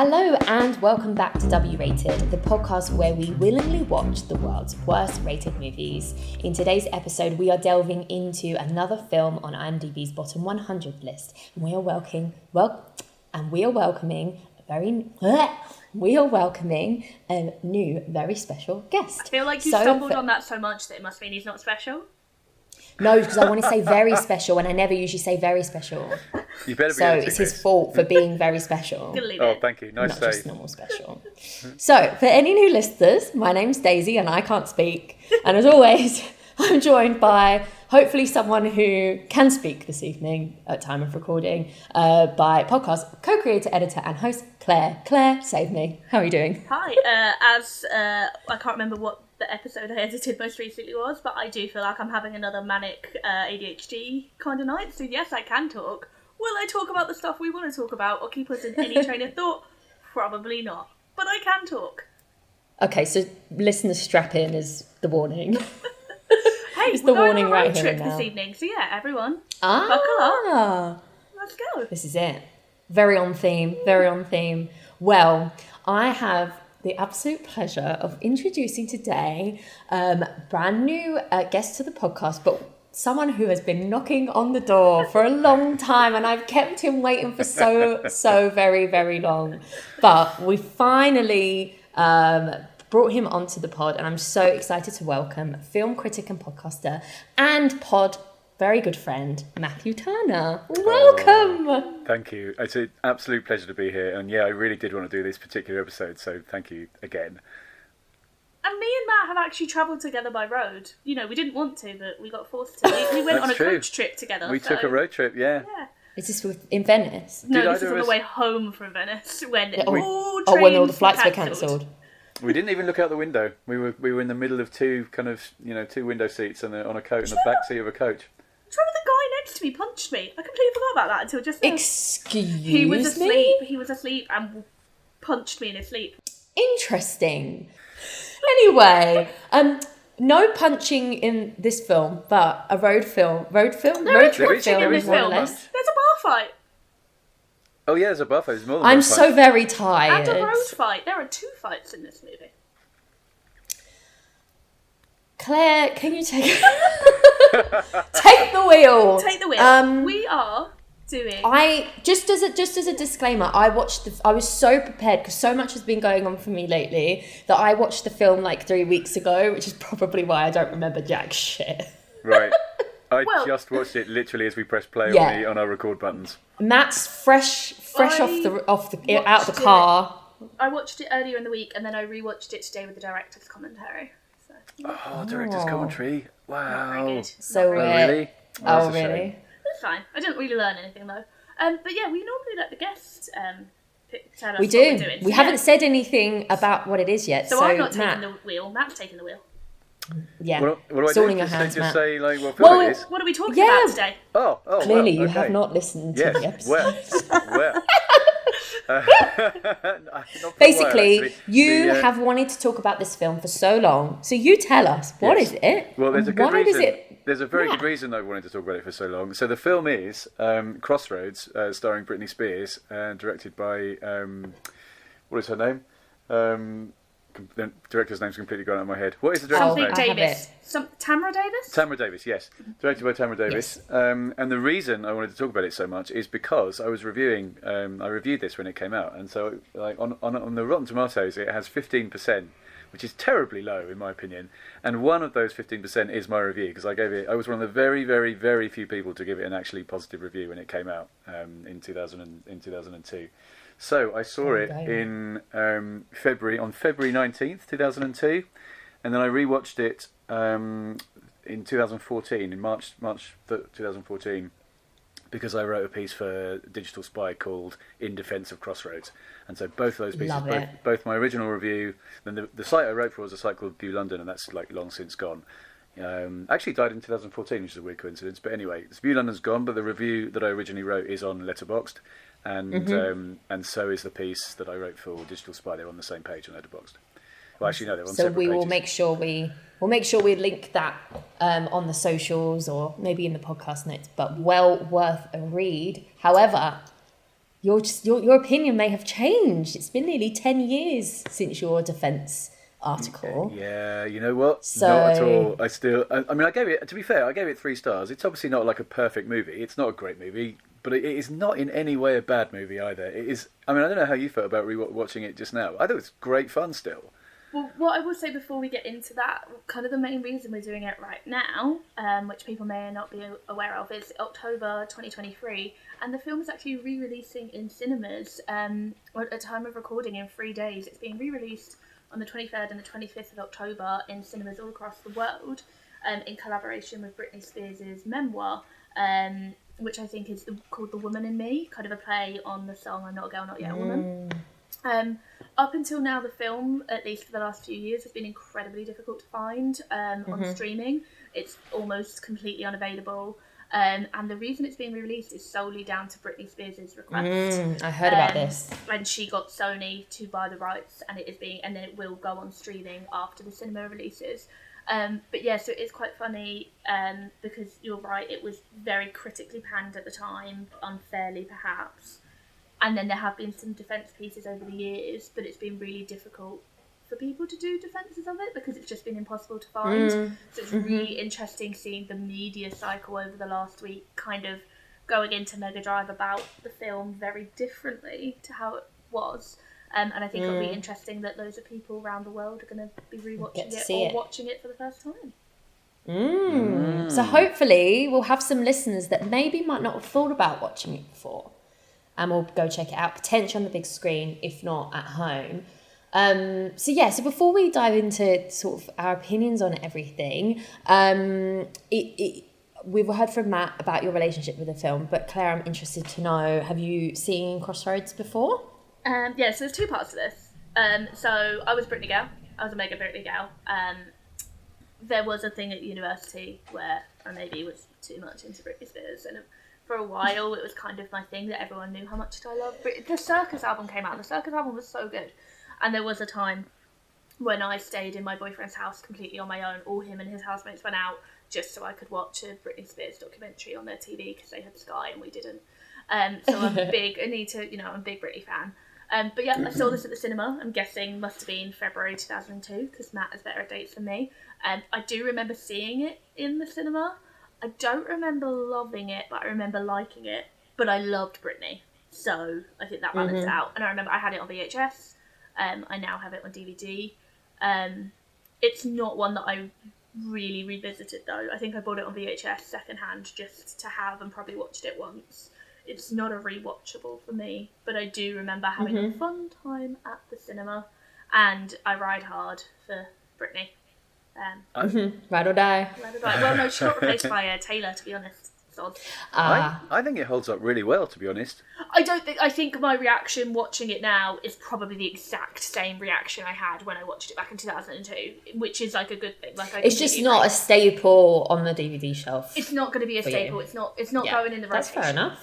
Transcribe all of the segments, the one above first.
Hello and welcome back to W Rated, the podcast where we willingly watch the world's worst rated movies. In today's episode, we are delving into another film on IMDb's bottom 100 list, and we are welcoming a new, very special guest. I feel like you stumbled on that so much that it must mean he's not special. No, because I want to say very special, and I never usually say very special. You better be. So it's his fault for being very special. Oh, thank you. Nice Not save. just normal special. So, for any new listeners, my name's Daisy, and I can't speak. And as always, I'm joined by hopefully someone who can speak this evening at time of recording, by podcast co-creator, editor, and host Claire. Claire, save me. How are you doing? Hi. I can't remember what the episode I edited most recently was, but I do feel like I'm having another manic ADHD kind of night. So yes, I can talk. Will I talk about the stuff we want to talk about or keep us in any train of thought? Probably not. But I can talk. Okay, so listeners, strap in is the warning. Hey, it's the warning on a road right here trip and now. this evening. So yeah, everyone, buckle up. Let's go. This is it. Very on theme, very on theme. Well, I have the absolute pleasure of introducing today brand new guest to the podcast, but someone who has been knocking on the door for a long time, and I've kept him waiting for so very, very long. But we finally brought him onto the pod, and I'm so excited to welcome film critic and podcaster and very good friend, Matthew Turner. Welcome! Thank you. It's an absolute pleasure to be here. And yeah, I really did want to do this particular episode, so thank you again. And me and Matt have actually travelled together by road. You know, we didn't want to, but we got forced to. We went on a coach trip together. We took a road trip, yeah. Is this in Venice? No, this is on the way home from Venice when when all the flights were cancelled. We didn't even look out the window. We were in the middle of two window seats and on a coach in the back seat of a coach. Do you remember the guy next to me punched me? I completely forgot about that until just now. Excuse me? He was asleep and punched me in his sleep. Interesting. Anyway, no punching in this film, but a road trip film, more or less. There's a bar fight. Oh yeah, there's a bar fight. There's more than I'm one so fight. very tired. And a road fight. There are 2 fights in this movie. Claire, can you take the wheel? Take the wheel. We are doing. Just as a disclaimer, I was so prepared because so much has been going on for me lately that I watched the film like 3 weeks ago, which is probably why I don't remember jack shit. Right. I just watched it literally as we pressed play on our record buttons. Matt's fresh out of the car. I watched it earlier in the week and then I rewatched it today with the director's commentary. Oh, director's commentary. Wow. Very good. So really? Oh, really? It's fine. I didn't really learn anything though. But yeah, we normally let the guests tell us we what do. we're doing. We haven't said anything about what it is yet. So I'm not taking the wheel. Matt's taking the wheel. Yeah. What do I it's all do? in your hands, Just Matt. say like what film it is? What are we talking about today? Oh, clearly well, you have not listened to the episode. Well. Basically, you have wanted to talk about this film for so long. So you tell us, what is it? Well, there's a good reason. There's a very good reason I wanted to talk about it for so long. So the film is Crossroads, starring Britney Spears, directed by what is her name? The director's name's completely gone out of my head. What is the director's name? Davis. Tamara Davis? Tamara Davis, yes. Directed by Tamara Davis. Yes. And the reason I wanted to talk about it so much is because I was reviewing. I reviewed this when it came out, and so like on the Rotten Tomatoes, it has 15%, which is terribly low in my opinion. And one of those 15% is my review because I was one of the very, very, very few people to give it an actually positive review when it came out in 2002. So I saw it in February 19th, 2002, and then I rewatched it in 2014, in March 2014, because I wrote a piece for Digital Spy called "In Defense of Crossroads," and so both of those pieces, both my original review, then the site I wrote for was a site called View London, and that's like long since gone. Actually died in 2014, which is a weird coincidence. But anyway, View London's gone, but the review that I originally wrote is on Letterboxd. And so is the piece that I wrote for Digital Spy. They're on the same page on Letterboxd. Well, actually, no, they're on separate pages. So we'll make sure we link that on the socials or maybe in the podcast notes. But well worth a read. However, your opinion may have changed. It's been nearly 10 years since your defence article. Yeah, you know what? So, not at all. I mean, I gave it, to be fair, I gave it 3 stars. It's obviously not like a perfect movie. It's not a great movie, but it is not in any way a bad movie either. It is, I mean, I don't know how you felt about watching it just now. I thought it was great fun still. Well, what I will say before we get into that, kind of the main reason we're doing it right now, which people may not be aware of, is October 2023, and the film is actually re-releasing in cinemas at a time of recording in 3 days. It's being re-released on the 23rd and the 25th of October in cinemas all across the world, in collaboration with Britney Spears' memoir, which I think is called The Woman in Me, kind of a play on the song I'm Not a Girl, Not Yet a Woman. Up until now, the film, at least for the last few years, has been incredibly difficult to find on streaming. It's almost completely unavailable. And the reason it's being released is solely down to Britney Spears' request. I heard about this. And she got Sony to buy the rights, and then it will go on streaming after the cinema releases. But yeah, so it is quite funny because you're right, it was very critically panned at the time, unfairly perhaps. And then there have been some defence pieces over the years, but it's been really difficult for people to do defences of it because it's just been impossible to find. So it's really interesting seeing the media cycle over the last week kind of going into Mega Drive about the film very differently to how it was. And I think it'll be interesting that loads of people around the world are going to be rewatching it or watching it for the first time. So hopefully we'll have some listeners that maybe might not have thought about watching it before. And we'll go check it out, potentially on the big screen, if not at home. So before we dive into sort of our opinions on everything, we've heard from Matt about your relationship with the film, but Claire, I'm interested to know, have you seen Crossroads before? So there's 2 parts to this. So I was Britney girl. I was a mega Britney girl. There was a thing at university where I maybe was too much into Britney Spears, and for a while it was kind of my thing that everyone knew how much I loved. But the Circus album came out, and the Circus album was so good. And there was a time when I stayed in my boyfriend's house completely on my own. All him and his housemates went out just so I could watch a Britney Spears documentary on their TV because they had Sky and we didn't. So I'm a big Britney fan. But yeah, I saw this at the cinema. I'm guessing must have been February 2002 because Matt has better dates than me. I do remember seeing it in the cinema. I don't remember loving it, but I remember liking it. But I loved Britney, so I think that balanced out. And I remember I had it on VHS. I now have it on DVD. It's not one that I really revisited though. I think I bought it on VHS secondhand just to have and probably watched it once. It's not a rewatchable for me, but I do remember having a fun time at the cinema, and I ride hard for Britney. Ride or die. Well, no, she got replaced by Taylor, to be honest. I think it holds up really well, to be honest. I think my reaction watching it now is probably the exact same reaction I had when I watched it back in 2002, which is like a good thing. Like it's just not a staple on the DVD shelf. It's not going to be a staple. You. It's not going in the rotation. That's fair enough.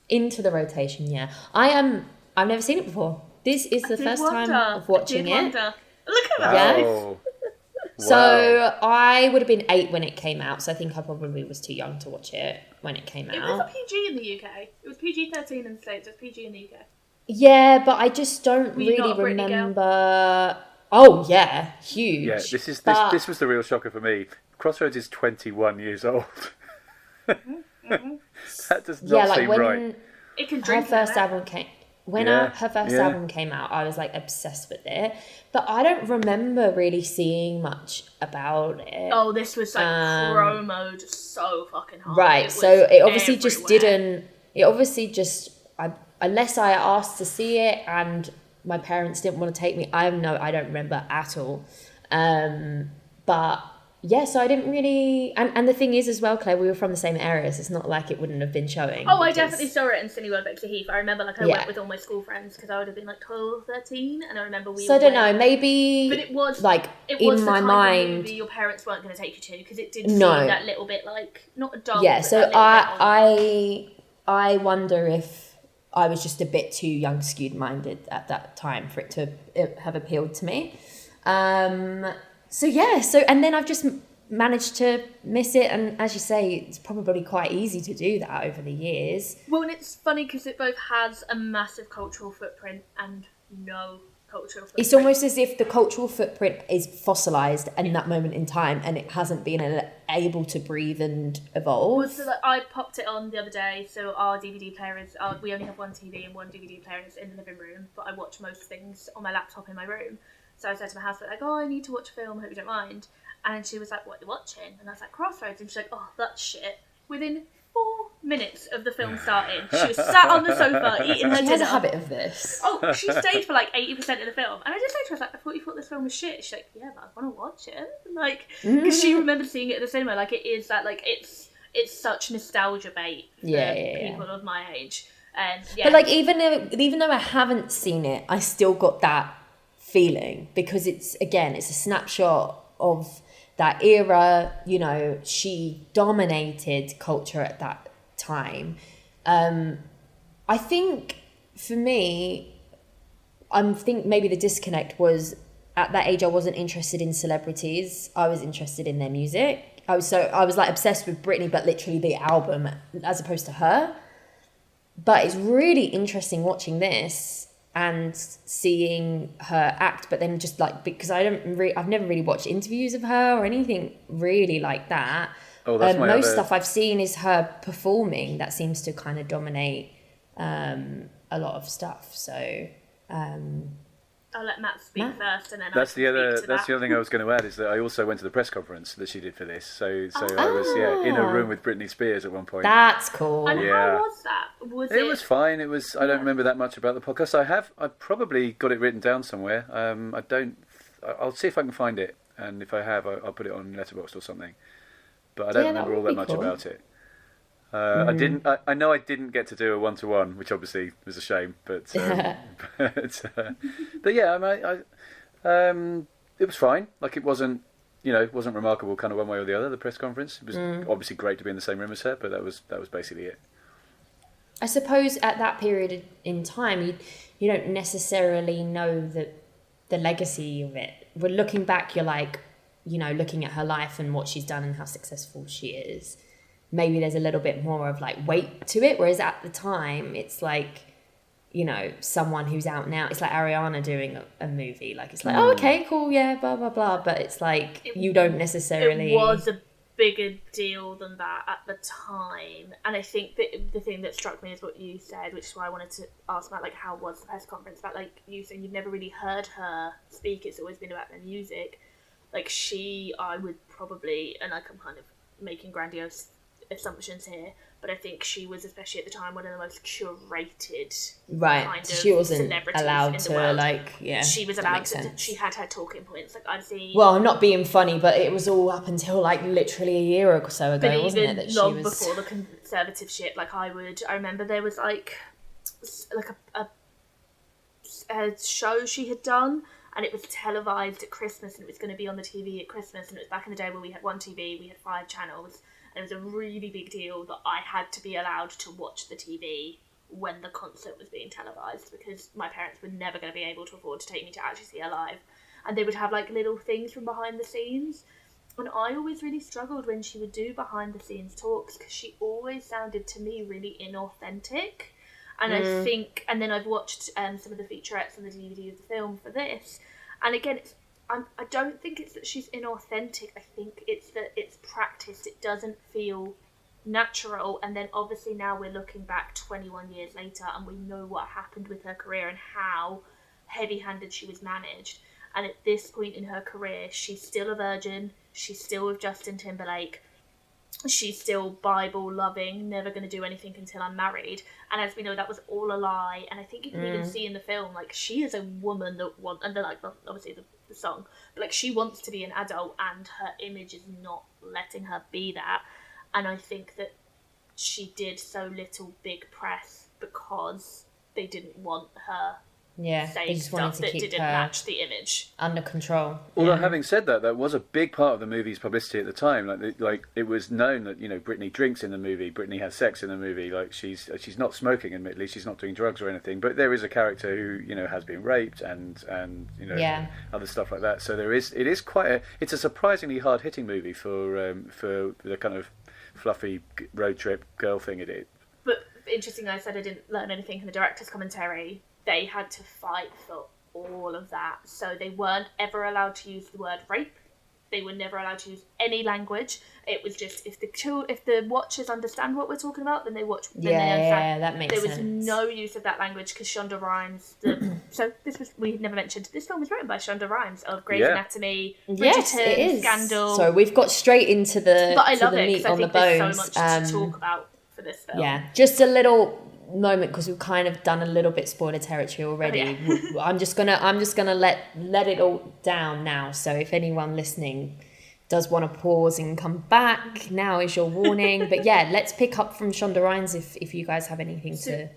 Into the rotation, yeah. I've never seen it before. This is the first time of watching it. Look at that. Wow. So I would have been 8 when it came out, so I think I probably was too young to watch it when it came out. It was a PG in the UK. It was PG-13 in the States. It was PG in the UK. Yeah, but I just don't really remember. Oh yeah, huge. Yeah, this was the real shocker for me. Crossroads is 21 years old. That does not seem right. It can drink. Her first album came. Her first album came out, I was like obsessed with it, but I don't remember really seeing much about it. Oh, this was like promoed so fucking hard. Right, so it obviously just didn't. It obviously just, unless I asked to see it and my parents didn't want to take me. I don't remember at all. But yeah, so I didn't really, and the thing is as well, Claire, we were from the same area, so it's not like it wouldn't have been showing. Oh, I definitely saw it in Cineworld Bexley Heath. I remember I went with all my school friends because I would have been like 12, 13, and I remember we. So I don't know, maybe. But it was in my mind. Movie your parents weren't going to take you to because it did seem that little bit not a dull. Yeah, so I wonder if I was just a bit too young, skewed minded at that time for it to have appealed to me. And then I've just managed to miss it, and as you say, it's probably quite easy to do that over the years. Well, and it's funny because it both has a massive cultural footprint and no cultural footprint. It's almost as if the cultural footprint is fossilized in that moment in time, and it hasn't been able to breathe and evolve. Well, so like, I popped it on the other day. So our DVD player is we only have one TV and one DVD player, and it's in the living room. But I watch most things on my laptop in my room. So I said to my housemate, like, "Oh, I need to watch a film. Hope you don't mind." And she was like, "What are you watching?" And I was like, "Crossroads." And she's like, "Oh, that's shit." Within 4 minutes of the film starting, she was sat on the sofa eating her She dinner. has a habit of this. Oh, she stayed for like 80% of the film. And I just said to her, I was like, "I thought you thought this film was shit." She's like, "Yeah, but I want to watch it." Like, because she remembered seeing it at the cinema. Like, it is that, like, it's such nostalgia bait for people of my age. And yeah. But like, even though I haven't seen it, I still got that feeling, because it's a snapshot of that era. You know, she dominated culture at that time. I think for me, I think maybe the disconnect was, at that age I wasn't interested in celebrities. I was interested in their music. I was like obsessed with Britney, but literally the album as opposed to her. But it's really interesting watching this and seeing her act, but then just like, because I've never really watched interviews of her or anything really like that. Oh, that's most stuff I've seen is her performing. That seems to kind of dominate a lot of stuff. So I'll let Matt speak first, and then that's the other thing I was going to add, is that I also went to the press conference that she did for this. So I was in a room with Britney Spears at one point. That's cool. And how was that? It was fine. It was. I don't remember that much about the podcast. I probably got it written down somewhere. I don't. I'll see if I can find it, and if I have, I'll put it on Letterboxd or something. But I don't remember all that much about it. I know I didn't get to do a 1-to-1, which obviously was a shame. But yeah, it was fine. Like, it wasn't remarkable kind of one way or the other. The press conference, it was obviously great to be in the same room as her, but that was basically it. I suppose at that period in time, you don't necessarily know the legacy of it. But looking back, you're like, looking at her life and what she's done and how successful she is, maybe there's a little bit more of like weight to it. Whereas at the time, it's like, someone who's out now. It's like Ariana doing a movie. Like, it's like, oh, okay, cool, yeah, blah, blah, blah. But it's like, you don't necessarily... It was a bigger deal than that at the time. And I think that the thing that struck me is what you said, which is why I wanted to ask about, like, how was the press conference? About, like, you saying you've never really heard her speak. It's always been about their music. Like, I would probably, and like, I'm kind of making grandiose assumptions here, but I think she was, especially at the time, one of the most curated kind of she wasn't allowed in the to world. She was allowed to. She had her talking points. Like, I've seen. Well, I'm not being funny, but it was all up until like literally a year or so ago, but wasn't even it? That long she was before the conservative shit. Like, I remember there was like a show she had done. And it was televised at Christmas, and it was going to be on the TV at Christmas. And it was back in the day where we had one TV, we had 5 channels. And it was a really big deal that I had to be allowed to watch the TV when the concert was being televised, because my parents were never going to be able to afford to take me to actually see her live. And they would have like little things from behind the scenes. And I always really struggled when she would do behind the scenes talks, because she always sounded to me really inauthentic. And I think, and then I've watched some of the featurettes and the DVD of the film for this. And again, I don't think it's that she's inauthentic. I think it's that it's practiced. It doesn't feel natural. And then obviously now we're looking back 21 years later, and we know what happened with her career and how heavy-handed she was managed. And at this point in her career, she's still a virgin. She's still with Justin Timberlake. She's still Bible loving, never going to do anything until I'm married. And as we know, that was all a lie. And I think you can even see in the film, like, she is a woman that wants, and then like obviously the song, but like, she wants to be an adult, and her image is not letting her be that. And I think that she did so little big press because they didn't want her Yeah, they saying just wanted stuff to that keep didn't her match the image. under control. Although Yeah. having said that, that was a big part of the movie's publicity at the time. Like it was known that Britney drinks in the movie, Britney has sex in the movie. Like she's not smoking, admittedly, she's not doing drugs or anything. But there is a character who has been raped and Yeah. other stuff like that. So it's a surprisingly hard hitting movie for the kind of fluffy road trip girl thing it is. But interesting, I said I didn't learn anything from the director's commentary. They had to fight for all of that. So they weren't ever allowed to use the word rape. They were never allowed to use any language. It was just if the watchers understand what we're talking about, then they watch. Then they understand. Yeah, that makes sense. There was no use of that language because Shonda Rhimes. We never mentioned this film was written by Shonda Rhimes of Grey's Anatomy, Bridgerton, Yes, it is. Scandal. So we've got straight into the But I love it meat because I on the think there's bones. so much to talk about for this film. Yeah, just a little moment because we've kind of done a little bit spoiler territory already. Oh, yeah. I'm just gonna let it all down now. So if anyone listening does want to pause and come back, now is your warning. But yeah, let's pick up from Shonda Rhimes if you guys have anything to.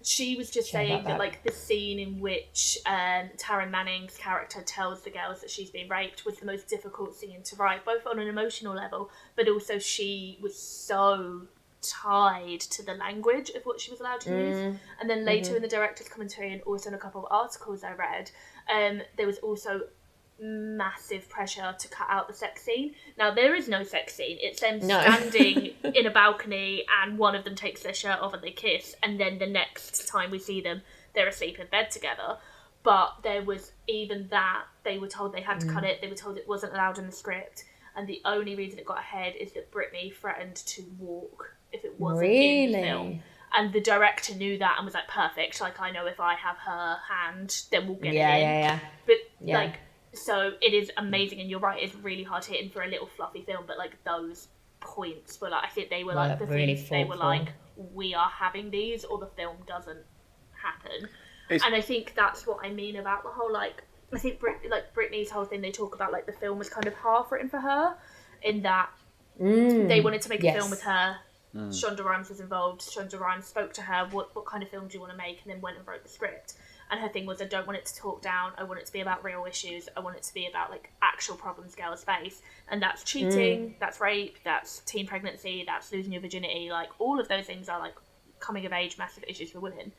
She was just share saying about that that. like the scene in which Taryn Manning's character tells the girls that she's been raped was the most difficult scene to write, both on an emotional level, but also she was so tied to the language of what she was allowed to use. And then later in the director's commentary and also in a couple of articles I read, there was also massive pressure to cut out the sex scene. Now there is no sex scene. It's them standing in a balcony and one of them takes their shirt off and they kiss, and then the next time we see them they're asleep in bed together. But there was even that they were told they had to cut it. They were told it wasn't allowed in the script, and the only reason it got ahead is that Britney threatened to walk if it wasn't in the film. And the director knew that and was like, perfect, like I know if I have her hand then we'll get it in. Yeah. But like, so it is amazing, and you're right, it's really hard hitting for a little fluffy film, but like those points were like, I think they were like the really things they were thoughtful. like, we are having these or the film doesn't happen. And I think that's what I mean about the whole, like, I think Britney's whole thing, they talk about like the film was kind of half written for her, in that they wanted to make a film with her. Shonda Rhimes was involved. Shonda Rhimes spoke to her, what kind of film do you want to make, and then went and wrote the script. And her thing was, I don't want it to talk down, I want it to be about real issues, I want it to be about like actual problems girls face, and that's cheating, that's rape, that's teen pregnancy, that's losing your virginity, like all of those things are like coming of age massive issues for women.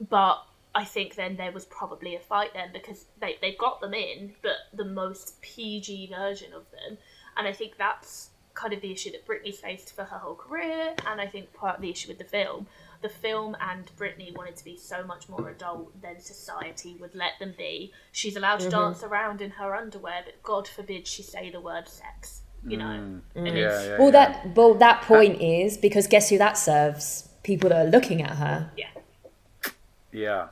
But I think then there was probably a fight then, because they got them in, but the most PG version of them. And I think that's kind of the issue that Britney's faced for her whole career, and I think part of the issue with the film. The film and Britney wanted to be so much more adult than society would let them be. She's allowed to dance around in her underwear, but God forbid she say the word sex, you know? That point is, because guess who that serves? People that are looking at her. Yeah.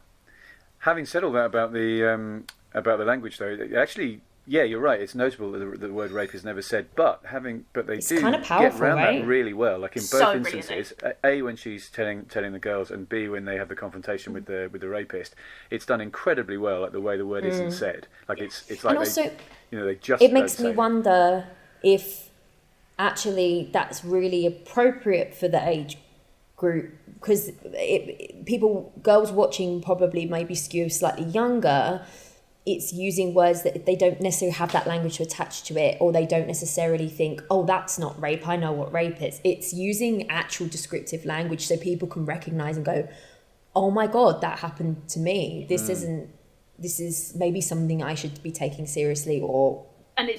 Having said all that about the language, though, actually, yeah, you're right. It's notable that the word rape is never said, but they It's do kind of powerful, get around right? that really well. Like in So both brilliant. instances, A, when she's telling the girls, and B, when they have the confrontation with the rapist, it's done incredibly well. Like the way the word isn't said. Like it's like And also, they just. it makes don't me say wonder if actually that's really appropriate for the age group, because girls watching probably maybe skew slightly younger. It's using words that they don't necessarily have that language attached to it, or they don't necessarily think, oh, that's not rape, I know what rape is. It's using actual descriptive language so people can recognize and go, oh my God, that happened to me. This is maybe something I should be taking seriously or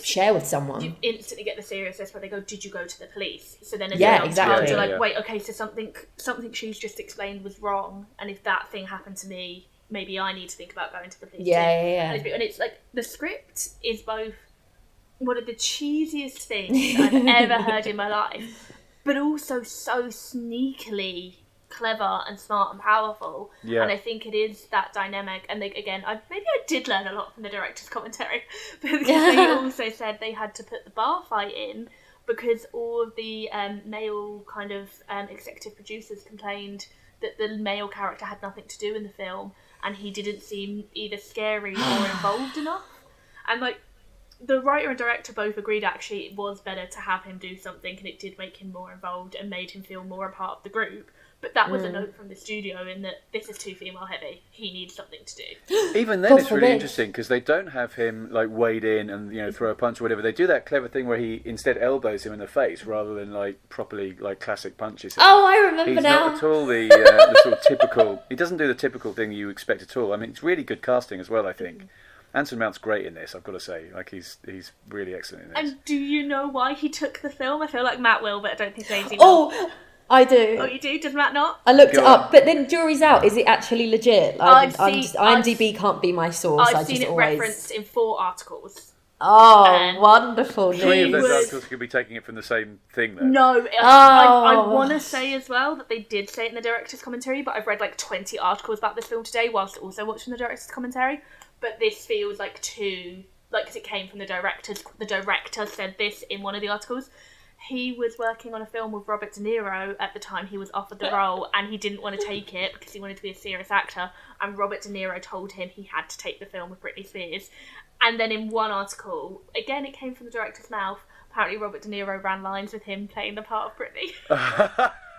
share with someone. You instantly get the seriousness where they go, did you go to the police? So then as Yeah, a exactly. child, you're like, Yeah. wait, okay, so something she's just explained was wrong, and if that thing happened to me, maybe I need to think about going to the police. Yeah. And it's like, the script is both one of the cheesiest things I've ever heard in my life, but also so sneakily clever and smart and powerful. Yeah. And I think it is that dynamic. And again, I did learn a lot from the director's commentary, because they also said they had to put the bar fight in because all of the male kind of executive producers complained that the male character had nothing to do in the film, and he didn't seem either scary or involved enough. And like, the writer and director both agreed actually it was better to have him do something, and it did make him more involved and made him feel more a part of the group. But that was a note from the studio in that this is too female heavy. He needs something to do. Even then, God it's really forbid. interesting because they don't have him like wade in and throw a punch or whatever. They do that clever thing where he instead elbows him in the face rather than like properly like classic punches him. Oh, I remember He's now. not at all the sort of typical. He doesn't do the typical thing you expect at all. I mean, it's really good casting as well. I think Anson Mount's great in this. I've got to say, like he's really excellent in this. And do you know why he took the film? I feel like Matt will, but I don't think Daisy will. Oh, I do. Oh, you do? Does Matt not? I looked Go it up, on. but then jury's out. Is it actually legit? IMDb can't be my source. I've seen it referenced in 4 articles. Oh, wonderful news. 3 of those was- articles could be taking it from the same thing, though. No, Oh. I want to say as well that they did say it in the director's commentary, but I've read like 20 articles about this film today whilst also watching the director's commentary. But this feels like too, like, because it came from the directors. The director said this in one of the articles. He was working on a film with Robert De Niro at the time he was offered the role, and he didn't want to take it because he wanted to be a serious actor. And Robert De Niro told him he had to take the film with Britney Spears. And then in one article, again, it came from the director's mouth. Apparently, Robert De Niro ran lines with him playing the part of Britney.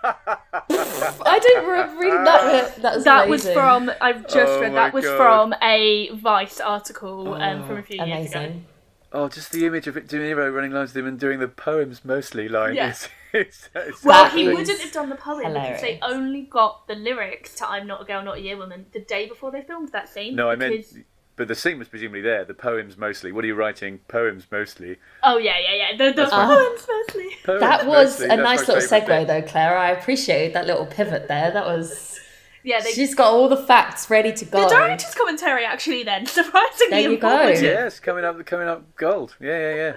I didn't read that. That was That amazing. was from. I've just read. my That was God. from a Vice article from a few years ago. Amazing. Oh, just the image of De Niro running lines with him and doing the poems mostly line. Yeah. It's Well, That he is wouldn't have done the poem because they hilarious. only got the lyrics to "I'm Not a Girl, Not a Year Woman" the day before they filmed that scene. No, I meant, because- but the scene was presumably there. The poems mostly. What are you writing? Poems mostly. Oh yeah. The That's right. poems mostly. Poems That was mostly. a That's nice my little favourite segue, bit. though, Claire. I appreciate that little pivot there. That was. Yeah, they. She's got all the facts ready to go. The director's commentary actually then surprisingly There you go. informative. Yes, coming up gold. Yeah.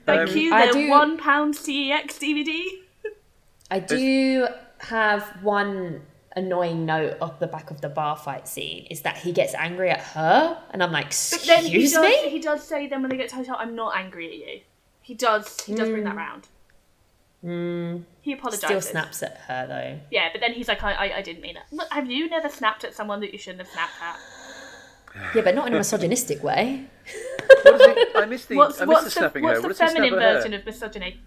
Thank you. I The do- £1 CEX DVD. I do have one annoying note off the back of the bar fight scene is that he gets angry at her, and I'm like, But then excuse me? he does say then when they get to the hotel, "I'm not angry at you." He does bring that round. He apologises. Still snaps at her though. Yeah, but then he's like, I didn't mean it. Look, have you never snapped at someone that you shouldn't have snapped at? Yeah, but not in a misogynistic way. What is it? I missed the What's snapping the her. What does he snap feminine at her? version of misogyny?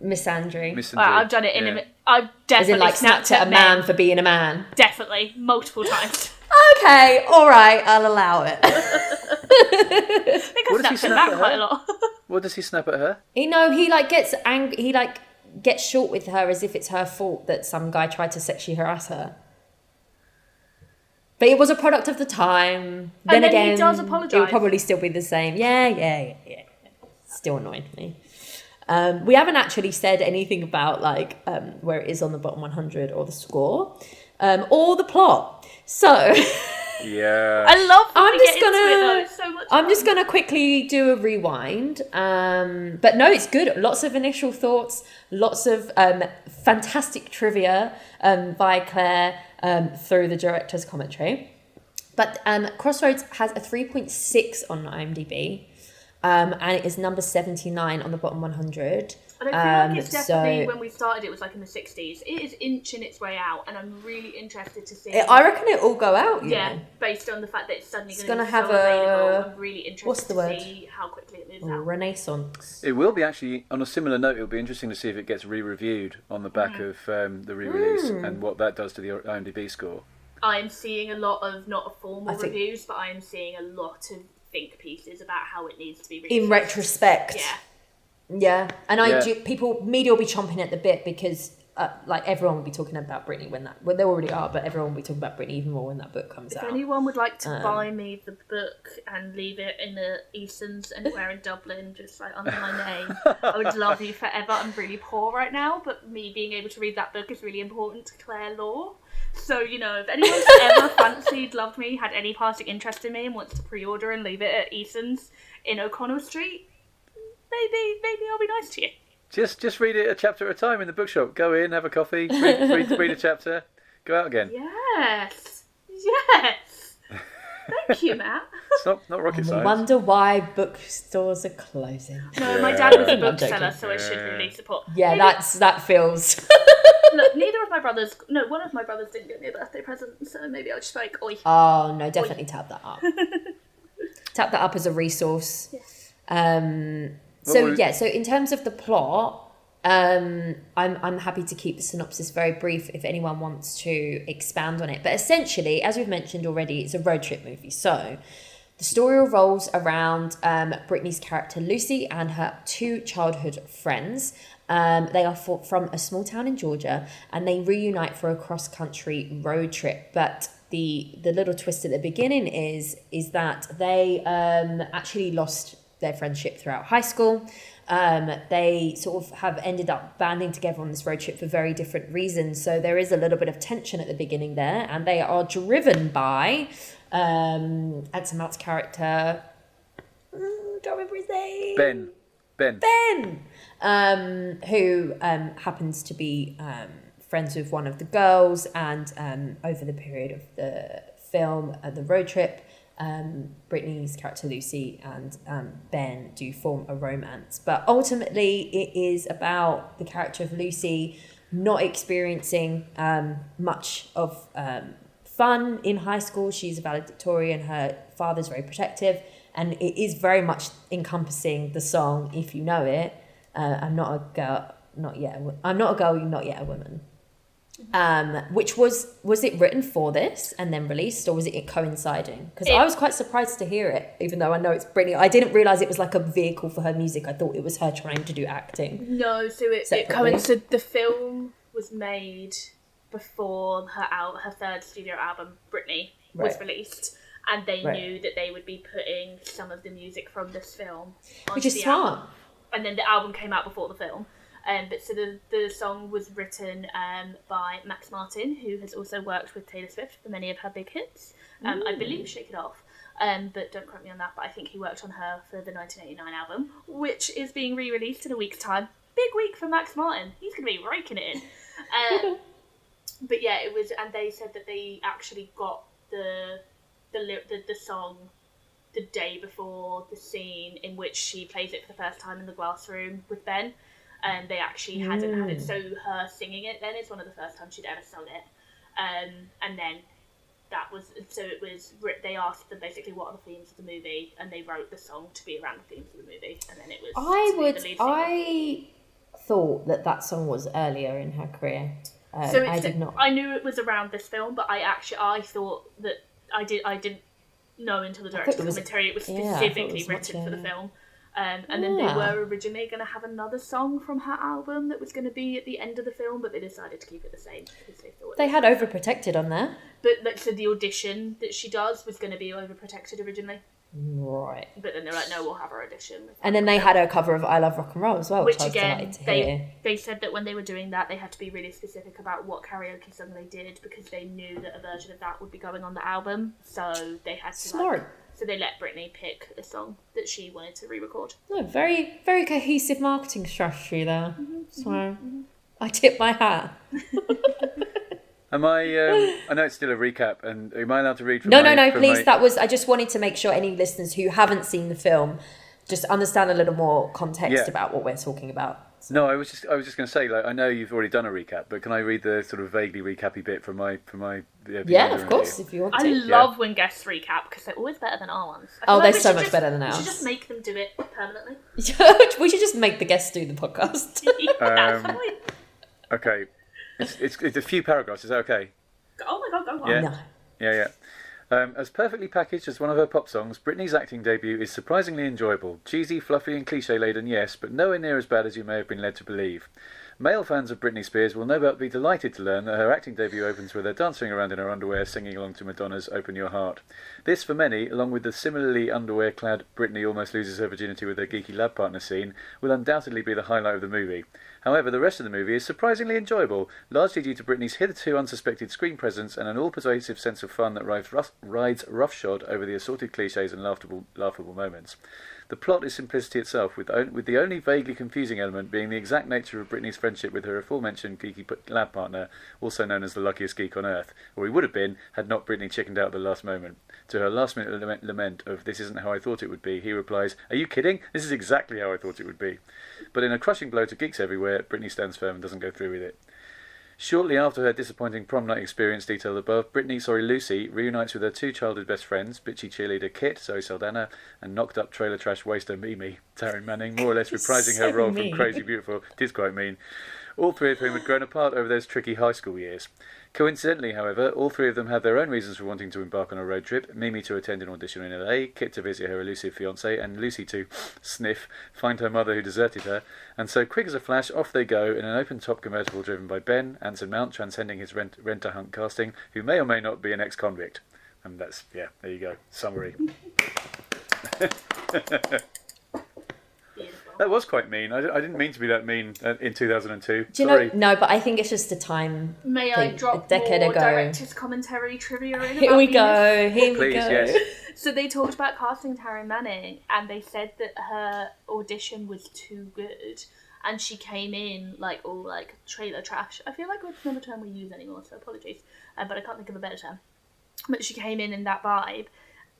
Misandry. I've done it in Yeah. I've As definitely in, like, snapped at a man men. for being a man. Definitely, multiple times. Okay, alright, I'll allow it. I think What I've does he snapped at snap that at quite her? a lot. What does he snap at her? He like gets angry. He like gets short with her as if it's her fault that some guy tried to sexually harass her. But it was a product of the time. And then he again, does it would apologise. probably still be the same. Yeah. Still annoyed me. We haven't actually said anything about like where it is on the bottom 100 or the score or the plot. So Yeah. I love when I'm we just get into it though. gonna It's so much I'm fun. just gonna quickly do a rewind. But no, it's good. Lots of initial thoughts, lots of fantastic trivia by Claire through the director's commentary. But Crossroads has a 3.6 on IMDb. And it is number 79 on the bottom 100. And I feel like it's definitely, so when we started, it was like in the 60s. It is inching its way out, and I'm really interested to see. I reckon it will go out. You yeah, know. based on the fact that it's suddenly It's going to gonna be have so available. a- I'm really interested what's the to word? see how quickly it moves Or out. Renaissance. It will be actually, on a similar note, it'll be interesting to see if it gets re-reviewed on the back of the re-release and what that does to the IMDb score. I'm seeing a lot of, not formal I think- reviews, but I am seeing a lot of think pieces about how it needs to be In refixed. retrospect. Yeah. Yeah, and Yeah. media will be chomping at the bit because like everyone will be talking about Britney well they already are, but everyone will be talking about Britney even more when that book comes If out. anyone would like to buy me the book and leave it in the Easons anywhere in Dublin, just like under my name, I would love you forever. I'm really poor right now, but me being able to read that book is really important to Claire Law. So, you know, if anyone's ever fancied, loved me, had any passing interest in me and wants to pre-order and leave it at Easons in O'Connell Street, maybe I'll be nice to you. Just read it a chapter at a time in the bookshop. Go in, have a coffee, read a chapter, go out again. Yes. Thank you, Matt. It's not rocket I science. wonder why bookstores are closing. No, my dad was a I'm bookseller, joking. so I should really support. Yeah, Maybe- that feels. Look, neither of my brothers, no, one of my brothers didn't get me a birthday present, so maybe I'll just be like, oi. Oh no, definitely tap that up. Tap that up as a resource. Yes. So What was- yeah, so in terms of the plot, I'm happy to keep the synopsis very brief if anyone wants to expand on it. But essentially, as we've mentioned already, it's a road trip movie. So the story revolves around Britney's character Lucy and her two childhood friends. They are from a small town in Georgia, and they reunite for a cross-country road trip. But the little twist at the beginning is that they actually lost their friendship throughout high school. They sort of have ended up banding together on this road trip for very different reasons. So there is a little bit of tension at the beginning there, and they are driven by Anson Mount's character. Don't remember his name. Ben. Who happens to be friends with one of the girls, and over the period of the film, the road trip, Britney's character Lucy and Ben do form a romance. But ultimately, it is about the character of Lucy not experiencing much of fun in high school. She's a valedictorian. Her father's very protective, and it is very much encompassing the song, if you know it. I'm not a girl, not yet. I'm not a girl, not yet a woman. Which was it written for this and then released, or was it coinciding? Because I was quite surprised to hear it, even though I know it's Britney. I didn't realise it was like a vehicle for her music. I thought it was her trying to do acting. No, so it coincided. The film was made before her third studio album, Britney, was released. And they knew that they would be putting some of the music from this film onto which is the smart. album. And then the album came out before the film. But so the song was written by Max Martin, who has also worked with Taylor Swift for many of her big hits. I believe Shake It Off. But don't quote me on that, but I think he worked on her for the 1989 album, which is being re-released in a week's time. Big week for Max Martin. He's going to be raking it in. But yeah, it was, and they said that they actually got the song the day before the scene in which she plays it for the first time in the glass room with Ben. And they actually hadn't had it, so her singing it then is one of the first times she'd ever sung it. And then that was, so it was, they asked them basically what are the themes of the movie, and they wrote the song to be around the themes of the movie, and then it was I thought that song was earlier in her career. So I did not. I knew it was around this film, but I thought that I didn't know until the director's commentary it was specifically written for the film. And then they were originally going to have another song from her album that was going to be at the end of the film, but they decided to keep it the same because they thought they had Overprotected on there. But so the audition that she does was going to be Overprotected originally. Right. But then they're like, no, we'll have her audition. And then they had her cover of I Love Rock and Roll as well, which I was again, delighted to hear. They said that when they were doing that, they had to be really specific about what karaoke song they did because they knew that a version of that would be going on the album. So they had to Smart. So they let Britney pick a song that she wanted to re-record. No, very, very cohesive marketing strategy there. So I tip my hat. Am I know it's still a recap, and am I allowed to read from No, please. I just wanted to make sure any listeners who haven't seen the film just understand a little more context about what we're talking about. So. No, I was just going to say, like, I know you've already done a recap, but can I read the sort of vaguely recappy bit from my yeah, of course, if you want to. I love when guests recap because they're always better than our ones. They're so much better than ours. We should just make them do it permanently. We should just make the guests do the podcast. That's fine. Okay, it's a few paragraphs. Is that okay? Oh my god, go on. Yeah. No. Yeah. As perfectly packaged as one of her pop songs, Britney's acting debut is surprisingly enjoyable. Cheesy, fluffy and cliché-laden, yes, but nowhere near as bad as you may have been led to believe. Male fans of Britney Spears will no doubt be delighted to learn that her acting debut opens with her dancing around in her underwear, singing along to Madonna's Open Your Heart. This, for many, along with the similarly underwear-clad Britney almost loses her virginity with her geeky lab partner scene, will undoubtedly be the highlight of the movie. However, the rest of the movie is surprisingly enjoyable, largely due to Britney's hitherto unsuspected screen presence and an all-pervasive sense of fun that rides roughshod over the assorted clichés and laughable moments. The plot is simplicity itself, with the only vaguely confusing element being the exact nature of Britney's friendship with her aforementioned geeky lab partner, also known as the luckiest geek on earth, or he would have been had not Britney chickened out at the last moment. To her last-minute lament of "this isn't how I thought it would be," he replies, "Are you kidding? This is exactly how I thought it would be." But in a crushing blow to geeks everywhere, Britney stands firm and doesn't go through with it. Shortly after her disappointing prom night experience detailed above, Lucy reunites with her two childhood best friends, bitchy cheerleader Kit, Zoe Saldana, and knocked-up trailer trash waster Mimi, Taryn Manning, more or less reprising her role from Crazy Beautiful. It is quite mean. All three of whom had grown apart over those tricky high school years. Coincidentally, however, all three of them had their own reasons for wanting to embark on a road trip. Mimi to attend an audition in LA, Kit to visit her elusive fiancé, and Lucy to sniff, find her mother who deserted her. And so, quick as a flash, off they go in an open-top convertible driven by Ben, Anson Mount transcending his rent-a-hunt casting, who may or may not be an ex-convict. And that's, yeah, there you go. Summary. That was quite mean. I didn't mean to be that mean in 2002. Do you know? No, but I think it's just a time. May thing, I drop a decade more ago. director's commentary trivia in? Here we go. Here we Please, go. yes. So they talked about casting Taryn Manning, and they said that her audition was too good, and she came in like all like trailer trash. I feel like it's not a term we use anymore, so apologies, but I can't think of a better term. But she came in that vibe,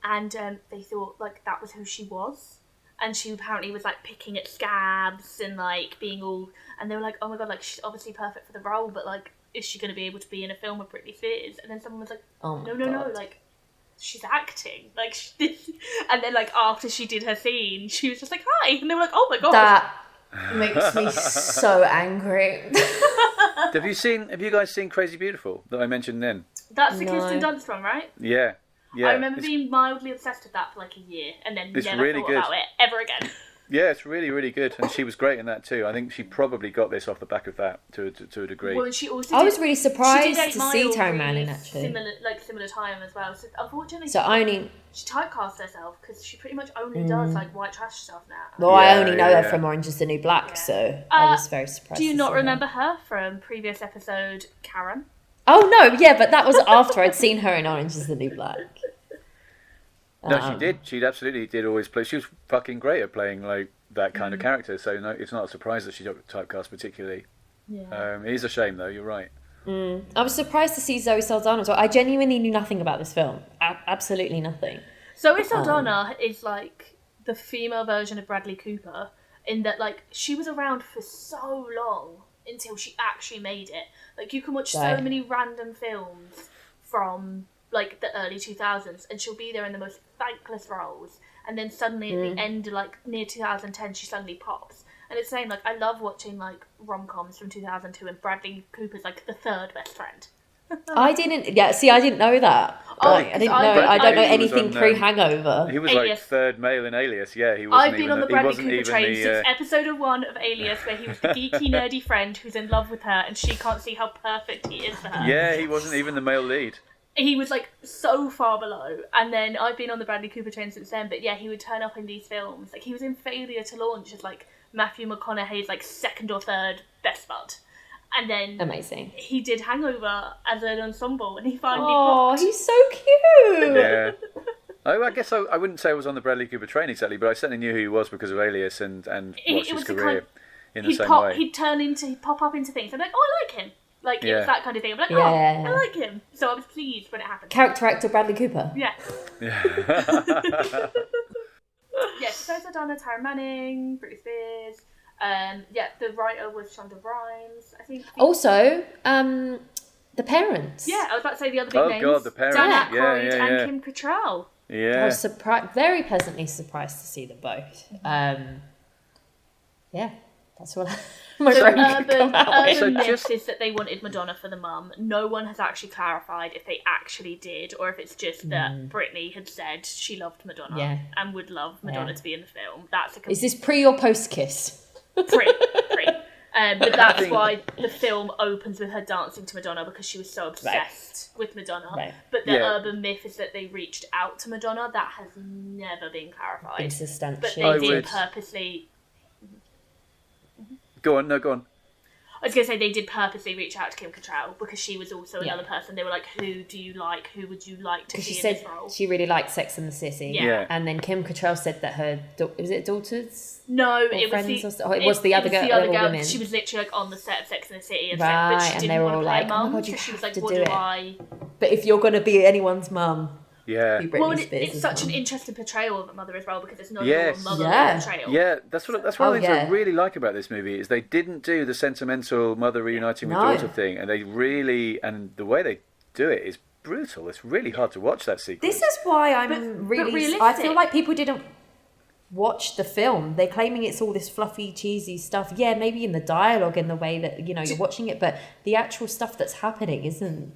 and they thought like that was who she was. And she apparently was like picking at scabs and like being all, and they were like, oh my god, like she's obviously perfect for the role, but like, is she going to be able to be in a film with Britney Spears? And then someone was like, no, like she's acting, like and then like after she did her scene, she was just like, hi, and they were like, oh my god, that makes me so angry. Have you guys seen Crazy Beautiful that I mentioned then? That's the Kirsten Dunst one, right? Yeah. Yeah, I remember being mildly obsessed with that for like a year, and then never really thought good. about it ever again. Yeah, it's really, really good, and she was great in that too. I think she probably got this off the back of that to a degree. Well, and she also I was really surprised she did 8 to Mile see Taryn really Manning actually. Similar time as well. So unfortunately, So she typecast herself because she pretty much only does like white trash stuff now. Well, I only know her from Orange is the New Black, so I was very surprised. Do you to not see remember her from previous episode, Karen? Oh no, yeah, but that was after I'd seen her in Orange is the New Black. No, she did. She absolutely did always play. She was fucking great at playing like that kind of character. So no, it's not a surprise that she got typecast particularly. Yeah. It is a shame though. You're right. I was surprised to see Zoe Saldana as well. I genuinely knew nothing about this film. Absolutely nothing. Zoe Saldana is like the female version of Bradley Cooper in that like she was around for so long until she actually made it. Like you can watch so many random films from like the early 2000s and she'll be there in the most thankless roles, and then suddenly at the end, like near 2010, she suddenly pops. And it's saying like I love watching like rom-coms from 2002 and Bradley Cooper's like the third best friend. I didn't know that. I didn't know. I don't know anything pre-Hangover. He was Alias. like third male in Alias. Yeah, he wasn't. I've been on the Bradley Cooper train since episode 1 of Alias, where he was the geeky, nerdy friend who's in love with her, and she can't see how perfect he is for her. Yeah, he wasn't even the male lead. He was like so far below, and then I've been on the Bradley Cooper train since then. But yeah, he would turn up in these films. Like he was in Failure to Launch as like Matthew McConaughey's like second or third best bud. And then amazing. He did Hangover as an ensemble, and he finally. Oh, he's so cute. Yeah. I guess I wouldn't say I was on the Bradley Cooper train exactly, but I certainly knew who he was because of Alias and watched his career in the same way. He'd pop up into things. I'm like, oh, I like him. Like it was that kind of thing. I'm like, I like him. So I was pleased when it happened. Character actor Bradley Cooper. Yeah. Yeah. Yes, so Saldana, Taryn Manning, Britney Spears. The writer was Shonda Rhimes, I think. Also, the parents. Yeah, I was about to say the other big names. Oh God, the parents. Dan Aykroyd and Kim Cattrall. Yeah. I was very pleasantly surprised to see them both. Yeah, that's what my brain could come out with. Urban myth is that they wanted Madonna for the mum. No one has actually clarified if they actually did, or if it's just that Britney had said she loved Madonna and would love Madonna to be in the film. Is this pre or post kiss? Pre. But that's why the film opens with her dancing to Madonna, because she was so obsessed with Madonna. Right. But the urban myth is that they reached out to Madonna. That has never been clarified. Insistent. But they did purposely... Go on. I was going to say they did purposely reach out to Kim Cattrall because she was also another person. They were like, who do you like? Who would you like to see in this role? She really liked Sex and the City. Yeah. And then Kim Cattrall said that her... Was it daughters? No, it was the other girl. Women. She was literally like on the set of Sex and the City. And right, said, but she and didn't they were want all to play like, mum, oh my God, you so she was have like, to what do do it. I... But if you're going to be anyone's mum... Yeah. Britney Well, Spears it's as such well. an interesting portrayal of a mother as well, because it's not Yes. a mother portrayal. Yeah, that's one of the things I yeah. really like about this movie is they didn't do the sentimental mother reuniting with No. daughter thing, and the way they do it is brutal. It's really hard to watch that sequence. This is why I'm But really. I realistic. feel like people didn't watch the film. They're claiming it's all this fluffy, cheesy stuff. Yeah, maybe in the dialogue, in the way that you're watching it, but the actual stuff that's happening isn't.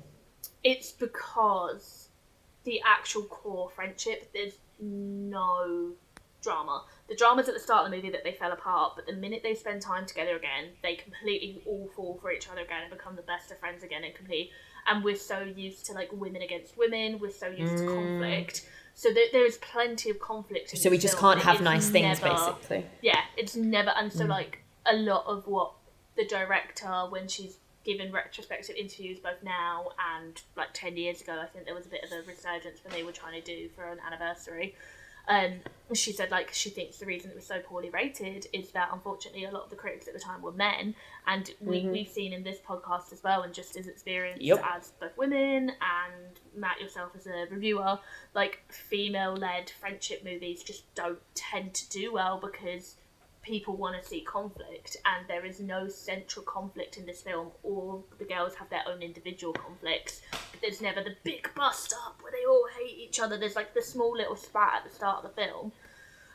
It's because the actual core friendship, there's no drama. The drama's at the start of the movie that they fell apart, but the minute they spend time together again, they completely all fall for each other again and become the best of friends again and and we're so used to like women against women, we're so used to conflict. So there is plenty of conflict in So we this just film, can't and have it's nice things, never- basically. Yeah, it's never, and so like a lot of what the director, when she's given retrospective interviews both now and like 10 years ago, I think there was a bit of a resurgence when they were trying to do for an anniversary. She said like she thinks the reason it was so poorly rated is that unfortunately a lot of the critics at the time were men, and we've seen in this podcast as well, and just as experienced as both women and Matt yourself as a reviewer, like female-led friendship movies just don't tend to do well because people want to see conflict, and there is no central conflict in this film. All the girls have their own individual conflicts, but there's never the big bust up where they all hate each other. There's like the small little spat at the start of the film,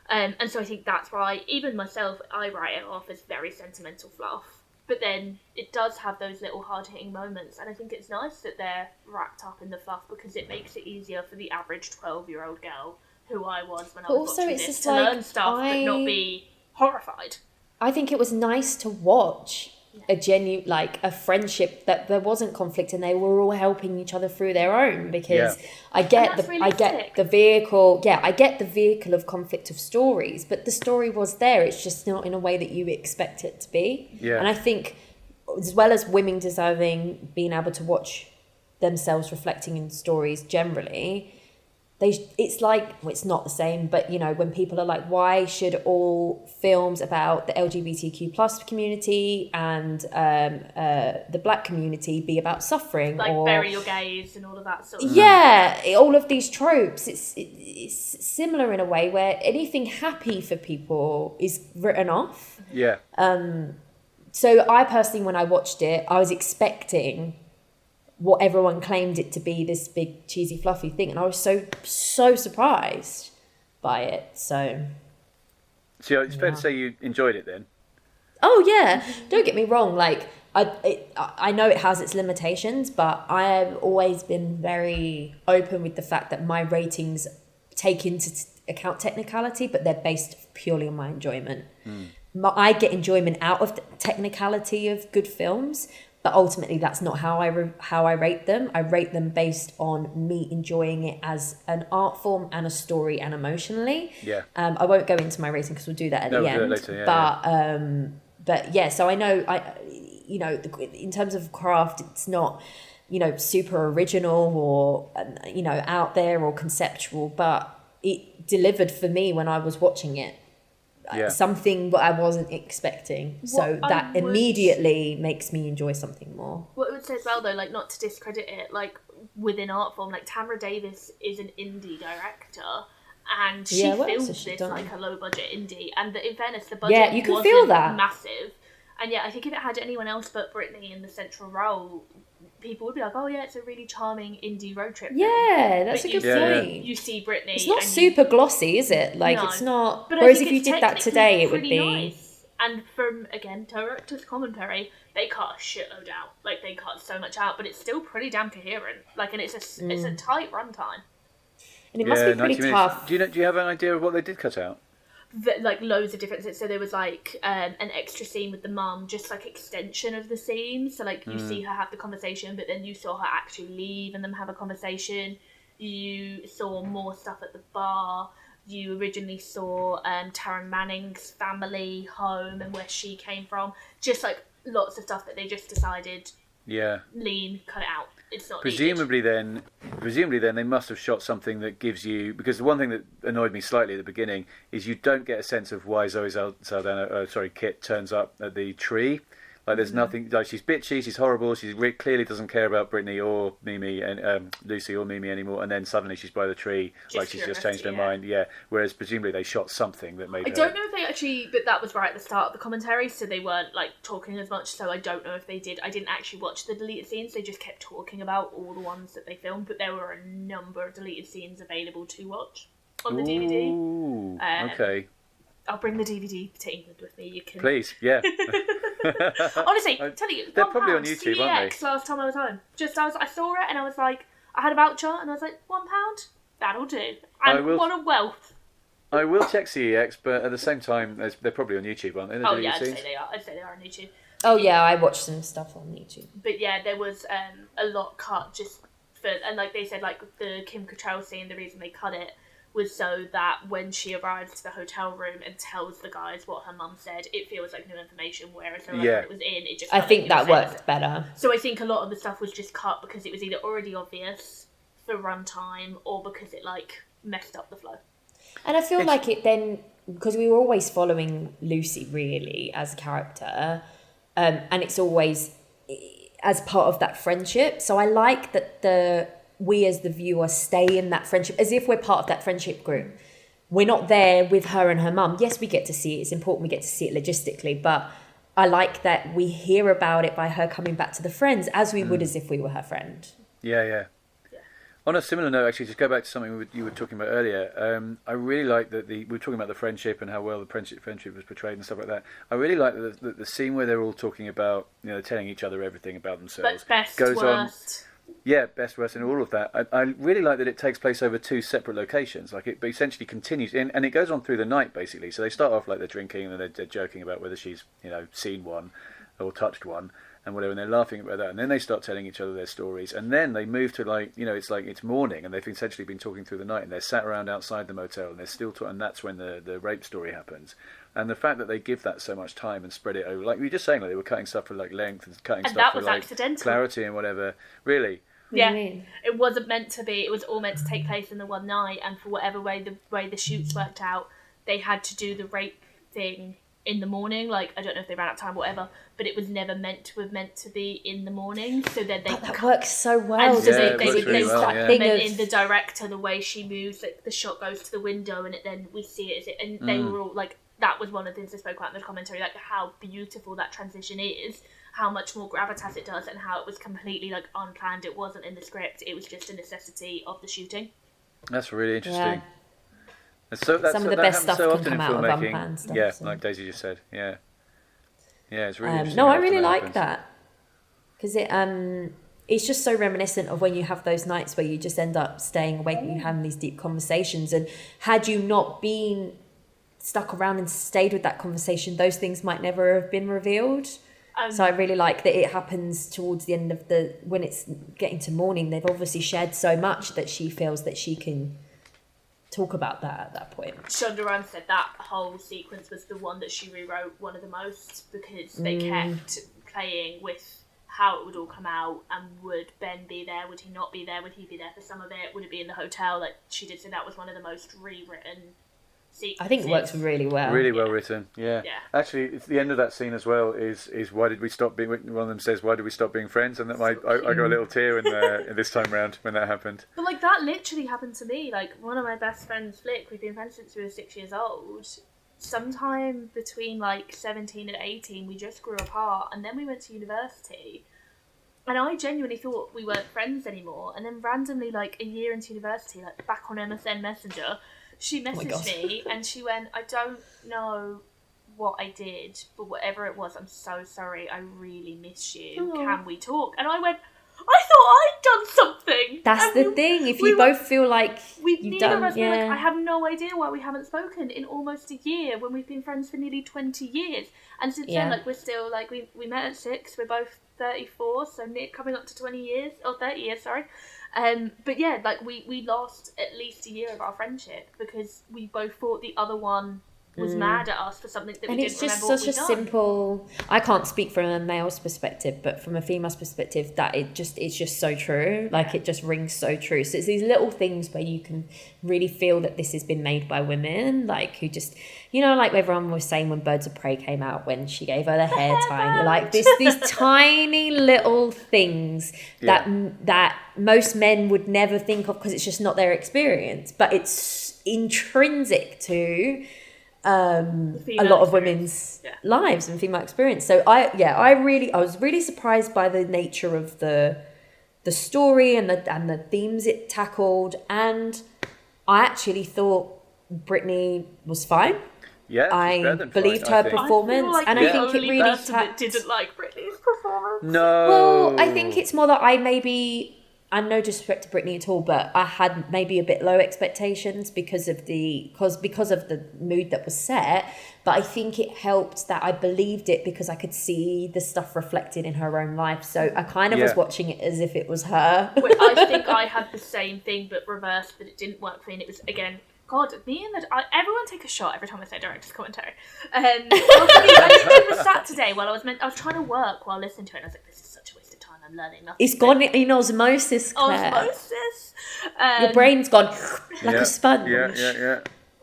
and so I think that's why even myself, I write it off as very sentimental fluff, but then it does have those little hard-hitting moments, and I think it's nice that they're wrapped up in the fluff because it makes it easier for the average 12-year-old girl who I was when I was Also, watching it's this just to like, learn stuff but not be horrified. I think it was nice to watch a genuine, like a friendship that there wasn't conflict and they were all helping each other through their own. Because I get that's the vehicle. Yeah, I get the vehicle of conflict of stories, but the story was there. It's just not in a way that you expect it to be. Yeah. And I think, as well as women deserving being able to watch themselves reflecting in stories generally. It's like, well, it's not the same, but when people are like, why should all films about the LGBTQ plus community and the black community be about suffering, like or bury your gays and all of that sort of all of these tropes? It's similar in a way where anything happy for people is written off. So I personally, when I watched it, I was expecting what everyone claimed it to be, this big cheesy fluffy thing, and I was so surprised by it. So it's fair to say you enjoyed it then. Oh yeah, don't get me wrong, like I know it has its limitations, but I have always been very open with the fact that my ratings take into account technicality, but they're based purely on my enjoyment. I get enjoyment out of the technicality of good films, but ultimately that's not how I rate them. I rate them based on me enjoying it as an art form and a story and emotionally. Yeah. I won't go into my rating because we'll do that at the end. Later, yeah, But yeah, so I know in terms of craft, it's not super original or out there or conceptual, but it delivered for me when I was watching it. Something that I wasn't expecting. So that immediately makes me enjoy something more. What I would say as well, though, like, not to discredit it, like, within art form, like, Tamra Davis is an indie director, and she filmed this like a low-budget indie, and in fairness, the budget you can wasn't feel that. massive. And I think if it had anyone else but Britney in the central role, people would be like, oh yeah, it's a really charming indie road trip film. Yeah, that's but a good point. You see Britney. It's not super glossy, is it? Like, no. it's not. But Whereas if you did that today, it would be nice. And from, again, director's commentary, they cut a shitload out. Like, they cut so much out, but it's still pretty damn coherent. Like, and it's a tight runtime. And it must be pretty tough. Do you have an idea of what they did cut out? Like loads of different. So there was like an extra scene with the mum, just like extension of the scene. So like you see her have the conversation, but then you saw her actually leave and them have a conversation. You saw more stuff at the bar. You originally saw Taryn Manning's family home and where she came from. Just like lots of stuff that they just decided. Lean, cut it out. It's not presumably then they must have shot something that gives you, because the one thing that annoyed me slightly at the beginning is you don't get a sense of why Kit turns up at the tree. Like there's nothing. Like she's bitchy, she's horrible. She clearly doesn't care about Britney or Mimi and Lucy or Mimi anymore. And then suddenly she's by the tree, like she's just changed her mind. Yeah. Whereas presumably they shot something that made. I don't know if they actually, but that was right at the start of the commentary, so they weren't like talking as much. So I don't know if they did. I didn't actually watch the deleted scenes. They just kept talking about all the ones that they filmed, but there were a number of deleted scenes available to watch on the DVD. Ooh, okay. I'll bring the DVD to England with me. You can. Please, yeah. Honestly, tell you, they're probably on YouTube, aren't they? Last time I was home, I saw it and I was like, I had a voucher and I was like, £1, that'll do. And what a wealth. I will check CEX, but at the same time, they're probably on YouTube, aren't they? Yeah, I'd say they are. I'd say they are on YouTube. Oh yeah, I watched some stuff on YouTube. But yeah, there was a lot cut just for, and like they said, like the Kim Cattrall scene, the reason they cut it was so that when she arrives to the hotel room and tells the guys what her mum said, it feels like new information, whereas when it was in, it just... I think that worked better. So I think a lot of the stuff was just cut because it was either already obvious for runtime or because it, like, messed up the flow. And I feel like it then... Because we were always following Lucy, really, as a character, and it's always as part of that friendship. So I like that we as the viewer stay in that friendship as if we're part of that friendship group. We're not there with her and her mum. Yes, we get to see it. It's important we get to see it logistically, but I like that we hear about it by her coming back to the friends as we would as if we were her friend. Yeah. On a similar note, actually, just go back to something you were talking about earlier. I really like that we were talking about the friendship and how well the friendship was portrayed and stuff like that. I really like the scene where they're all talking about, telling each other everything about themselves. But best, goes worst. Yeah, best, worst, and all of that. I really like that it takes place over two separate locations. Like it essentially continues, and it goes on through the night, basically. So they start off like they're drinking, and then they're joking about whether she's, seen one or touched one, and whatever, and they're laughing about that. And then they start telling each other their stories, and then they move to it's morning, and they've essentially been talking through the night, and they're sat around outside the motel, and they're still talking, and that's when the rape story happens. And the fact that they give that so much time and spread it over, like we were just saying, like they were cutting stuff for like length and cutting stuff for like accidental. Clarity and whatever. Really. Yeah, it wasn't meant to be. It was all meant to take place in the one night, and for whatever way the shoots worked out, they had to do the rape thing in the morning. Like I don't know if they ran out of time, or whatever, but it was never meant to be in the morning. So then that works so well. And so they in the director, the way she moves, like the shot goes to the window, and then we see it and they were all like. That was one of the things they spoke about in the commentary, like how beautiful that transition is, how much more gravitas it does, and how it was completely like unplanned. It wasn't in the script; it was just a necessity of the shooting. That's really interesting. Yeah. Some of the best stuff so can come out of unplanned stuff. Yeah, so. like Daisy just said. Yeah, it's really interesting. No, I really like that because it's just so reminiscent of when you have those nights where you just end up staying awake and you having these deep conversations. And had you not been stuck around and stayed with that conversation, those things might never have been revealed. So I really like that it happens towards the end of when it's getting to morning. They've obviously shared so much that she feels that she can talk about that at that point. Shonda Rhimes said that whole sequence was the one that she rewrote one of the most because they kept playing with how it would all come out, and would Ben be there, would he not be there, would he be there for some of it, would it be in the hotel? Like she did say that was one of the most rewritten sequences. I think it works really well. Really well written, yeah. Actually, it's the end of that scene as well is why did we stop being... One of them says, why did we stop being friends? And that I got a little tear in this time round when that happened. But, like, that literally happened to me. Like, one of my best friends, Flick, we've been friends since we were 6 years old. Sometime between, like, 17 and 18, we just grew apart. And then we went to university. And I genuinely thought we weren't friends anymore. And then randomly, like, a year into university, like, back on MSN Messenger... She messaged me and she went, I don't know what I did, but whatever it was, I'm so sorry. I really miss you. Aww. Can we talk? And I went, I thought I'd done something. That's the thing. If you both feel like you've done, like, I have no idea why we haven't spoken in almost a year when we've been friends for nearly 20 years. And since then, like, we're still, like, we met at 6. We're both 34, so coming up to 20 years, or 30 years, sorry. But yeah, like we lost at least a year of our friendship because we both thought the other one was mad at us for something that we And didn't it's just remember such what a we'd done. simple. I can't speak from a male's perspective, but from a female's perspective, that it's just so true. Like it just rings so true. So it's these little things where you can really feel that this has been made by women, like who just, like everyone was saying when Birds of Prey came out, when she gave her the hair tie. You're like these tiny little things that most men would never think of because it's just not their experience, but it's intrinsic to a lot of women's lives and female experience. So I was really surprised by the nature of the story and the themes it tackled, and I actually thought Britney was fine. Yeah, I believed her performance, I think it really didn't like Britney's performance. No. Well, I think it's more that I'm no disrespect to Britney at all, but I had maybe a bit low expectations because of the mood that was set. But I think it helped that I believed it because I could see the stuff reflected in her own life. So I kind of was watching it as if it was her. I think I had the same thing but reversed, but it didn't work for me. And it was, again, God, everyone take a shot every time I say director's commentary. I literally was sat today while I was trying to work while listening to it, and I was like, this is such a waste of time. I'm learning nothing. It's gone in osmosis, Claire. Osmosis. Your brain's gone like a sponge. Yeah.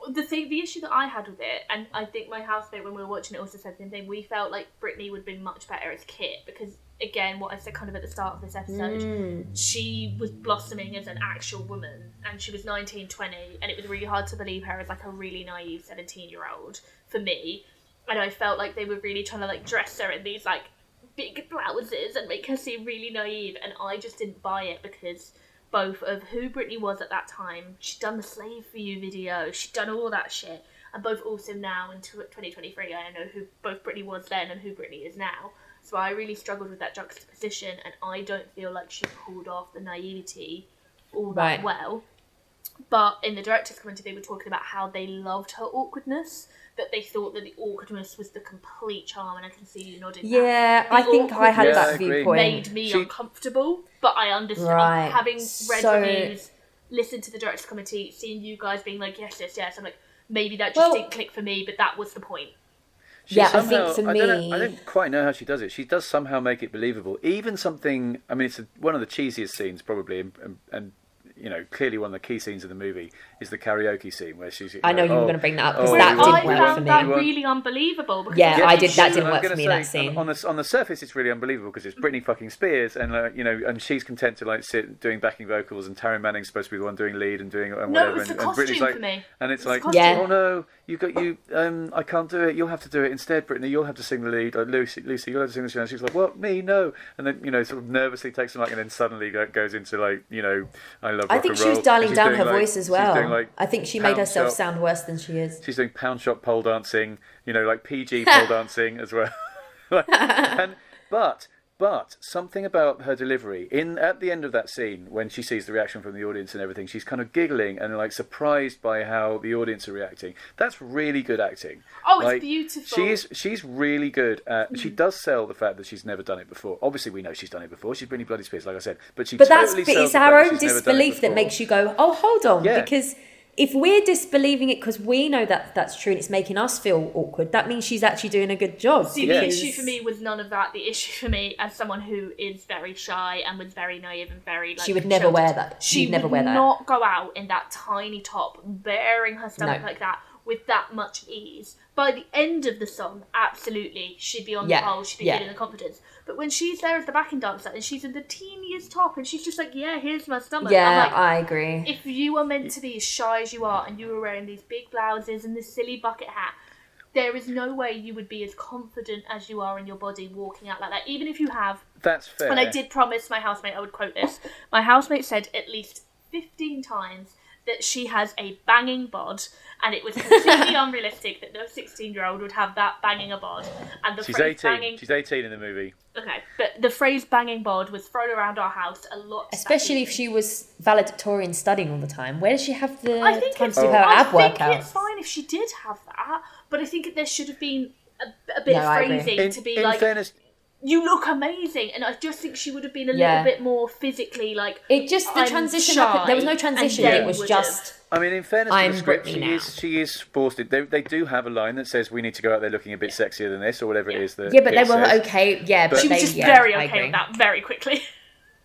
The issue that I had with it, and I think my housemate when we were watching it also said the same thing, we felt like Britney would have been much better as Kit, because again, what I said kind of at the start of this episode, she was blossoming as an actual woman, and she was 19, 20, and it was really hard to believe her as like a really naive 17-year-old for me. And I felt like they were really trying to like dress her in these like big blouses and make her seem really naive, and I just didn't buy it because both of who Britney was at that time, she'd done the Slave For You video, she'd done all that shit, and both also now in 2023, I know who both Britney was then and who Britney is now. So I really struggled with that juxtaposition, and I don't feel like she pulled off the naivety all that well. But in the director's commentary, they were talking about how they loved her awkwardness, that they thought that the awkwardness was the complete charm, and I can see you nodding. Yeah, I think I had that viewpoint. Made me uncomfortable, but I understand. Having read reviews, listened to the director's commentary, seeing you guys being like, yes, I'm like, maybe that just didn't click for me, but that was the point. I think for me... I don't quite know how she does it. She does somehow make it believable. Even something... I mean, it's one of the cheesiest scenes, probably, and clearly one of the key scenes of the movie is the karaoke scene where she's... I know you were going to bring that up, because that didn't work for me. I found that really unbelievable. That didn't work for me, that scene. On the surface, it's really unbelievable, because it's Britney fucking Spears, and and she's content to like sit doing backing vocals, and Taryn Manning's supposed to be the one doing lead and doing and whatever. No, it's the and costume Britney's like, for me. And it's like, yeah. Oh no, I can't do it. You'll have to do it instead, Britney. You'll have to sing the lead. Lucy, you'll have to sing the song. And she's like, what? Me? No. And then sort of nervously takes the mic, and then suddenly goes into like, I love rock and roll. I think she was dialing down her voice as well. Doing, I think she made herself sound worse than she is. She's doing pound shop pole dancing, like PG pole dancing as well. But something about her delivery at the end of that scene, when she sees the reaction from the audience and everything, she's kind of giggling and like surprised by how the audience are reacting. That's really good acting. Oh, it's beautiful. She's really good at. She does sell the fact that she's never done it before. Obviously, we know she's done it before. She's Britney Bloody Spears, like I said. But it's our own disbelief that makes you go, oh, hold on, because if we're disbelieving it because we know that that's true and it's making us feel awkward, that means she's actually doing a good job. See, the issue for me was none of that. The issue for me, as someone who is very shy and was very naive and very like, she would never wear that. She would not go out in that tiny top, bearing her stomach like that with that much ease. By the end of the song, absolutely, she'd be on the pole, she'd be feeling the confidence. But when she's there as the backing dancer and she's in the teeniest top and she's just like, yeah, here's my stomach. Yeah, I'm like, I agree. If you are meant to be as shy as you are and you were wearing these big blouses and this silly bucket hat, there is no way you would be as confident as you are in your body walking out like that, even if you have. That's fair. And I did promise my housemate I would quote this. My housemate said at least 15 times that she has a banging bod, and it was completely unrealistic that no 16-year-old would have that banging a bod. And she's 18. She's 18 in the movie. Okay, but the phrase banging bod was thrown around our house a lot. Especially if she was valedictorian studying all the time. Where does she have the time to do her ab workouts? I think it's fine if she did have that, but I think there should have been a bit of phrasing to be in like... fairness, you look amazing, and I just think she would have been a little bit more physically like. It just the transition happened. There was no transition. It was just. I mean, in fairness to the script, Britney she is forced. They do have a line that says we need to go out there looking a bit sexier than this, or whatever it is that. Yeah, but they were says. okay. Yeah, but she was just very okay with that very quickly.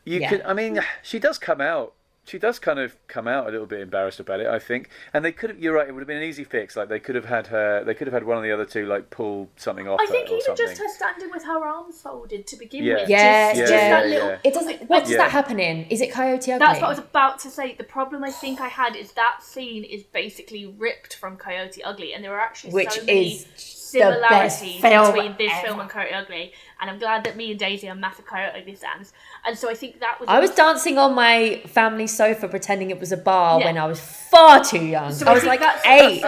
Could. I mean, she does come out. She does kind of come out a little bit embarrassed about it, I think. And they could have. You're right. It would have been an easy fix. Like they could have had her. They could have had one of the other two like pull something off. I think her or even something. just her standing with her arms folded to begin with. Yeah, just that little. It doesn't. What does that happen in? Is it Coyote Ugly? That's what I was about to say. The problem I think I had is that scene is basically ripped from Coyote Ugly, and there are actually so many similarities between this film and Coyote Ugly. And I'm glad that me and Daisy are massive Coyote Ugly fans. And so I think that was. I was dancing on my family sofa pretending it was a bar when I was far too young. So I was like that's 8.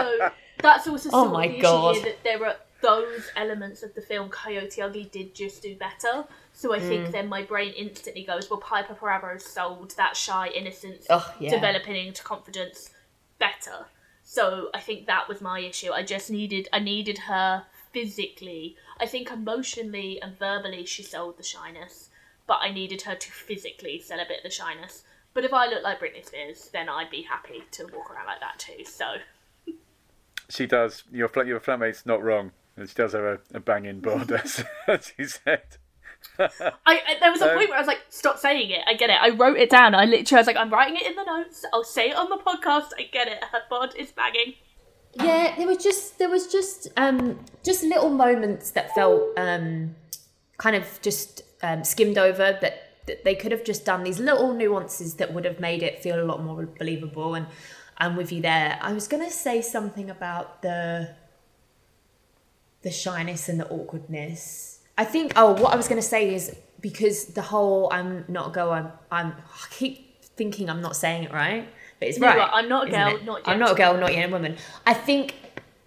That's also oh sort my of the God. issue here, that there are those elements of the film Coyote Ugly did just do better. So I think then my brain instantly goes, well, Piper Perabo sold that shy innocence developing into confidence better. So I think that was my issue. I needed her physically. I think emotionally and verbally she sold the shyness, but I needed her to physically sell a bit of the shyness. But if I look like Britney Spears, then I'd be happy to walk around like that too. So she does. Your flatmate's not wrong. She does have a banging bod, as you said. There was a point where I was like, stop saying it. I get it. I wrote it down. I was like, I'm writing it in the notes. I'll say it on the podcast. I get it. Her bod is banging. Yeah, there was just little moments that felt kind of just skimmed over, that they could have just done these little nuances that would have made it feel a lot more believable. And I'm with you there. I was going to say something about the shyness and the awkwardness. I think, what I was going to say is, because the whole I'm not a girl, I keep thinking I'm not saying it right, but it's right. I'm not a girl, not yet. I'm not a girl, not yet a woman. I think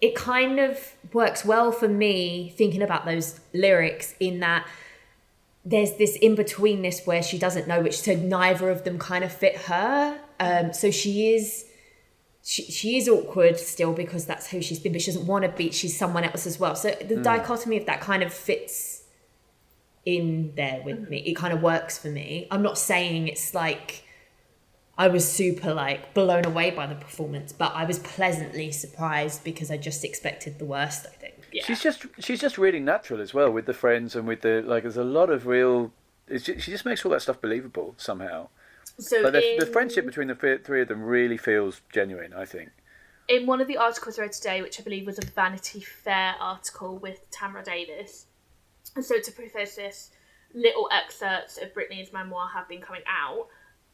it kind of works well for me thinking about those lyrics, in that there's this in-betweenness where she doesn't know which, so neither of them kind of fit her. So she is awkward still because that's who she's been, but she doesn't want to be, she's someone else as well. So the dichotomy of that kind of fits in there with me. It kind of works for me. I'm not saying it's like I was super like blown away by the performance, but I was pleasantly surprised because I just expected the worst, I think. Yeah. She's just really natural as well, with the friends and with the, like, there's a lot of real, she just makes all that stuff believable somehow. So like the friendship between the three of them really feels genuine, I think. In one of the articles I read today, which I believe was a Vanity Fair article with Tamra Davis, and so to preface this, little excerpts of Britney's memoir have been coming out.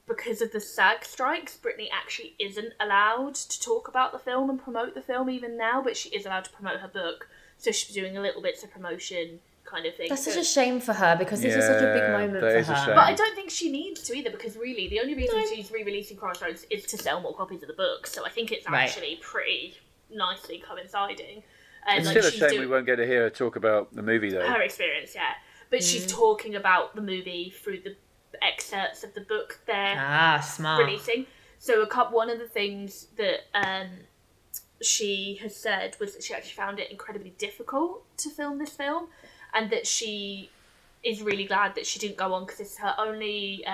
Because of the SAG strikes, Britney actually isn't allowed to talk about the film and promote the film even now, but she is allowed to promote her book. So she's doing a little bits of promotion kind of thing. That's such a shame for her, because this is such a big moment for her. But I don't think she needs to either, because really the only reason she's re-releasing Crossroads is to sell more copies of the book. So I think it's actually pretty nicely coinciding. It's still a shame we won't get to hear her talk about the movie, though. Her experience, yeah. But she's talking about the movie through the excerpts of the book they're releasing. So one of the things that she has said was that she actually found it incredibly difficult to film this film, and that she is really glad that she didn't go on, because it's her only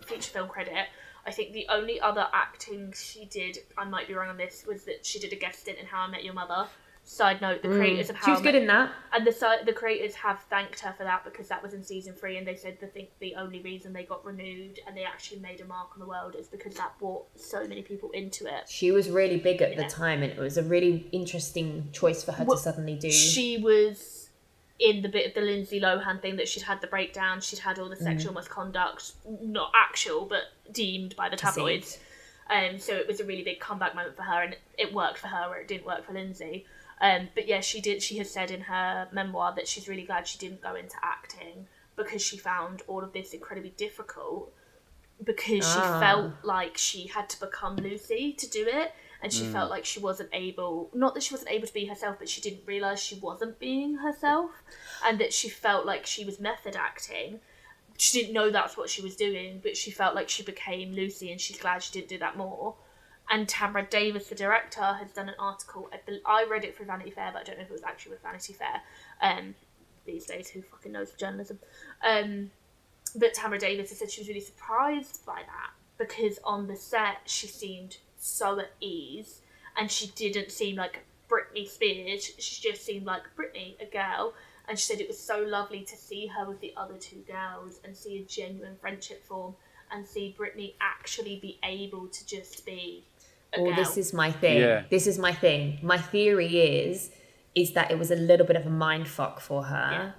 feature film credit. I think the only other acting she did, I might be wrong on this, was that she did a guest stint in How I Met Your Mother. Side note, the creators of How She was good in that. And the creators have thanked her for that, because that was in season 3, and they said the only reason they got renewed and they actually made a mark on the world is because that brought so many people into it. She was really big at the time, and it was a really interesting choice for her to suddenly do. She was in the bit of the Lindsay Lohan thing that she'd had the breakdown, she'd had all the sexual misconduct, not actual, but deemed by the tabloids. So it was a really big comeback moment for her, and it worked for her where it didn't work for Lindsay. But yeah, she has said in her memoir that she's really glad she didn't go into acting, because she found all of this incredibly difficult, because she felt like she had to become Lucy to do it, and she felt like she wasn't able, not that she wasn't able to be herself, but she didn't realise she wasn't being herself, and that she felt like she was method acting. She didn't know that's what she was doing, but she felt like she became Lucy, and she's glad she didn't do that more. And Tamra Davis, the director, has done an article. I read it for Vanity Fair, but I don't know if it was actually with Vanity Fair. these days. Who fucking knows journalism? But Tamara Davis has said she was really surprised by that, because on the set she seemed so at ease, and she didn't seem like Britney Spears. She just seemed like Britney, a girl. And she said it was so lovely to see her with the other two girls and see a genuine friendship form, and see Britney actually be able to just be a girl. This is my thing. Yeah. This is my thing. My theory is that it was a little bit of a mind fuck for her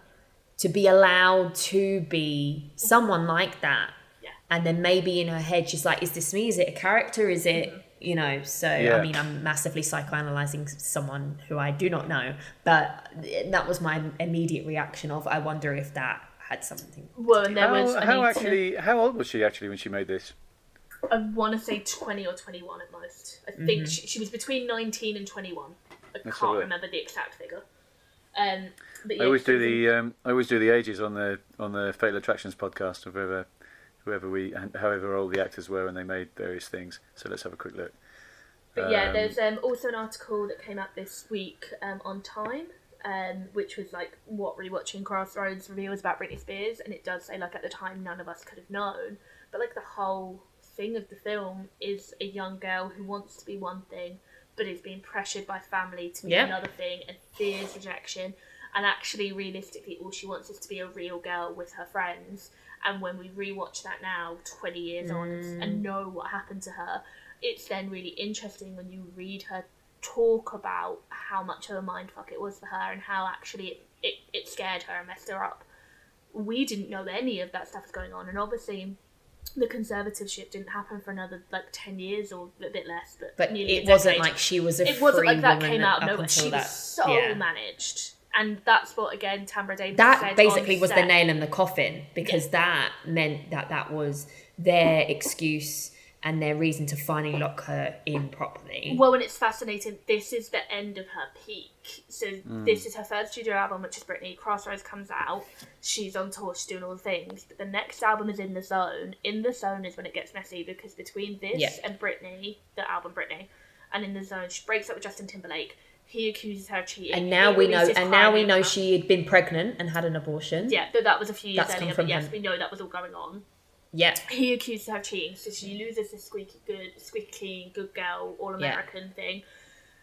to be allowed to be someone like that. Yeah. And then maybe in her head, she's like, is this me? Is it a character? Is it, you know? So, I mean, I'm massively psychoanalyzing someone who I do not know. But that was my immediate reaction of, I wonder if that had something. Well, and there was... How old was she actually when she made this? I want to say 20 or 21 at most. I think she was between 19 and 21. I can't remember the exact figure. But yeah, I always do the ages on the Fatal Attractions podcast of however old the actors were when they made various things. So let's have a quick look. But yeah, there's also an article that came out this week on Time, which was like what rewatching Crossroads reveals about Britney Spears, and it does say like at the time none of us could have known, but like the whole thing of the film is a young girl who wants to be one thing but is being pressured by family to be another thing and fears rejection, and actually realistically all she wants is to be a real girl with her friends. And when we rewatch that now 20 years on and know what happened to her, it's then really interesting when you read her talk about how much of a mindfuck it was for her and how actually it scared her and messed her up. We didn't know any of that stuff was going on, and obviously the conservatorship didn't happen for another like 10 years or a bit less, but nearly it wasn't like she was a free woman. It wasn't like that came out of nowhere. Until she that, was so managed, and that's what again Tamara Davis that said basically on was set. the nail in the coffin, because that meant that was their excuse and their reason to finally lock her in properly. Well, and it's fascinating. This is the end of her peak. So this is her third studio album, which is Britney. Crossroads comes out. She's on tour. She's doing all the things. But the next album is In the Zone. In the Zone is when it gets messy, because between this and Britney, the album Britney, and In the Zone, she breaks up with Justin Timberlake. He accuses her of cheating. And now we know. And now we know she had been pregnant and had an abortion. Yeah, though that was a few years That's earlier. But yes, we know that was all going on. Yeah. He accuses her of cheating, so she loses this squeaky clean, good girl, all American thing.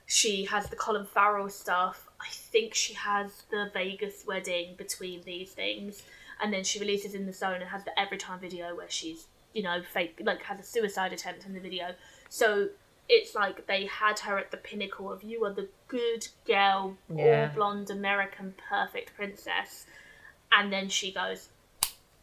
She has the Colin Farrell stuff. I think she has the Vegas wedding between these things, and then she releases In the Zone and has the Every Time video where she's, you know, fake, like has a suicide attempt in the video. So it's like they had her at the pinnacle of, you are the good girl, all blonde American perfect princess, and then she goes,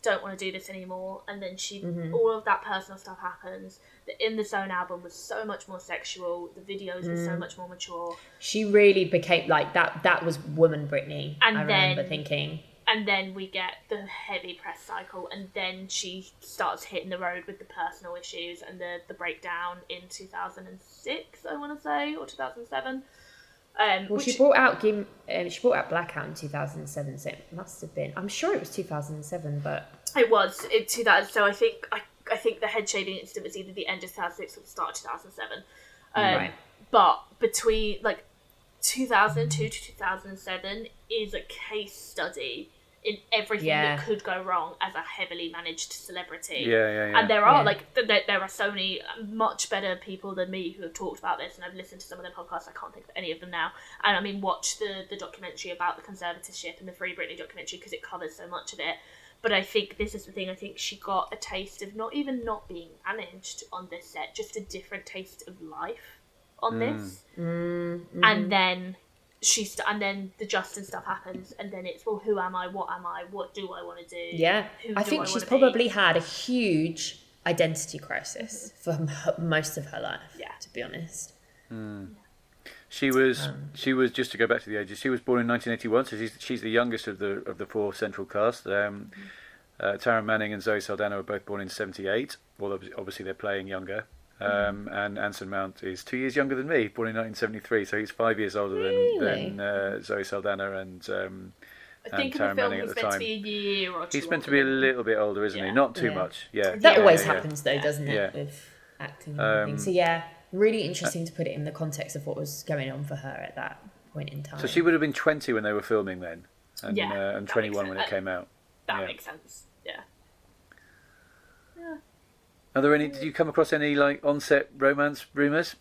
don't want to do this anymore, and then she all of that personal stuff happens. The In the Zone album was so much more sexual, the videos were so much more mature. She really became like that was woman Britney. And I remember thinking. And then we get the heavy press cycle, and then she starts hitting the road with the personal issues and the breakdown in 2006, I want to say, or 2007. She brought out Blackout in 2007, so it must have been. I'm sure it was 2007, but it was in 2000. So I think the head shaving incident was either the end of 2006 or the start of 2007. Right. But between like 2002 to 2007 is a case study in everything that could go wrong as a heavily managed celebrity. And there are there are so many much better people than me who have talked about this, and I've listened to some of their podcasts. I can't think of any of them now. And I mean, watch the documentary about the conservatorship and the Free Britney documentary, because it covers so much of it. But I think this is the thing. I think she got a taste of not being managed on this set, just a different taste of life on this. And then and then the Justin stuff happens, and then it's, well, who am I? What am I? What do I want to do? Yeah, I think she's probably had a huge identity crisis for most of her life. Yeah, to be honest. She was just to go back to the ages. She was born in 1981, so she's the youngest of the four central cast. Tara Manning and Zoe Saldana were both born in 78. Well, obviously they're playing younger. And Anson Mount is 2 years younger than me, born in 1973, so he's 5 years older than Zoe Saldana and I think Tara in the film Manning at he's the meant time. to be a year or two. He's meant to be a little bit older, isn't he? Not too much. Yeah, that always happens though, doesn't it? Yeah. With acting and everything. So yeah, really interesting to put it in the context of what was going on for her at that point in time. So she would have been 20 when they were filming then. and 21 when it came out. That makes sense. Yeah. Are there any? Did you come across any like on-set romance rumours?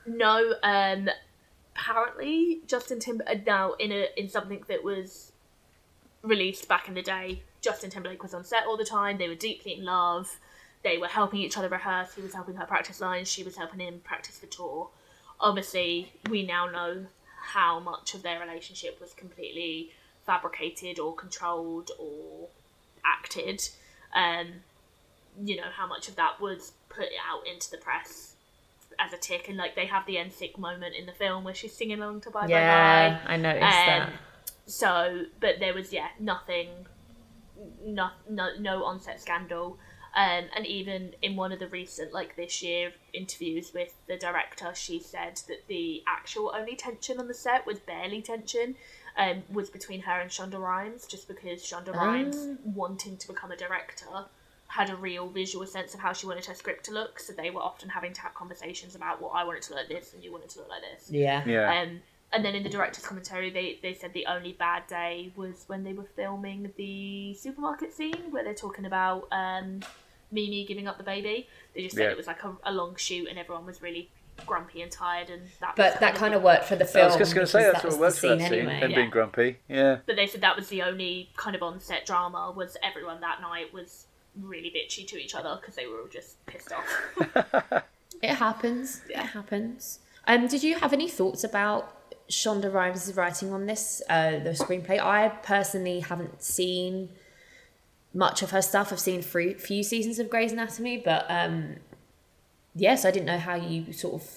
No. Apparently, Justin Timberlake now in something that was released back in the day. Justin Timberlake was on set all the time. They were deeply in love. They were helping each other rehearse. He was helping her practice lines. She was helping him practice the tour. Obviously, we now know how much of their relationship was completely fabricated or controlled or acted. How much of that was put out into the press as a tick, and like they have the NSYNC moment in the film where she's singing along to Bye Bye Bye. Yeah, I noticed that. So, but there was nothing, no on-set scandal. And even in one of the recent, like this year, interviews with the director, she said that the actual only tension on the set was barely tension, was between her and Shonda Rhimes, just because Shonda Rhimes, wanting to become a director, had a real visual sense of how she wanted her script to look, so they were often having to have conversations about, well, I want it to look like this, and you want it to look like this. Yeah. And then in the director's commentary, they said the only bad day was when they were filming the supermarket scene, where they're talking about Mimi giving up the baby. They just said it was like a long shoot, and everyone was really grumpy and tired, and that kind of worked for the film. I was just going to say that's what worked for that scene, anyway. and being grumpy. Yeah. But they said that was the only kind of on-set drama, was everyone that night was really bitchy to each other because they were all just pissed off. It happens. It happens. Did you have any thoughts about Shonda Rhimes' writing on this, the screenplay? I personally haven't seen much of her stuff. I've seen a few seasons of Grey's Anatomy, but yes, I didn't know how you sort of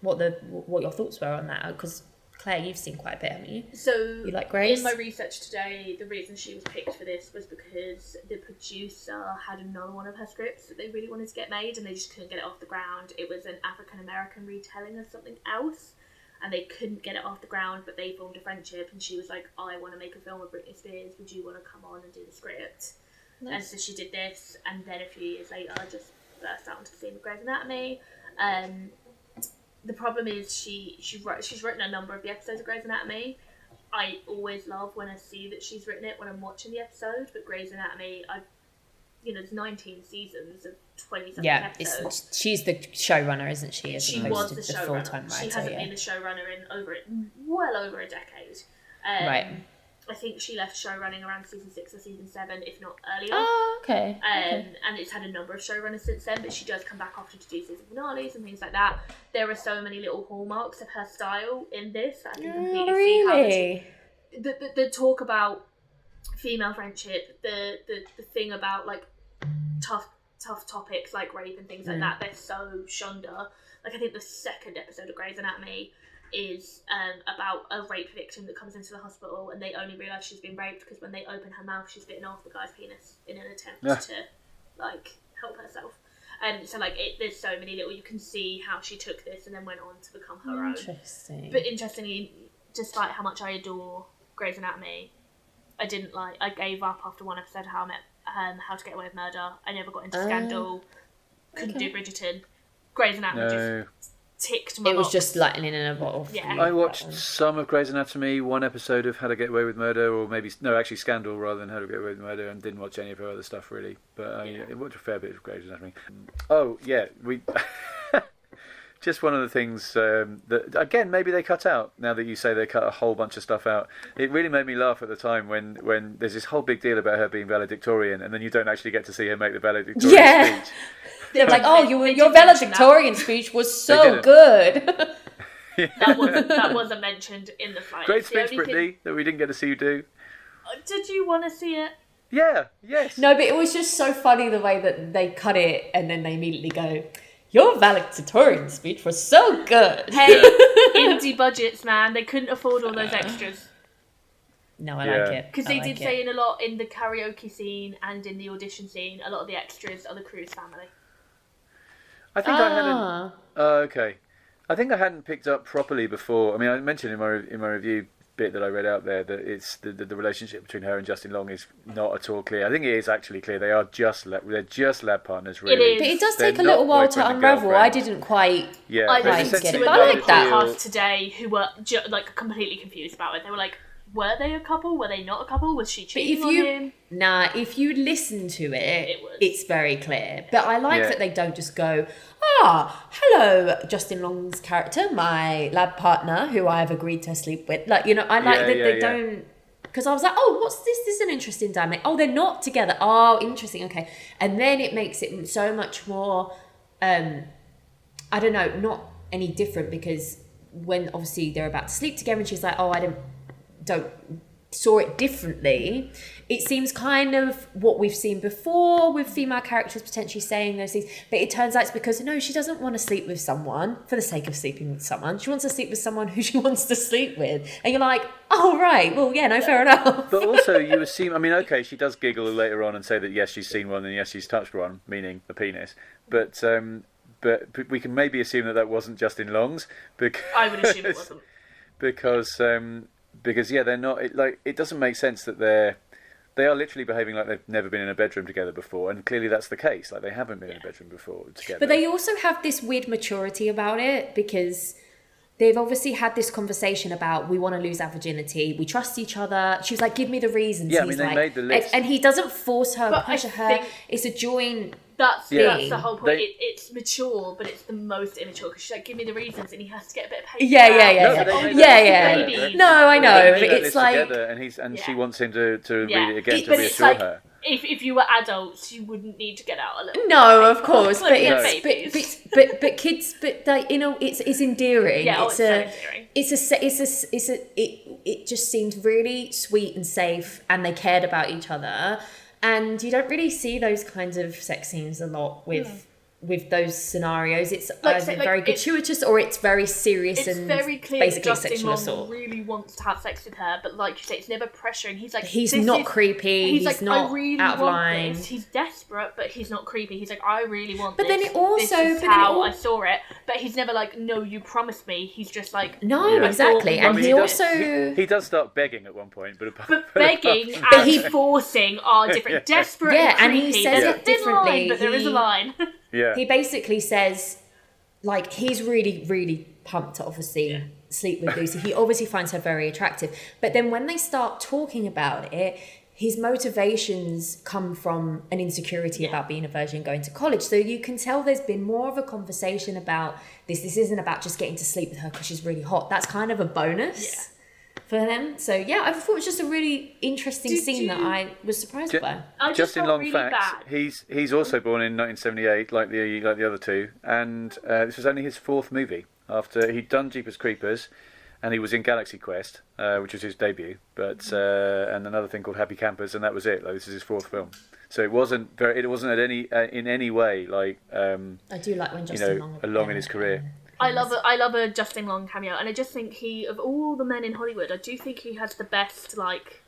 what your thoughts were on that, because Claire, you've seen quite a bit, haven't you? So you like Grey's? In my research today, the reason she was picked for this was because the producer had another one of her scripts that they really wanted to get made, and they just couldn't get it off the ground. It was an African American retelling of something else, and they couldn't get it off the ground, but they formed a friendship, and she was like, I want to make a film with Britney Spears, would you want to come on and do the script? Nice. And so she did this, and then a few years later just burst out into the scene with Grey's Anatomy. The problem is she's written a number of the episodes of Grey's Anatomy. I always love when I see that she's written it when I'm watching the episode, but Grey's Anatomy, there's 19 seasons of 20-something episodes. She's the showrunner, isn't she? She was the showrunner. She hasn't been the showrunner in well over a decade. Right. I think she left showrunning around season 6 or season 7, if not earlier. Oh, okay. And it's had a number of showrunners since then, but she does come back often to do season finales and things like that. There are so many little hallmarks of her style in this that I can completely see how the talk about female friendship, the thing about like tough topics like rape and things like that, they're so Shonda. Like, I think the second episode of Grey's Anatomy is about a rape victim that comes into the hospital, and they only realise she's been raped because when they open her mouth, she's bitten off the guy's penis in an attempt to like help herself. And so there's so many little, you can see how she took this and then went on to become her own. Interesting. But interestingly, despite how much I adore Grey's Anatomy, I gave up after one episode of How to Get Away with Murder. I never got into Scandal. Couldn't do Bridgerton. Grey's Anatomy just ticked my box. Was just lightning in a bottle. Yeah. I watched some of Grey's Anatomy, one episode of How to Get Away with Murder, or actually Scandal rather than How to Get Away with Murder, and didn't watch any of her other stuff really. But I watched a fair bit of Grey's Anatomy. Oh yeah, we just one of the things that again maybe they cut out. Now that you say they cut a whole bunch of stuff out, it really made me laugh at the time when there's this whole big deal about her being valedictorian, and then you don't actually get to see her make the valedictorian speech. They're like, your valedictorian speech was so good. That wasn't mentioned in the flight. Great speech, Britney, that we didn't get to see you do. Did you want to see it? Yeah, yes. No, but it was just so funny the way that they cut it, and then they immediately go, your valedictorian speech was so good. Hey, indie budgets, man. They couldn't afford all those extras. No, I like it. Because they did say in a lot in the karaoke scene and in the audition scene, a lot of the extras are the crew's family. I think I hadn't. Okay, I think I hadn't picked up properly before. I mean, I mentioned in my review bit that I read out there that it's the relationship between her and Justin Long is not at all clear. I think it is actually clear. They are they're just lab partners, really. It is. But it does take a little while to unravel. I didn't quite. I listened to another podcast today who were completely confused about it. They were like, were they a couple? Were they not a couple? Was she But cheating on him? Nah, if you listen to it, It was. it's very clear. But I like Yeah. that they don't just go, hello, Justin Long's character, my lab partner, who I have agreed to sleep with. Like, you know, I like that they don't... Because I was like, oh, what's this? This is an interesting dynamic. Oh, they're not together. Oh, interesting. Okay. And then it makes it so much more, I don't know, not any different, because when obviously they're about to sleep together and she's like, oh, I saw it differently, it seems kind of what we've seen before with female characters potentially saying those things, but it turns out it's because no, she doesn't want to sleep with someone for the sake of sleeping with someone. She wants to sleep with someone who she wants to sleep with, and you're like, oh right, well yeah, no, fair enough. But also you assume, I mean, okay, she does giggle later on and say that yes, she's seen one and yes, she's touched one, meaning the penis, but we can maybe assume that wasn't Justin Long's, because I would assume it wasn't. because yeah, they're not, it doesn't make sense that they are literally behaving like they've never been in a bedroom together before, and clearly that's the case. Like, they haven't been in a bedroom before together. But they also have this weird maturity about it, because they've obviously had this conversation about, we want to lose our virginity, we trust each other. She was like, give me the reasons. Yeah, He's they made the list. And he doesn't force her, But pressure I her. think It's a joint That's thing. the whole point. It's mature, but it's the most immature, because she's like, give me the reasons, and he has to get a bit of paper. Yeah. No, but they made Yeah. that list together. No, I know, They but made that it's list like... together, and she wants him to read it again to But it's reassure like, her. if you were adults, you wouldn't need to get out a little. No, of course, Like, but yeah, it's babies. but kids, but like, you know, it's endearing. Yeah, it's so endearing. It just seemed really sweet and safe, and they cared about each other, and you don't really see those kinds of sex scenes a lot with those scenarios. It's either very gratuitous or it's very serious, It's and very clear basically Justin sexual Long assault. really wants to have sex with her, but like you say, it's never pressure, and he's like, He's this not is- creepy. He's like, not I really out of want line. this. He's desperate, but he's not creepy. He's like, I really want But this. then it also- this is but then how it I saw it. But he's never like, no, you promised me. He's just like, No, Yeah. exactly, I and mean, he does- also. he does start begging at one point, but begging But and he- forcing are different. Desperate, Yeah, and and he creepy. says There's it a thin differently. line, but there is a He- line. yeah. He basically says, like, he's really, really pumped to obviously sleep with Lucy. He obviously finds her very attractive. But then when they start talking about it, his motivations come from an insecurity about being a virgin going to college. So you can tell there's been more of a conversation about this. This isn't about just getting to sleep with her because she's really hot. That's kind of a bonus for them. So yeah, I thought it was just a really interesting scene that I was surprised by. I just Justin felt Long really facts. bad. He's also born in 1978, like the other two, and this was only his fourth movie. After he'd done Jeepers Creepers, and he was in Galaxy Quest, which was his debut, but and another thing called Happy Campers, and that was it. Like, this is his fourth film, so it wasn't in any way like I do like when Justin Long along in his career. I love a Justin Long cameo, and I just think of all the men in Hollywood, I do think he has the best like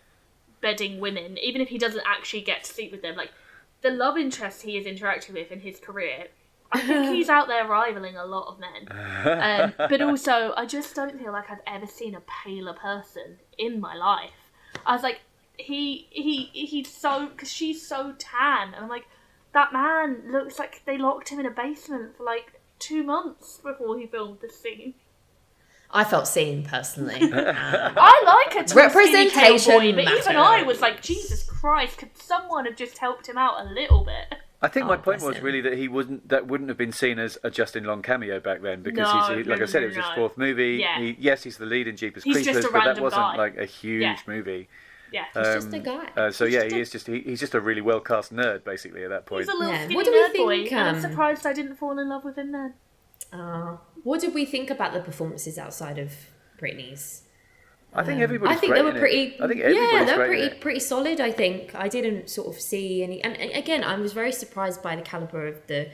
bedding women, even if he doesn't actually get to sleep with them. Like the love interest he is interacting with in his career, I think he's out there rivaling a lot of men. But also, I just don't feel like I've ever seen a paler person in my life. I was like, he's so, because she's so tan, and I'm like, that man looks like they locked him in a basement for like 2 months before he filmed this scene. I felt seen personally. I like a Representation boy, but even matters. I was like, Jesus Christ, could someone have just helped him out a little bit? I think my point bless was him. really that wouldn't have been seen as a Justin Long cameo back then, because No, he's, like I said, it was his fourth movie. Yeah. He's the lead in Jeepers He's just Creepers, a but that random wasn't guy. like a huge Yeah. movie. Yeah. He's just a guy. So yeah, he's just a really well cast nerd basically at that point. He's a little Yeah. skinny What do we nerd boy, think, and I'm um, surprised I didn't fall in love with him then. What did we think about the performances outside of Britney's? I think everybody's I think great they were in it. pretty. I think everybody's they were great in it. pretty solid. I think I didn't sort of see any. And again, I was very surprised by the caliber of the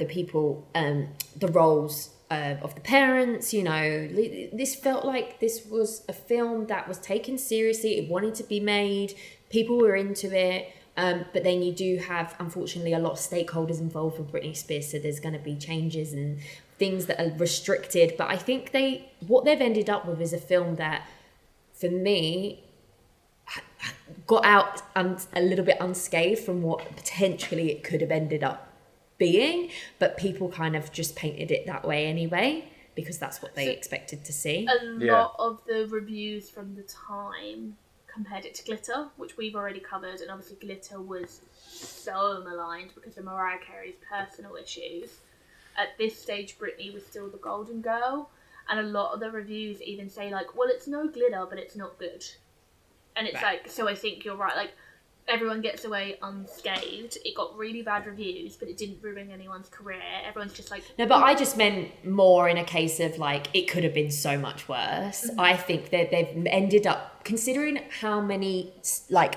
people, the roles of the parents. This felt like this was a film that was taken seriously. It wanted to be made. People were into it. But then you do have, unfortunately, a lot of stakeholders involved with Britney Spears, so there's going to be changes and things that are restricted. But I think what they've ended up with is a film that, for me, got out a little bit unscathed from what potentially it could have ended up being. But people kind of just painted it that way anyway, because that's what they expected to see. A lot of the reviews from the time compared it to Glitter, which we've already covered, and obviously Glitter was so maligned because of Mariah Carey's personal issues. At this stage, Britney was still the golden girl, and a lot of the reviews even say, like, well, it's no Glitter, but it's not good. And it's like, so I think you're right, like, everyone gets away unscathed. It got really bad reviews, but it didn't ruin anyone's career. Everyone's just like... No, but I just meant more in a case of, like, it could have been so much worse. I think that they've ended up, considering how many, like,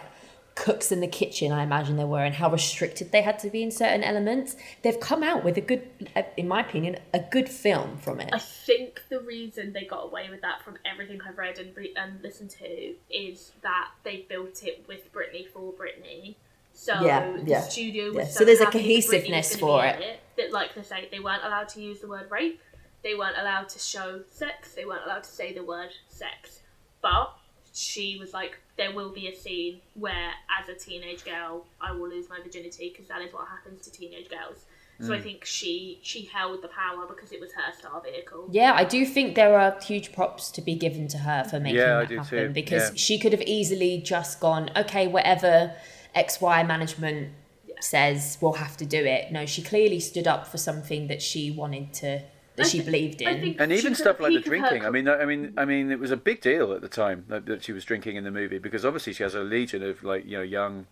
cooks in the kitchen, I imagine there were, and how restricted they had to be in certain elements, they've come out with a good, in my opinion, a good film from it. I think the reason they got away with that from everything I've read and listened to is that they built it with Britney for Britney. So the studio was so there's a happy cohesiveness for it. that, like they say, they weren't allowed to use the word rape, they weren't allowed to show sex, they weren't allowed to say the word sex. But she was like, there will be a scene where, as a teenage girl, I will lose my virginity, because that is what happens to teenage girls. So I think she held the power because it was her star vehicle. Yeah, I do think there are huge props to be given to her for making that happen. Too. Because she could have easily just gone, okay, whatever XY management says, we'll have to do it. No, she clearly stood up for something that she wanted to... that she believed in. And even stuff like the drinking. I mean, it was a big deal at the time that she was drinking in the movie, because obviously she has a legion of, like, you know,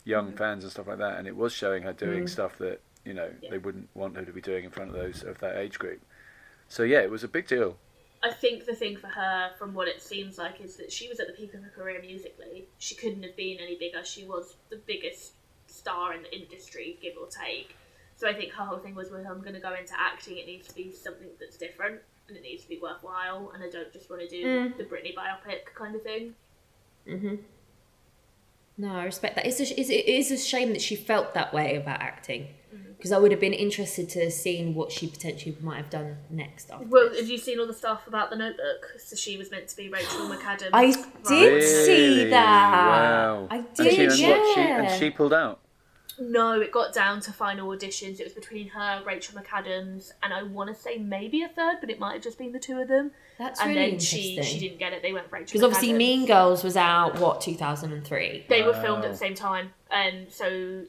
young fans and stuff like that, and it was showing her doing stuff that, you know, they wouldn't want her to be doing in front of those of that age group. So yeah, it was a big deal. I think the thing for her, from what it seems like, is that she was at the peak of her career musically. She couldn't have been any bigger. She was the biggest star in the industry, give or take. So I think her whole thing was, well, I'm going to go into acting, it needs to be something that's different, and it needs to be worthwhile, and I don't just want to do the Britney biopic kind of thing. Mm-hmm. No, I respect that. It is a shame that she felt that way about acting, because I would have been interested to see what she potentially might have done next after. Well, have you seen all the stuff about the Notebook? So she was meant to be Rachel McAdams. I did see that. Wow. I did, and she pulled out. No, it got down to final auditions. It was between her, Rachel McAdams, and I want to say maybe a third, but it might have just been the two of them. That's really interesting. And then she didn't get it. They went for Rachel because obviously Mean Girls was out, 2003? They were filmed at the same time. So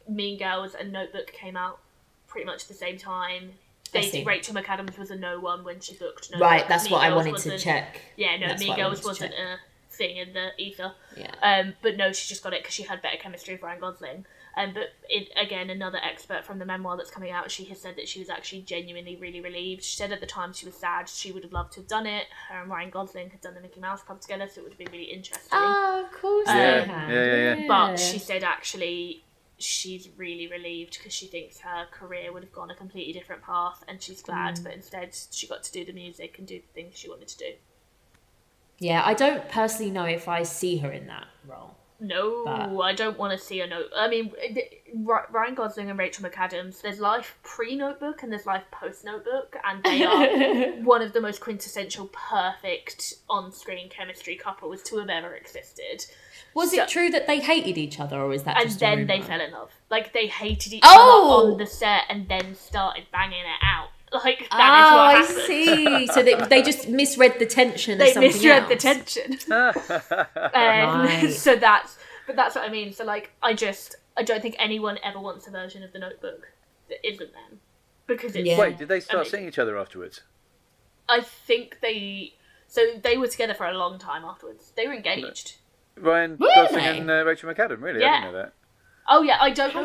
Mean Girls and Notebook came out pretty much at the same time. Rachel McAdams was a no one when she booked Notebook. Right, that's what I wanted to check. Yeah, no, Mean Girls wasn't a thing in the ether. Yeah. But no, she just got it because she had better chemistry with Ryan Gosling. But again, another expert from the memoir that's coming out, she has said that she was actually genuinely really relieved. She said at the time she was sad. She would have loved to have done it. Her and Ryan Gosling had done the Mickey Mouse Club together, so it would have been really interesting. Oh, of course they have. Yeah. But she said actually she's really relieved because she thinks her career would have gone a completely different path, and she's glad that instead she got to do the music and do the things she wanted to do. Yeah, I don't personally know if I see her in that role. No, but I don't want to see her. I mean, Ryan Gosling and Rachel McAdams, there's life pre-Notebook and there's life post-Notebook, and they are one of the most quintessential perfect on-screen chemistry couples to have ever existed. Was it true that they hated each other, or is that just a rumor? And then they fell in love. Like, they hated each other on the set and then started banging it out. Like, that is what happened. I see. So they just misread the tension of something else. They misread the tension. Right. So that's what I mean. So, like, I don't think anyone ever wants a version of the Notebook that isn't them. Because it's... Wait, did they start seeing each other afterwards? I think they were together for a long time afterwards. They were engaged. Ryan Gosling and Rachel McAdams, really? Yeah. I didn't know that. Oh yeah, I don't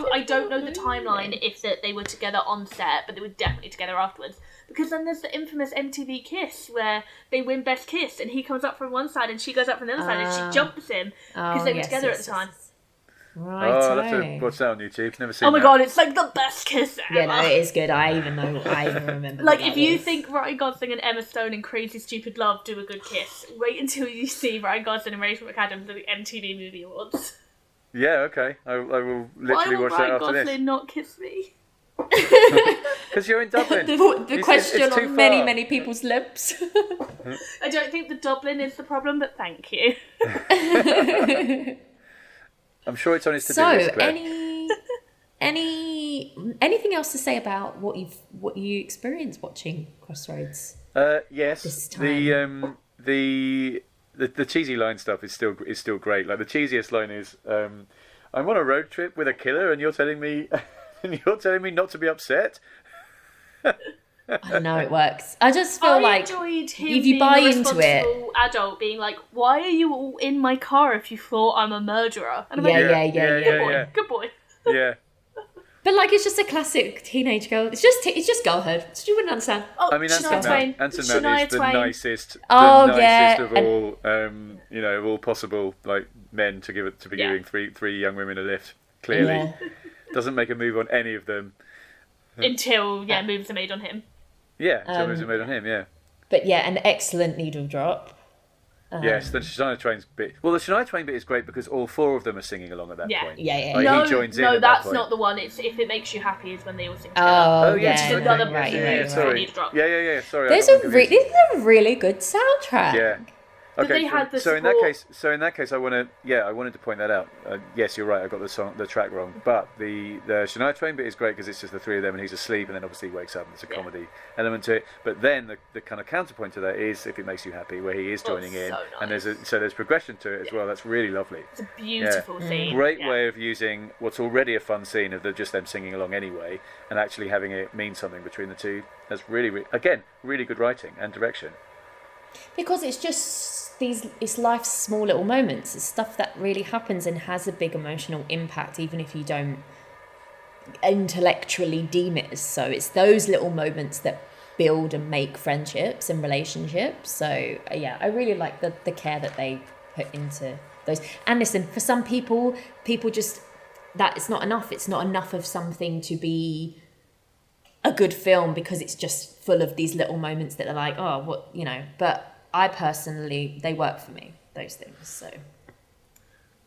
know the timeline if that they were together on set, but they were definitely together afterwards. Because then there's the infamous MTV kiss where they win Best Kiss and he comes up from one side and she goes up from the other side and she jumps him because they were together at the time. Right. I'll have to watch that on YouTube. Never seen that. Oh my god, it's like the best kiss ever. Yeah, no, it is good. I even remember. Like, if you think Ryan Gosling and Emma Stone in Crazy Stupid Love do a good kiss, wait until you see Ryan Gosling and Rachel McAdams at the MTV Movie Awards. Yeah, okay. I will literally watch that after this. Why will Ryan Gosling not kiss me? Because you're in Dublin. The question it's on many people's lips. I don't think the Dublin is the problem, but thank you. I'm sure it's on his to-do list, Claire. anything else to say about what you experienced watching Crossroads? Yes. This time. The cheesy line stuff is still great. Like the cheesiest line is, "I'm on a road trip with a killer, and you're telling me not to be upset." I know it works. I just feel I like enjoyed him if you being buy a into it, responsible adult, being like, "Why are you all in my car if you thought I'm a murderer?" And I'm yeah, like, yeah. "Good boy, yeah. good boy." Yeah. But like, it's just a classic teenage girl. It's just girlhood. You wouldn't understand. Oh, I mean, Shania Twain. Anson Shania Mount is the Twain. nicest, Oh, the yeah. nicest of all, of all possible like men to be Yeah. giving three young women a lift. Clearly, Yeah. doesn't make a move on any of them. Until moves are made on him. Yeah, until moves are made on him. Yeah. But yeah, an excellent needle drop. Yes, the Shania Twain's bit. Well, the Shania Twain bit is great because all four of them are singing along at that Yeah. point. Yeah. Like, No, he joins in no, at that that's point. not the one. It's If It Makes You Happy is when they all sing together. Oh, yes, yeah. okay. another right, yeah, right, sorry. right. Need to drop. Yeah. Sorry. This I'm is confused. a really good soundtrack. Yeah. But Okay, they had the so in support- that case, I wanted to point that out. Yes, you're right. I got the track wrong, but the Shania Twain bit is great because it's just the three of them and he's asleep, and then obviously he wakes up and there's a comedy element to it. But then the kind of counterpoint to that is If It Makes You Happy, where he is joining in, so and nice. there's progression to it as well. That's really lovely. It's a beautiful scene. Great Yeah. way of using what's already a fun scene of just them singing along anyway, and actually having it mean something between the two. That's really good writing and direction. Because it's just it's life's small little moments. It's stuff that really happens and has a big emotional impact, even if you don't intellectually deem it as so. It's those little moments that build and make friendships and relationships. So yeah, I really like the care that they put into those. And listen, for some people just that it's not enough. It's not enough of something to be a good film because it's just full of these little moments that are like, oh, what, you know. But I personally, they work for me, those things. So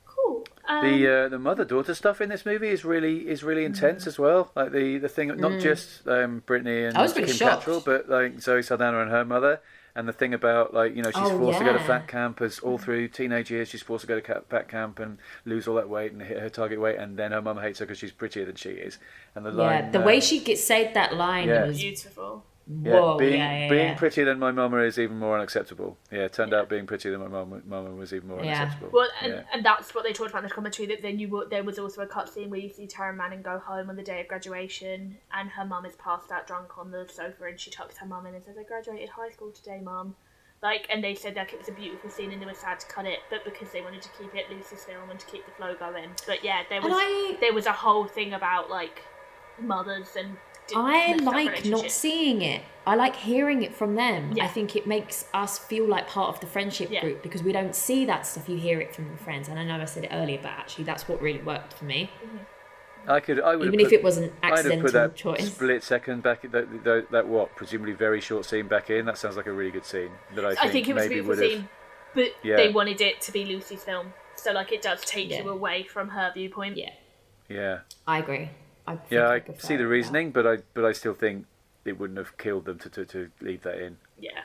Cool. The mother-daughter stuff in this movie is really intense as well. Like the thing, not just Britney and I was really Kim shocked. Cattrall, but like Zoe Saldana and her mother, and the thing about like she's forced to go to fat camp as all through teenage years. She's forced to go to fat camp and lose all that weight and hit her target weight, and then her mum hates her because she's prettier than she is. And the line, the way she said that line was Beautiful. whoa. Being prettier than my mama is even more unacceptable. Yeah, it turned out being prettier than my mama was even more unacceptable. Well, and that's what they talked about in the commentary, that then there was also a cutscene where you see Tara Manning go home on the day of graduation and her mum is passed out drunk on the sofa and she tucks her mum in and says, "I graduated high school today, mum." Like, and they said like it was a beautiful scene and they were sad to cut it, but because they wanted to keep it Lucy's film and to keep the flow going. But yeah, there was a whole thing about like mothers and I messed up like not relationships. seeing it. I like hearing it from them. Yeah. I think it makes us feel like part of the friendship group because we don't see that stuff. You hear it from your friends. And I know I said it earlier, but actually that's what really worked for me. I would Even if it was an accidental I'd have put that choice. split second back, that what, presumably very short scene back in. That sounds like a really good scene. That I think it was a maybe beautiful would have. scene, but they wanted it to be Lucy's film, so like it does take you away from her viewpoint. Yeah. I agree. I prefer see the that. reasoning, but I still think it wouldn't have killed them to leave that in. Yeah.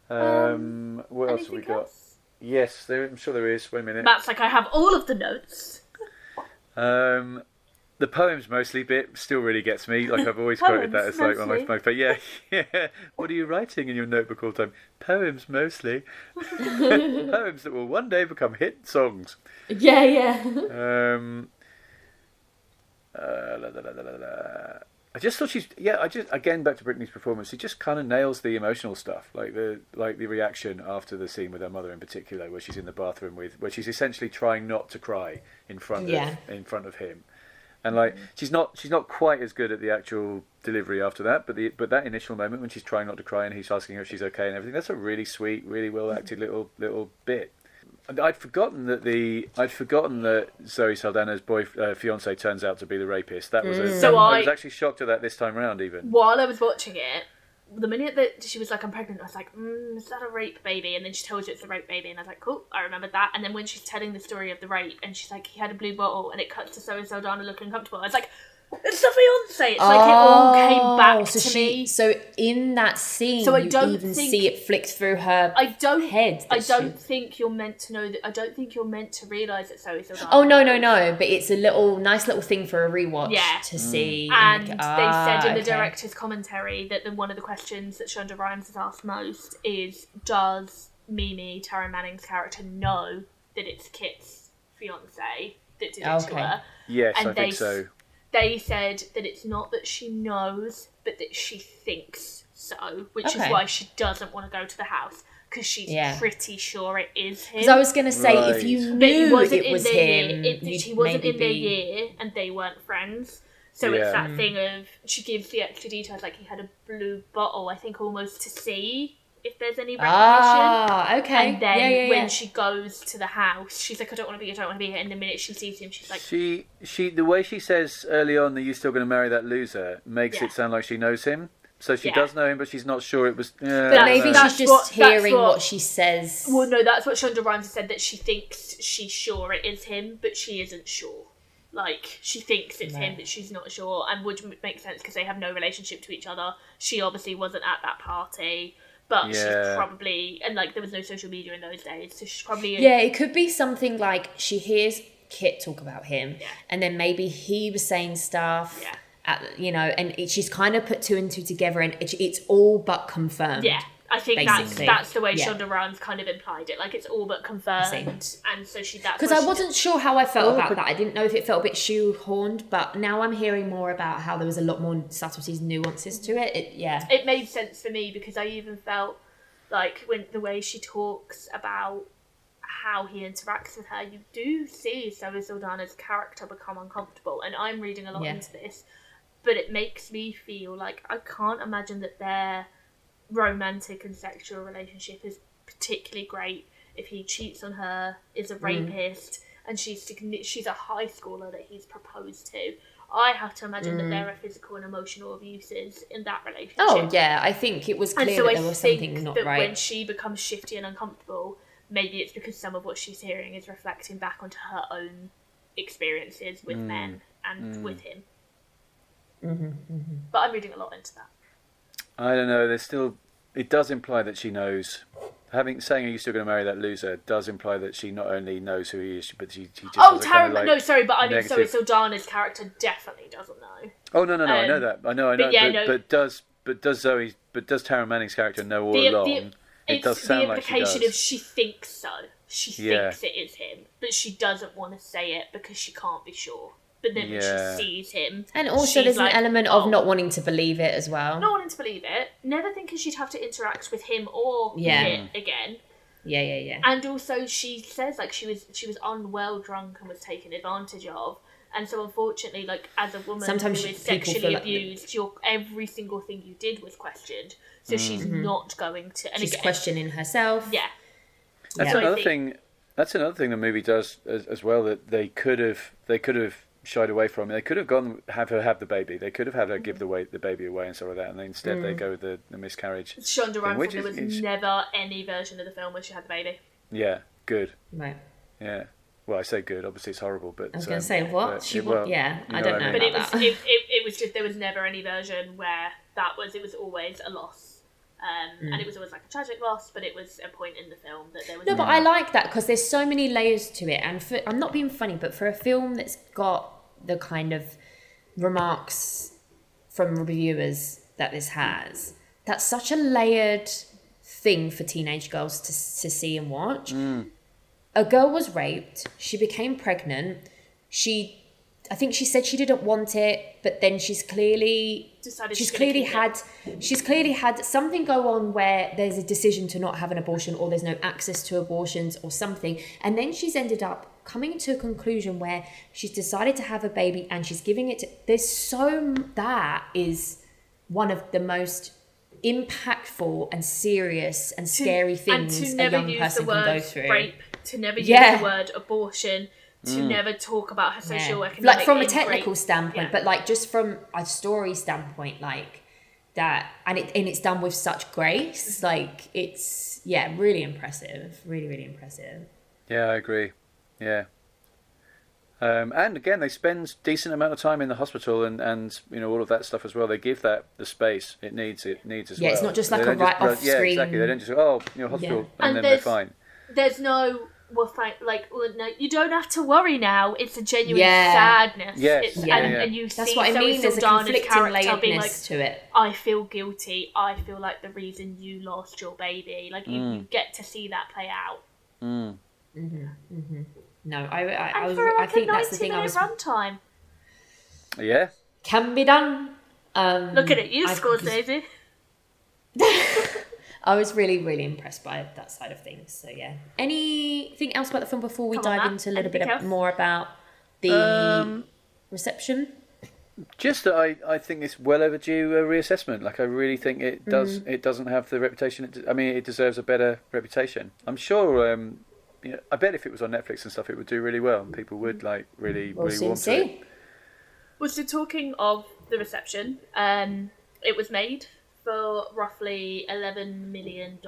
What else have we got? Else? Yes, I'm sure there is. Wait a minute. Matt's like, I have all of the notes. The poems mostly bit still really gets me. Like I've always quoted that as like one of my favorite. Yeah. What are you writing in your notebook all the time? Poems mostly. Poems that will one day become hit songs. Yeah. I just thought again back to Britney's performance. She just kind of nails the emotional stuff, like the reaction after the scene with her mother in particular, where she's in the bathroom where she's essentially trying not to cry in front of him, and like she's not quite as good at the actual delivery after that, but that initial moment when she's trying not to cry and he's asking her if she's okay and everything, that's a really sweet, really well acted little bit. I'd forgotten that Zoe Saldana's fiance turns out to be the rapist. That was I was actually shocked at that this time round. Even while I was watching it, the minute that she was like, "I'm pregnant," I was like, "Is that a rape baby?" And then she tells you it's a rape baby, and I was like, "Cool, I remembered that." And then when she's telling the story of the rape, and she's like, "He had a blue bottle," and it cuts to Zoe Saldana looking comfortable, I was like, It's the fiance. It's like it all came back so to me. So in that scene, So I you don't even think- see it flick through her head. I don't think you're meant to know that. I don't think you're meant to realise that Zoe Saldana. Oh no! But it's a nice little thing for a rewatch to see. And they said in the okay. director's commentary that one of the questions that Shonda Rhimes has asked most is, does Mimi, Tara Manning's character, know that it's Kit's fiance that did it to her? Yes, and I think so. They said that it's not that she knows, but that she thinks so, which is why she doesn't want to go to the house, because she's pretty sure it is him. Because I was going to say, if you knew it was him, he wasn't in their year, and they weren't friends. So it's that thing of, she gives the extra details, like he had a blue bottle, I think almost to see if there's any recognition. Okay. And then when she goes to the house, she's like, I don't want to be here. And the minute she sees him, she's like... She the way she says early on that you're still going to marry that loser makes it sound like she knows him. So she does know him, but she's not sure it was... but maybe she's just hearing what she says. Well, no, that's what Shonda Rhimes said, that she thinks she's sure it is him, but she isn't sure. Like, she thinks it's him, but she's not sure, and would make sense because they have no relationship to each other. She obviously wasn't at that party, but she's probably... And, like, there was no social media in those days, so she's probably... Yeah, it could be something like she hears Kit talk about him, and then maybe he was saying stuff... and she's kind of put two and two together, and it's all but confirmed. Yeah, I think basically. that's the way Shonda Rhimes kind of implied it. Like, it's all but confirmed, and so that's because I wasn't sure how I felt about that. I didn't know if it felt a bit shoehorned, but now I'm hearing more about how there was a lot more subtleties, nuances to it. It made sense for me, because I even felt like when the way she talks about how he interacts with her, you do see Zoe Saldana's character become uncomfortable, and I'm reading a lot into this. But it makes me feel like I can't imagine that their romantic and sexual relationship is particularly great if he cheats on her, is a rapist, and she's a high schooler that he's proposed to. I have to imagine that there are physical and emotional abuses in that relationship. Oh, yeah, I think it was clear that there was something not right. When she becomes shifty and uncomfortable, maybe it's because some of what she's hearing is reflecting back onto her own experiences with men and with him. But I'm reading a lot into that. I don't know. It does imply that she knows. Saying, "Are you still going to marry that loser?" does imply that she not only knows who he is, but she just. Oh, Tara! No, sorry, but I mean, Zoe Saldana's character definitely doesn't know. Oh no! I know that. I know. But does Tara Manning's character know all along? It does sound like she does. The implication of she thinks so. She thinks it is him, but she doesn't want to say it because she can't be sure. But then when she sees him... And also there's an element of not wanting to believe it as well. Not wanting to believe it. Never thinking she'd have to interact with him or it again. Yeah. And also she says, like, she was unwell drunk and was taken advantage of. And so unfortunately, like, as a woman sometimes who is sexually abused, every single thing you did was questioned. So she's not going to... And she's questioning herself. Yeah. That's another thing. That's another thing the movie does as well, that they could have shied away from. They could have have her have the baby. They could have had her give the baby away and stuff like that, and then instead they go with the miscarriage. Shonda Rhimes said there was never any version of the film where she had the baby. Yeah, good. Right. Yeah. Well, I say good. Obviously, it's horrible, but I was going to say what I don't know. But about that. it was just there was never any version where it was always a loss. And it was always like a tragic loss, but it was a point in the film that there was... No, but I like that because there's so many layers to it. And I'm not being funny, but for a film that's got the kind of remarks from reviewers that this has, that's such a layered thing for teenage girls to see and watch. A girl was raped. She became pregnant. I think she said she didn't want it, but then she's clearly had something go on where there's a decision to not have an abortion, or there's no access to abortions or something. And then she's ended up coming to a conclusion where she's decided to have a baby and she's giving it to... That is one of the most impactful and serious and scary things a young person can go through. Rape, to never use the word abortion, to never talk about her socioeconomic... Like from a technical standpoint, but like just from a story standpoint, like that, and it's done with such grace. Like it's really impressive, really impressive. Yeah, I agree. Yeah. And again, they spend decent amount of time in the hospital and all of that stuff as well. They give that the space it needs as well. Yeah, it's not just like a right off screen. Yeah, exactly. They don't just go, hospital, and then they're fine. There's no, no, you don't have to worry now. It's a genuine sadness. Yes. And you that's see what I mean. There's a conflicting layeredness to it. I feel guilty. I feel like the reason you lost your baby. Like you get to see that play out. Mm. Mm-hmm. Mm-hmm. No, I think that's the thing. Runtime. Yeah. Can be done. Look at it, you scored, Daisy. I was really, really impressed by that side of things. So yeah. Anything else about the film before we dive into a little bit more about the reception? Just that I think it's well overdue a reassessment. Like I really think it does. It doesn't have the reputation. It deserves a better reputation. I'm sure. I bet if it was on Netflix and stuff, it would do really well, and people would really want it. Well, so talking of the reception, it was made for roughly $11 million,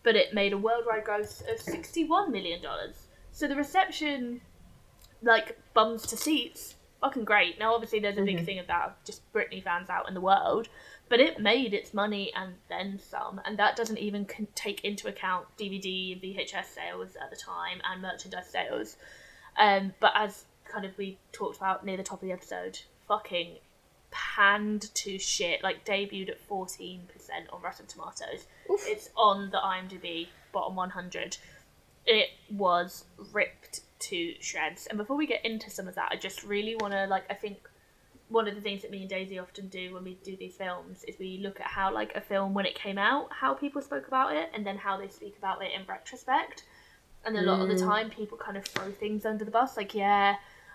but it made a worldwide gross of $61 million. So the reception, bums to seats, fucking great. Now, obviously, there's a big thing about just Britney fans out in the world, but it made its money and then some, and that doesn't even take into account DVD and VHS sales at the time and merchandise sales. But as kind of we talked about near the top of the episode, fucking panned to shit. Debuted at 14% on Rotten Tomatoes. Oof. It's on the IMDb bottom 100. It was ripped to shreds. And before we get into some of that, I just really want to I think one of the things that me and Daisy often do when we do these films is we look at how a film when it came out, how people spoke about it, and then how they speak about it in retrospect. And a lot of the time people kind of throw things under the bus,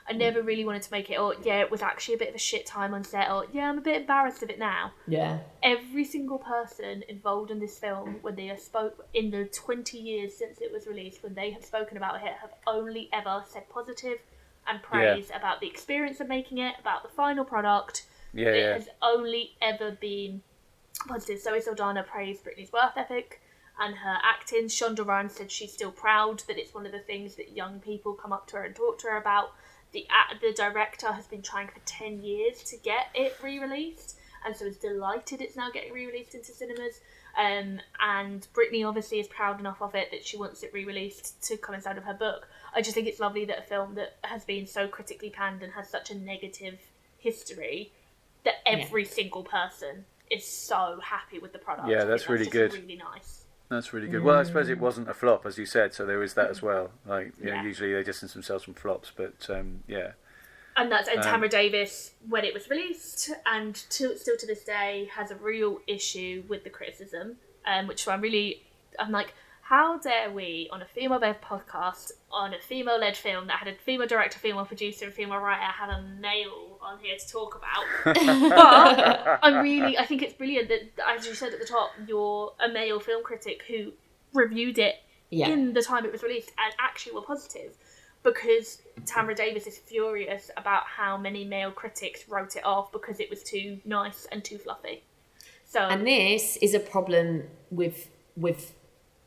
I never really wanted to make it, or it was actually a bit of a shit time on set, or I'm a bit embarrassed of it now. Yeah. Every single person involved in this film, when they have spoke in the 20 years since it was released, when they have spoken about it, have only ever said positive and praise about the experience of making it, about the final product. It has only ever been positive. Zoe Saldana praised Britney's work ethic and her acting. Shonda Rhimes said she's still proud that it's one of the things that young people come up to her and talk to her about. The director has been trying for 10 years to get it re-released, and so is delighted it's now getting re-released into cinemas. And Britney obviously is proud enough of it that she wants it re-released to coincide with her book. I just think it's lovely that a film that has been so critically panned and has such a negative history, that every single person is so happy with the product. Yeah, that's really good. Really nice. That's really good. Well, I suppose it wasn't a flop, as you said, so there is that as well. Usually they distance themselves from flops, but yeah. And that's Tamara Davis, when it was released, and still to this day, has a real issue with the criticism, which I'm like, how dare we, on a female-led podcast, on a female-led film that had a female director, female producer, and female writer, have a male on here to talk about. But I think it's brilliant that, as you said at the top, you're a male film critic who reviewed it in the time it was released and actually were positive, because Tamara Davis is furious about how many male critics wrote it off because it was too nice and too fluffy. And this is a problem with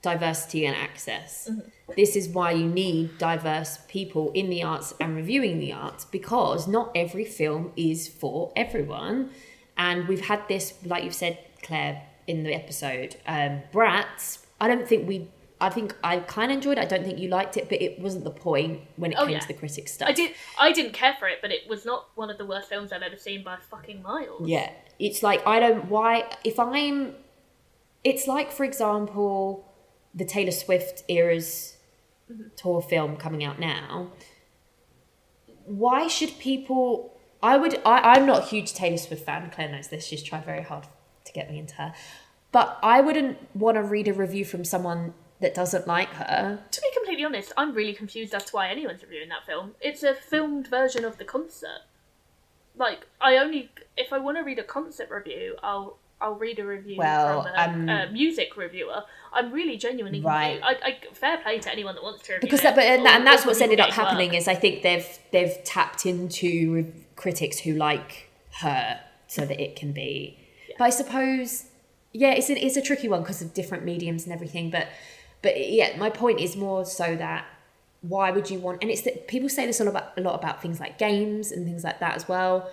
diversity and access. This is why you need diverse people in the arts and reviewing the arts, because not every film is for everyone. And we've had this, like you've said, Claire, in the episode, Bratz. I think I kind of enjoyed it. I don't think you liked it, but it wasn't the point when it came to the critic stuff. I didn't care for it, but it was not one of the worst films I've ever seen by fucking miles. Yeah. It's it's like, for example, the Taylor Swift era's tour film coming out now. Why should people... I'm not a huge Taylor Swift fan. Claire knows this. She's tried very hard to get me into her. But I wouldn't want to read a review from someone that doesn't like her. To be completely honest, I'm really confused as to why anyone's reviewing that film. It's a filmed version of the concert. If I want to read a concert review, I'll read a review from a music reviewer. I'm really genuinely confused. I fair play to anyone that wants to review and that's what's ended up happening is I think they've tapped into critics who like her so that it can be. Yeah. But I suppose, it's a tricky one because of different mediums and everything. But my point is more so that why would you want, and it's that people say this a lot about things like games and things like that as well.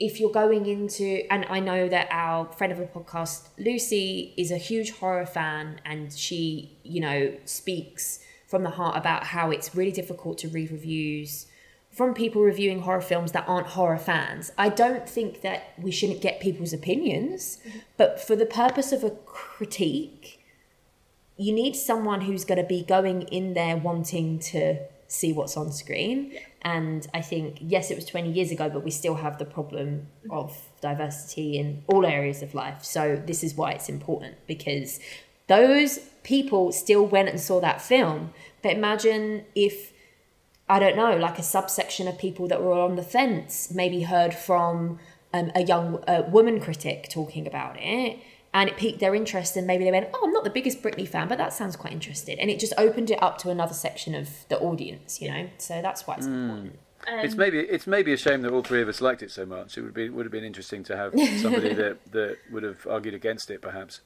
If you're going into, and I know that our friend of the podcast, Lucy, is a huge horror fan, and she, you know, speaks from the heart about how it's really difficult to read reviews from people reviewing horror films that aren't horror fans. I don't think that we shouldn't get people's opinions, but for the purpose of a critique, you need someone who's going to be going in there wanting to see what's on screen. Yeah. And I think, yes, it was 20 years ago, but we still have the problem of diversity in all areas of life. So this is why it's important, because those people still went and saw that film. But imagine if, I don't know, like a subsection of people that were on the fence maybe heard from a young woman critic talking about it, and it piqued their interest, and maybe they went, oh, I'm not the biggest Britney fan, but that sounds quite interesting. And it just opened it up to another section of the audience, you know? So that's why it's important. It's maybe a shame that all three of us liked it so much. It would have been interesting to have somebody that would have argued against it, perhaps.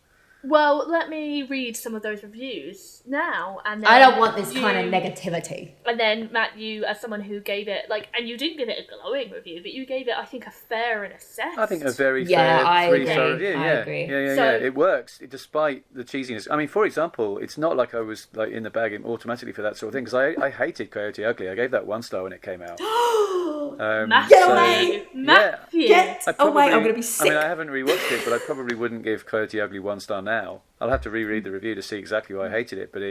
Well, let me read some of those reviews now, and then I don't want this kind of negativity. And then Matt, you as someone who gave it and you didn't give it a glowing review, but you gave it, I think, a fair and assessed. I think a very fair 3-star review. I agree. Yeah. It works despite the cheesiness. I mean, for example, it's not like I was like in the bag automatically for that sort of thing, because I hated Coyote Ugly. I gave that 1 star when it came out. Matthew, Matthew. I'm going to be sick. I mean, I haven't rewatched it, but I probably wouldn't give Coyote Ugly 1 star now. I'll have to reread the review to see exactly why I hated it, but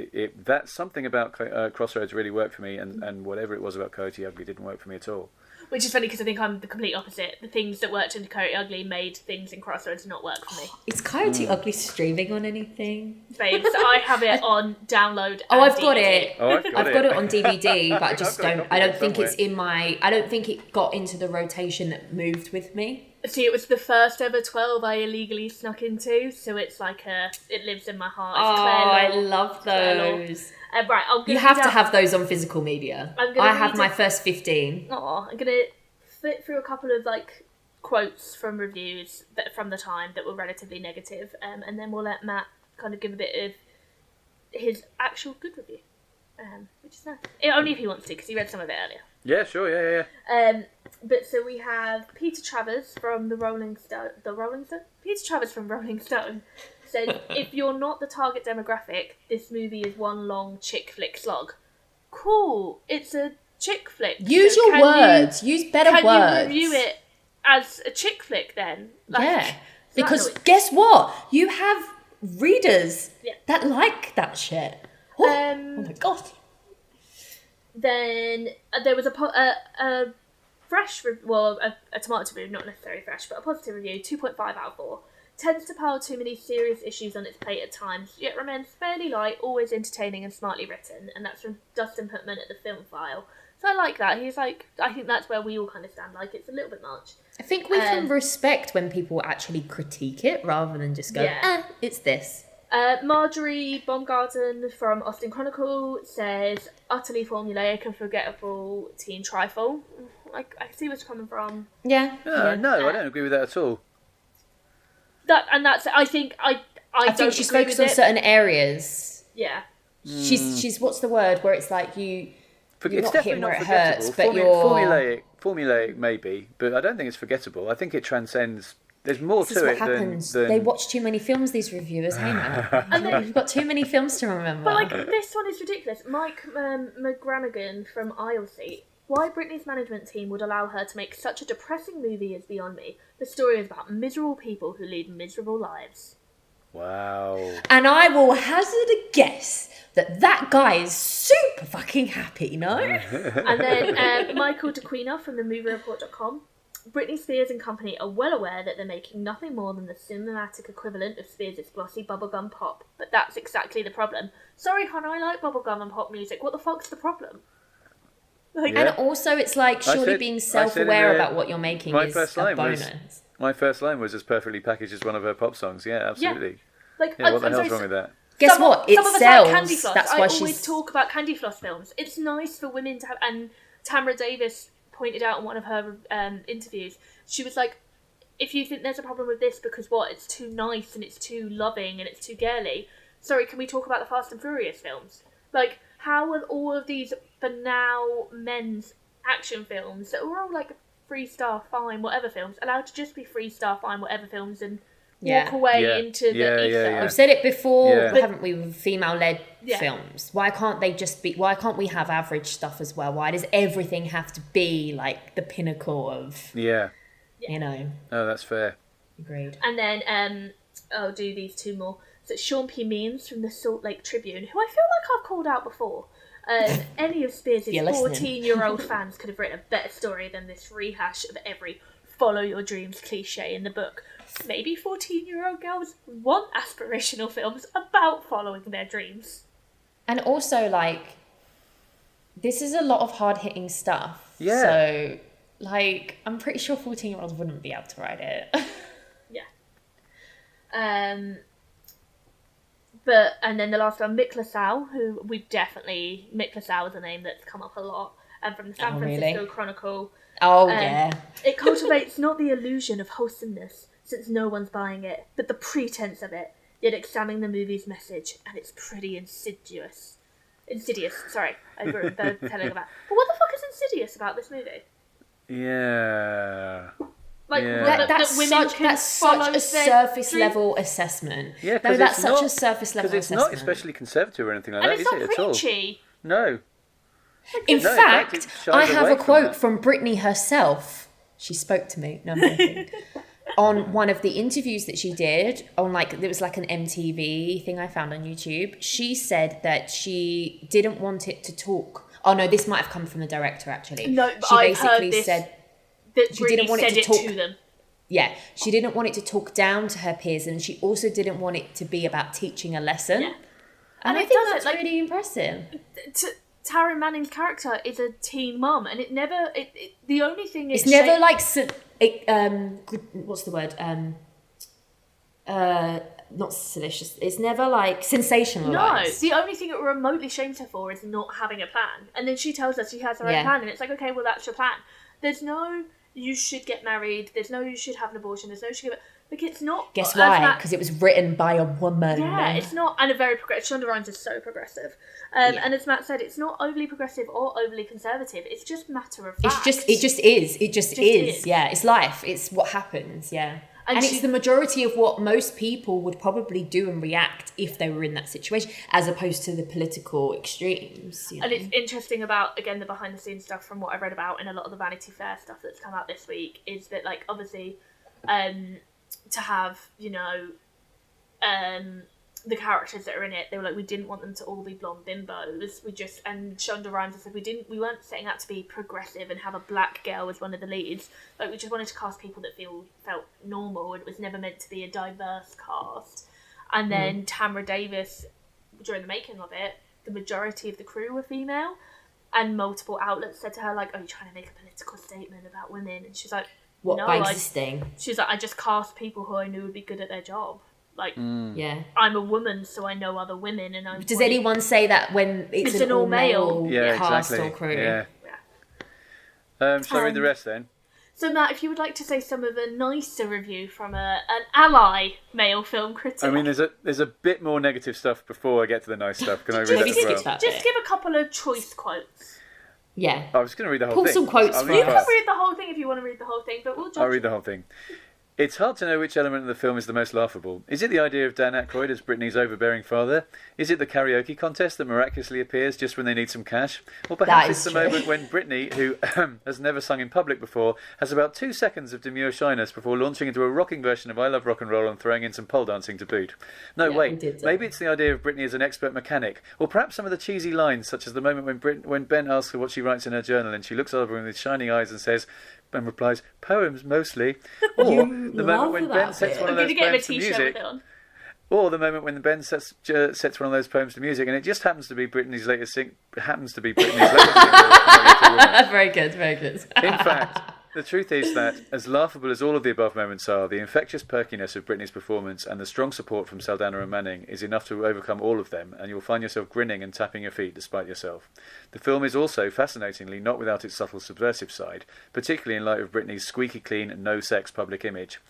that something about Crossroads really worked for me, and whatever it was about Coyote Ugly didn't work for me at all. Which is funny, because I think I'm the complete opposite. The things that worked in Coyote Ugly made things in Crossroads not work for me. Is Coyote Ugly streaming on anything? Babes, I have it on download. I've got it. I've got it on DVD, but I just don't. I don't think it's in my. I don't think it got into the rotation that moved with me. See, it was the first ever 12 I illegally snuck into, so it's like it lives in my heart. It's I love those. Right, you have to have those on physical media. I have my first 15. I'm gonna flip through a couple of like quotes from reviews from the time that were relatively negative, and then we'll let Matt kind of give a bit of his actual good review, which is nice. Only if he wants to, because he read some of it earlier. Yeah, sure, yeah. But so we have Peter Travers from the Rolling Stone. Peter Travers from Rolling Stone says, if you're not the target demographic, this movie is one long chick flick slog. Cool, it's a chick flick. Use your words. Use better words. Can you review it as a chick flick then? Yeah, because guess what? You have readers that like that shit. Oh my god. Then there was a fresh, a tomato review, not necessarily fresh, but a positive review, 2.5 out of 4. Tends to pile too many serious issues on its plate at times, yet remains fairly light, always entertaining and smartly written. And that's from Dustin Putman at the Film File. So I like that. He's like, I think that's where we all kind of stand. Like, it's a little bit much. I think we can respect when people actually critique it rather than just go, it's this. Marjorie Baumgarten from Austin Chronicle says, utterly formulaic and forgettable teen trifle. I see where it's coming from. Yeah. No, I don't agree with that at all. I think she's focused on certain areas. Yeah. She's what's the word where it's like you're it's not definitely hitting where not it hurts, but formulaic maybe, but I don't think it's forgettable. I think it transcends. There's more this to is it what happens. than They watch too many films, these reviewers, hey man. And then you've got too many films to remember. But like, this one is ridiculous. Mike McGranagan from Aisle Seat. Why Britney's management team would allow her to make such a depressing movie is beyond me. The story is about miserable people who lead miserable lives. Wow. And I will hazard a guess that guy is super fucking happy, no? And then Michael DeQuina from themoviereport.com. Britney Spears and company are well aware that they're making nothing more than the cinematic equivalent of Spears' glossy bubblegum pop. But that's exactly the problem. Sorry, hon, I like bubblegum and pop music. What the fuck's the problem? Like, and also, it's like surely being self-aware about what you're making is a bonus. My first line was as perfectly packaged as one of her pop songs. Yeah, absolutely. Yeah. What the hell's wrong with that? Guess what? It sells. Candy floss. That's why I always talk about candy floss films. It's nice for women to have. And Tamara Davis pointed out in one of her interviews, she was like, if you think there's a problem with this because it's too nice and it's too loving and it's too girly, sorry, can we talk about the Fast and Furious films? Like, how are all of these banal men's action films that were all like 3-star fine whatever films allowed to just be 3-star fine whatever films and walk away into the ether? We've said it before, Yeah. haven't we, with female-led films? Why can't they just be? Why can't we have average stuff as well? Why does everything have to be like the pinnacle of? You know. Oh, that's fair. Agreed. And then I'll do these two more. So Sean P. Means from the Salt Lake Tribune, who I feel like I've called out before. Any of Spears' 14-year-old fans could have written a better story than this rehash of every follow your dreams cliche in the book. Maybe 14-year-old girls want aspirational films about following their dreams. And also, like, this is a lot of hard-hitting stuff. Yeah. So, like, I'm pretty sure 14-year-olds wouldn't be able to write it. But, and then the last one, Mick LaSalle, who Mick LaSalle is a name that's come up a lot, and from the San Francisco Chronicle. It cultivates not the illusion of wholesomeness, since no one's buying it, but the pretense of it, yet examining the movie's message, and it's pretty insidious. Sorry, I ruined the telling about. But what the fuck is insidious about this movie? Yeah. Like, that's such a surface level assessment. Yeah, no, that's such a surface level assessment. Because it's not especially conservative or anything like that, is it at all? And it's not preachy. No. In fact, I have a quote from Britney herself. She spoke to me. No, I'm joking. On one of the interviews that she did, on like, it was like an MTV thing I found on YouTube. She said that she didn't want it to talk. Oh no, this might have come from the director actually. No, she I've heard this. Said that she didn't want it to talk to them. Yeah, she didn't want it to talk down to her peers, and she also didn't want it to be about teaching a lesson. Yeah. And I think that's really impressive. Taryn Manning's character is a teen mum, and it never. The only thing it's never like what's the word? Not salacious. It's never like sensationalized. No, the only thing it remotely shames her for is not having a plan. And then she tells us she has her own plan, and it's like, okay, well that's your plan. There's no you should get married. There's no you should have an abortion. There's no you should. Like, it's not. Guess why? Because it was written by a woman. Yeah, it's not, and a very progressive. Shonda Rhimes is so progressive, and as Matt said, it's not overly progressive or overly conservative. It's just matter of fact. It just is. Yeah, it's life. It's what happens. Yeah, and it's the majority of what most people would probably do and react if they were in that situation, as opposed to the political extremes. You know? And it's interesting about, again, the behind the scenes stuff from what I read about in a lot of the Vanity Fair stuff that's come out this week is that, like, obviously, to have, you know, the characters that are in it, they were like, we didn't want them to all be blonde bimbos. And Shonda Rhimes said we weren't setting out to be progressive and have a black girl as one of the leads. Like, we just wanted to cast people that felt normal, and it was never meant to be a diverse cast. And then Tamra Davis, during the making of it, the majority of the crew were female, and multiple outlets said to her, like, "Oh, you're trying to make a political statement about women," and she's like, "What, no, by existing?" She's like, "I just cast people who I knew would be good at their job. Like, yeah, I'm a woman, so I know other women." And does anyone say that when it's an all-male cast exactly. or crew? Yeah. Shall I read the rest then? So, Matt, if you would like to say some of a nicer review from an ally male film critic. I mean, there's a bit more negative stuff before I get to the nice stuff. Can I read that as well? Just give a couple of choice quotes. Yeah. I was going to read the whole Pull thing. some quotes from You can read the whole thing if you want to read the whole thing, but we'll judge. I'll read the whole thing. It's hard to know which element of the film is the most laughable. Is it the idea of Dan Aykroyd as Britney's overbearing father? Is it the karaoke contest that miraculously appears just when they need some cash? Or perhaps it's the moment when Britney, who has never sung in public before, has about 2 seconds of demure shyness before launching into a rocking version of I Love Rock and Roll and throwing in some pole dancing to boot. No, wait, maybe it's the idea of Britney as an expert mechanic, or perhaps some of the cheesy lines, such as the moment when Ben asks her what she writes in her journal and she looks over him with shining eyes and says, and replies, "Poems mostly." Or the moment when Ben sets one of those poems to music. Or the moment when Ben sets one of those poems to music, and it just happens to be Britney's latest single. Very good, very good. In fact, the truth is that, as laughable as all of the above moments are, the infectious perkiness of Britney's performance and the strong support from Saldana and Manning is enough to overcome all of them, and you'll find yourself grinning and tapping your feet despite yourself. The film is also, fascinatingly, not without its subtle subversive side, particularly in light of Britney's squeaky clean, no-sex public image.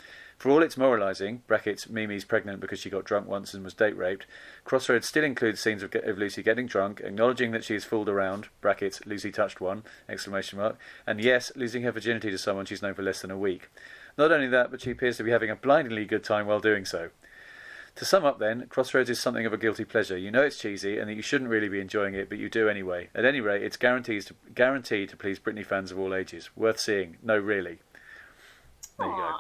For all its moralising, brackets, Mimi's pregnant because she got drunk once and was date raped, Crossroads still includes scenes of Lucy getting drunk, acknowledging that she is fooled around, brackets, Lucy touched one, exclamation mark, and yes, losing her virginity to someone she's known for less than a week. Not only that, but she appears to be having a blindingly good time while doing so. To sum up then, Crossroads is something of a guilty pleasure. You know it's cheesy and that you shouldn't really be enjoying it, but you do anyway. At any rate, it's guaranteed to please Britney fans of all ages. Worth seeing. No, really. There you go.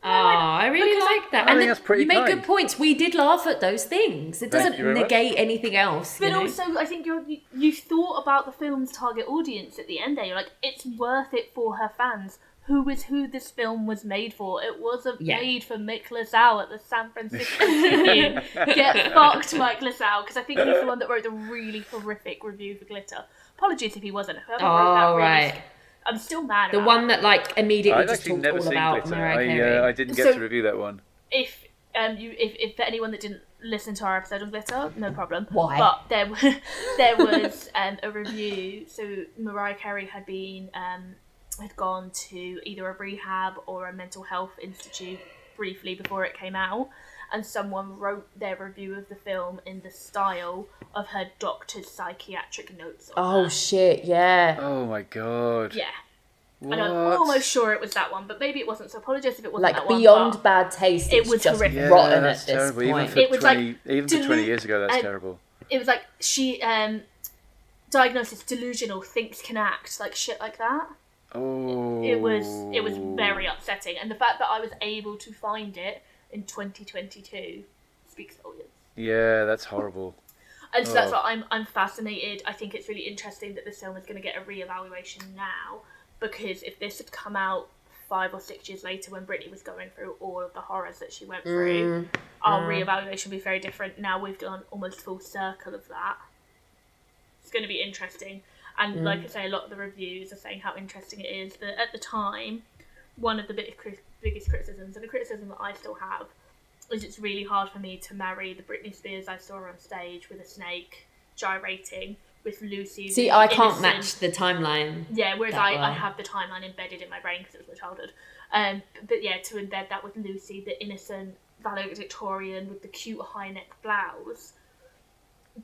Oh, I really like that. I think that's pretty You make kind. good points. We did laugh at those things. It doesn't negate anything else. But also, I think you thought about the film's target audience at the end there. You're like, it's worth it for her fans. Who this film was made for. It wasn't made for Mick Lazau at the San Francisco Union. Get fucked, Mike Lazau, because I think he's the one that wrote the really horrific review for Glitter. Apologies if he wasn't. Whoever wrote that right. I'm still mad The about one that like immediately I've just actually talked never all seen about Glitter. Mariah Carey. I didn't get to review that one. If for anyone that didn't listen to our episode on Glitter, no problem. Why? But there was a review. So Mariah Carey had gone to either a rehab or a mental health institute briefly before it came out, and someone wrote their review of the film in the style of her doctor's psychiatric notes on her. Shit, yeah. Oh my god. Yeah. What? And I'm almost sure it was that one, but maybe it wasn't, so apologise if it wasn't Like that one. beyond bad taste, it it's was just horrific. rotten that's at this terrible. point. It was 20 years ago, that's terrible. It was like she diagnosis delusional, thinks can act, like shit like that. Oh. It was very upsetting, and the fact that I was able to find it in 2022 speaks volumes. Yeah, that's horrible. And so that's why I'm fascinated. I think it's really interesting that this film is going to get a re-evaluation now, because if this had come out 5 or 6 years later when Britney was going through all of the horrors that she went through, our re-evaluation would be very different. Now we've done almost full circle of that. It's going to be interesting. And like I say, a lot of the reviews are saying how interesting it is. But at the time, one of the biggest criticisms, and a criticism that I still have, is it's really hard for me to marry the Britney Spears I saw on stage with a snake gyrating with Lucy. See, I can't match the timeline. Yeah, whereas I have the timeline embedded in my brain because it was my childhood. But yeah, to embed that with Lucy, the innocent valedictorian with the cute high neck blouse.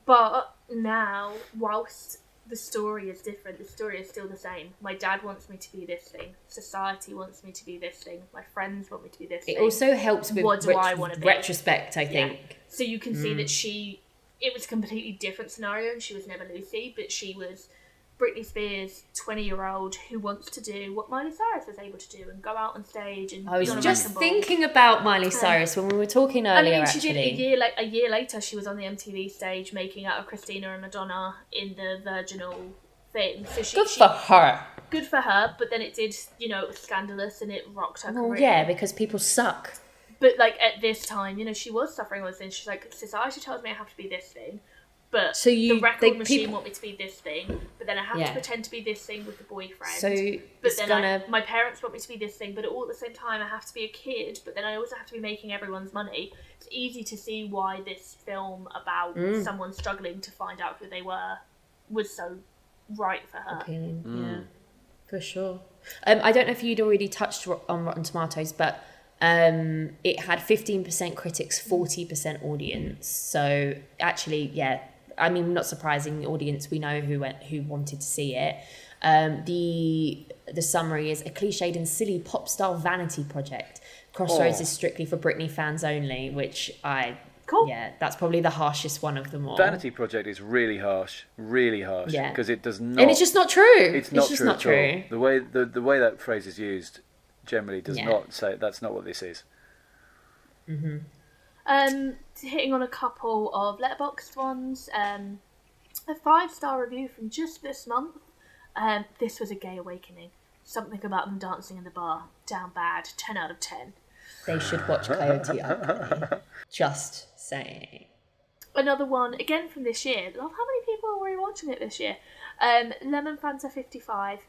But now, whilst the story is different, the story is still the same. My dad wants me to be this thing. Society wants me to be this thing. My friends want me to be this thing. It also helps with what do I want to be? Retrospect, I think. Yeah. So you can see that it was a completely different scenario, and she was never Lucy, but she was Britney Spears, 20-year-old, who wants to do what Miley Cyrus was able to do and go out on stage and I was be on a just wrecking ball. thinking about Miley Cyrus when we were talking earlier, she actually. did a year later, she was on the MTV stage making out of Christina and Madonna in the virginal thing. So Good for her. Good for her, but then it did, it was scandalous and it rocked her Well, career. yeah, because people suck. But, at this time, she was suffering all this things. She's like, society tells me I have to be this thing, but the record machine want me to be this thing, but then I have to pretend to be this thing with the boyfriend. So but then my parents want me to be this thing, but all at the same time I have to be a kid, but then I also have to be making everyone's money. It's easy to see why this film about someone struggling to find out who they were was so right for her. Appealing, yeah, for sure. I don't know if you'd already touched on Rotten Tomatoes, but it had 15% critics, 40% audience. So actually, yeah, I mean, not surprising. The audience, we know who wanted to see it. The summary is a cliched and silly pop star vanity project. Crossroads is strictly for Britney fans only, which Cool. Yeah, that's probably the harshest one of them all. Vanity project is really harsh, Yeah. because it does not. And it's just not true. It's not just true not at true. all. The way that phrase is used generally does not say that's not what this is. Hitting on a couple of Letterboxd ones. A 5-star review from just this month. This was a gay awakening. Something about them dancing in the bar. Down bad. 10 out of 10. They should watch Coyote Ugly. Just saying. Another one, again from this year. Love how many people are rewatching it this year. Lemon Fanta 55.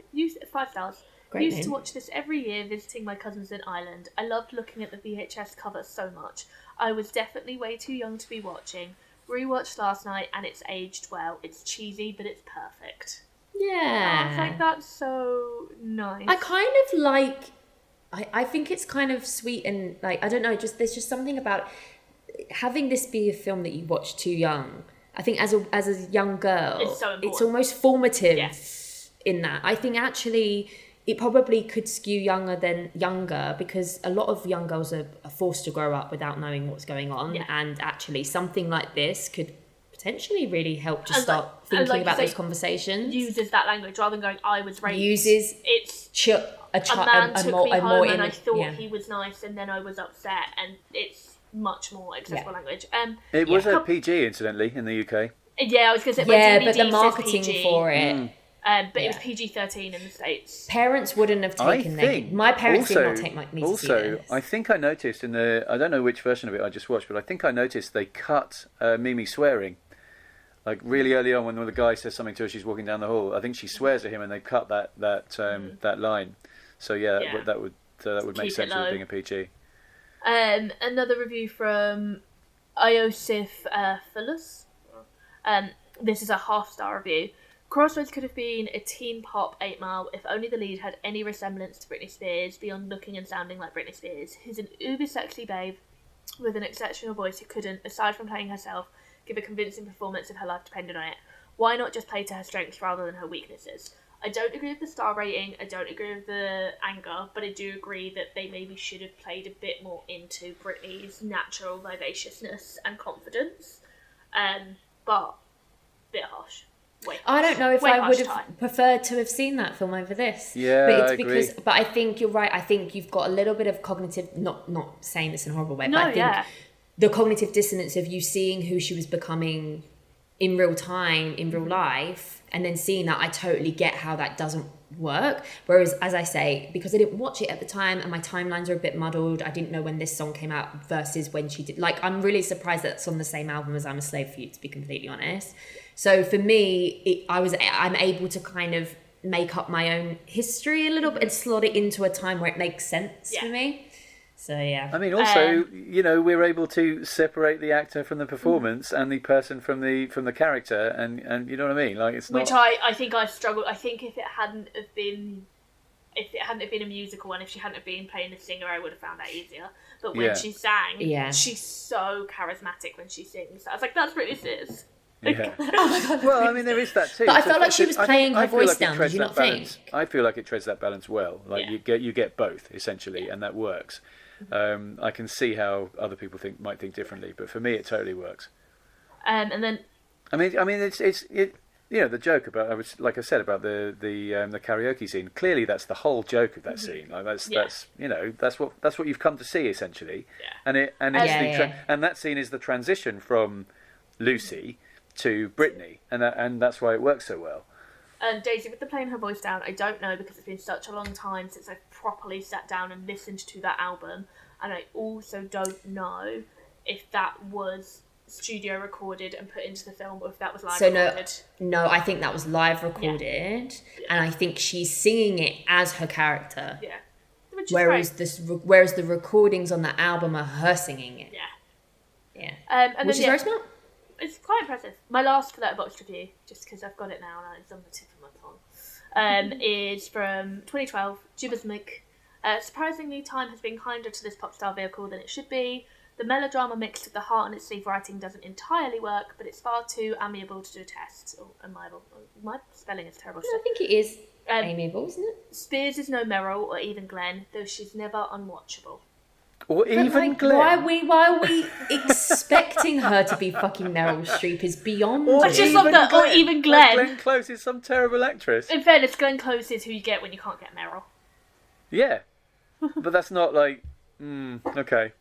5 stars. Great Used name. to watch this every year visiting my cousins in Ireland. I loved looking at the VHS cover so much. I was definitely way too young to be watching. Rewatched last night and it's aged well. It's cheesy, but it's perfect. Yeah. I was like, that's so nice. I kind of like I think it's kind of sweet and like, I don't know, just there's just something about having this be a film that you watch too young. I think as a young girl, it's so important. It's almost formative in that. I think actually it probably could skew younger because a lot of young girls are forced to grow up without knowing what's going on. Yeah. And actually something like this could potentially really help to start thinking about those conversations. Uses that language rather than going, I was raped. Uses a man took me home and I thought he was nice and then I was upset, and it's much more accessible language. It was a PG, incidentally, in the UK. Yeah, I was going to say, yeah, but the marketing for it. But it was PG-13 in the States. Parents wouldn't have taken my parents did not take me to see this. I think I noticed I don't know which version of it I just watched, but I think I noticed they cut Mimi swearing. Like really early on, when the guy says something to her, she's walking down the hall. I think she swears at him, and they cut that line. So that would make sense with it being a PG. Another review from Iosif Philus. This is a half-star review. Crossroads could have been a teen pop 8 Mile if only the lead had any resemblance to Britney Spears beyond looking and sounding like Britney Spears, who's an uber sexy babe with an exceptional voice who couldn't, aside from playing herself, give a convincing performance if her life depended on it. Why not just play to her strengths rather than her weaknesses? I don't agree with the star rating, I don't agree with the anger, but I do agree that they maybe should have played a bit more into Britney's natural vivaciousness and confidence. But a bit harsh. I don't know if I would have preferred to have seen that film over this. Yeah, but it's because I think you're right. I think you've got a little bit of cognitive, not saying this in a horrible way, but I think the cognitive dissonance of you seeing who she was becoming in real time, in real life, and then seeing that, I totally get how that doesn't work. Whereas, as I say, because I didn't watch it at the time and my timelines are a bit muddled, I didn't know when this song came out versus when she did. Like, I'm really surprised that it's on the same album as I'm a Slave for You, to be completely honest. So for me, I'm able to kind of make up my own history a little bit and slot it into a time where it makes sense for me. So yeah. I mean, also, we're able to separate the actor from the performance and the person from the character, and you know what I mean. Like it's not. Which I think I struggled. I think if it hadn't have been a musical and if she hadn't have been playing the singer, I would have found that easier. But when she sang, she's so charismatic when she sings. I was like, that's Britney Spears. Yeah. Oh my God. Well, I mean, there is that too. But I felt like she was playing her voice down. Did you not think? I feel like it treads that balance well. Like you get both essentially, and that works. I can see how other people might think differently, but for me, it totally works. And then, I mean, it's the joke about like I said about the karaoke scene. Clearly, that's the whole joke of that scene. Like that's what you've come to see essentially. Yeah. And that scene is the transition from Lucy to Britney, and that's why it works so well. And Daisy, with the playing her voice down, I don't know, because it's been such a long time since I've properly sat down and listened to that album, and I also don't know if that was studio recorded and put into the film, or if that was live recorded. No, I think that was live recorded, and I think she's singing it as her character. Yeah. Whereas the recordings on the album are her singing it. Yeah. Which is very smart. It's quite impressive. My last Letterboxd review, just because I've got it now and it's on the tip of my tongue, is from 2012, Jubasmik. Surprisingly, time has been kinder to this pop star vehicle than it should be. The melodrama mixed with the heart on its sleeve writing doesn't entirely work, but it's far too amiable to do a test. Or amiable. My spelling is terrible. I think it is amiable, isn't it? Spears is no Meryl or even Glenn, though she's never unwatchable. Or even Glenn. Why are we expecting her to be fucking Meryl Streep is beyond me. Or even Glenn. Glenn Close is some terrible actress. In fairness, Glenn Close is who you get when you can't get Meryl. Yeah. But that's not like... okay.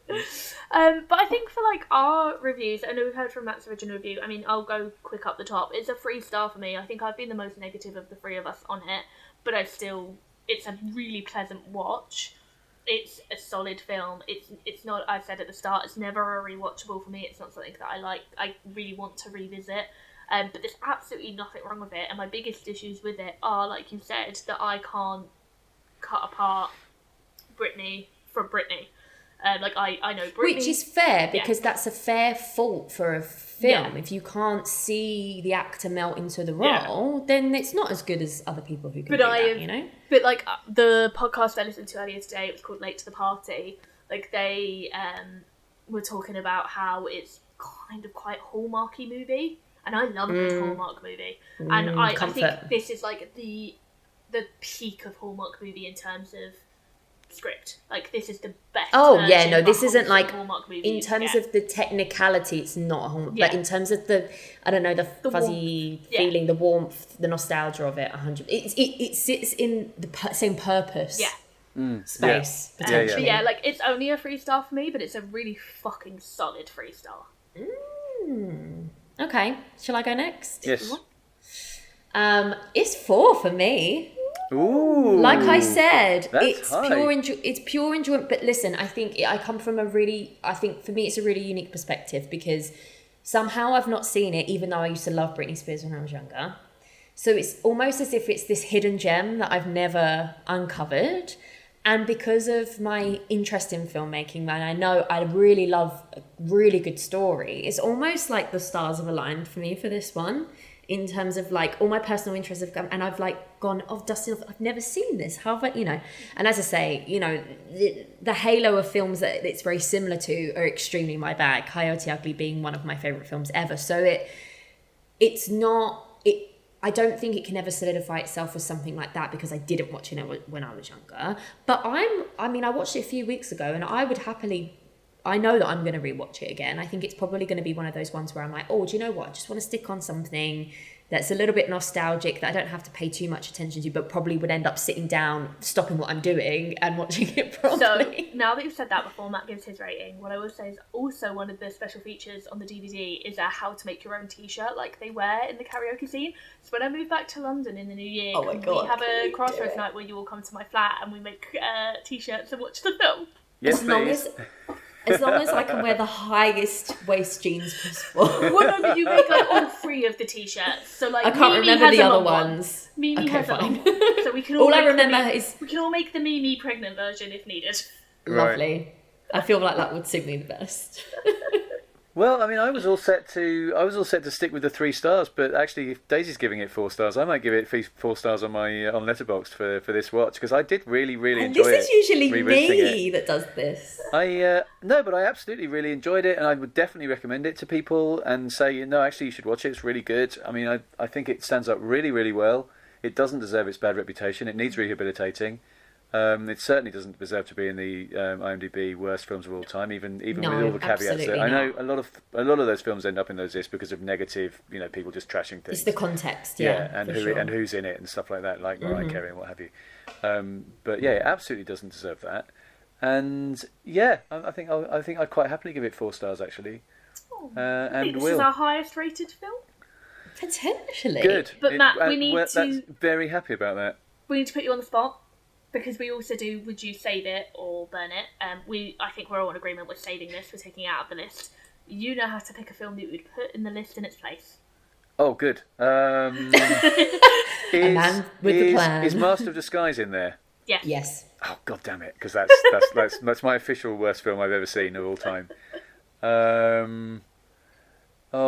But I think for like our reviews, I know we've heard from Matt's original review. I mean, I'll go quick up the top. It's a 3-star for me. I think I've been the most negative of the three of us on it, but it's a really pleasant watch. It's a solid film. It's not, I said at the start, it's never a rewatchable for me. It's not something that I really want to revisit. But there's absolutely nothing wrong with it. And my biggest issues with it are, like you said, that I can't cut apart Britney from Britney. Like I know Britney, which is fair because that's a fair fault for a film. If you can't see the actor melt into the role, then it's not as good as other people who can do that, you know? But like the podcast I listened to earlier today, it was called Late to the Party. Like they were talking about how it's kind of quite Hallmarky movie, and I love a good Hallmark movie. And I think this is like the peak of Hallmark movie in terms of script. Like this is the best. This isn't like Hallmark movie in terms of the technicality. It's not a Hallmark, but in terms of the fuzzy feeling, the warmth, the nostalgia of it, 100. It sits in the same purpose. Space potentially. Yeah, like it's only a 3-star for me, but it's a really fucking solid 3-star. Okay, shall I go next? Yes. It's 4 for me. Ooh, like I said, it's high. It's pure enjoyment. But listen, I think I come from for me it's a really unique perspective because somehow I've not seen it, even though I used to love Britney Spears when I was younger. So it's almost as if it's this hidden gem that I've never uncovered. And because of my interest in filmmaking, man, I know I really love a really good story. It's almost like the stars have aligned for me for this one. In terms of like all my personal interests have come, and I've like gone, oh, Dustin, I've never seen this. How have I, you know? And as I say, you know, the halo of films that it's very similar to are extremely my bag. Coyote Ugly being one of my favorite films ever. So it's not. I don't think it can ever solidify itself as something like that because I didn't watch it when I was younger. But I watched it a few weeks ago, and I would happily. I know that I'm going to rewatch it again. I think it's probably going to be one of those ones where I'm like, oh, do you know what? I just want to stick on something that's a little bit nostalgic that I don't have to pay too much attention to, but probably would end up sitting down, stopping what I'm doing and watching it properly. So now that you've said that before Matt gives his rating, what I will say is also one of the special features on the DVD is how to make your own t-shirt like they wear in the karaoke scene. So when I move back to London in the new year, we have a Crossroads night where you all come to my flat and we make t-shirts and watch the film. Yes, please. As long as I can wear the highest waist jeans possible. Well, no, but you make like all 3 of the t-shirts. So like I can't Mimi remember the other one. ones. Mimi okay, has fine. a long one. So we can all I remember is we can all make the Mimi pregnant version if needed. Lovely. I feel like that would suit me the best. Well, I mean, I was all set to stick with the 3 stars, but actually, if Daisy's giving it 4 stars, I might give it 4 stars on my on Letterboxd for this watch because I did really enjoy it. This is usually me that does this. No, but I absolutely really enjoyed it, and I would definitely recommend it to people and say, no, actually, you should watch it. It's really good. I mean, I think it stands up really well. It doesn't deserve its bad reputation. It needs rehabilitating. It certainly doesn't deserve to be in the IMDb worst films of all time, even with all the caveats. That I know a lot of those films end up in those lists because of negative, people just trashing things. It's the context, and who's in it and stuff like that, like Mariah Carey and what have you. But yeah, it absolutely doesn't deserve that. And yeah, I think I'd quite happily give it 4 stars actually. I think this is our highest rated film. Potentially. Good. But Matt, we need to. That's very happy about that. We need to put you on the spot. Because we also do, would you save it or burn it? I think we're all in agreement with saving this, we're taking it out of the list. You know how to pick a film that you would put in the list in its place. Oh, good. A man with a plan. Is Master of Disguise in there? Yes. Oh, god damn it, because that's my official worst film I've ever seen of all time. Oh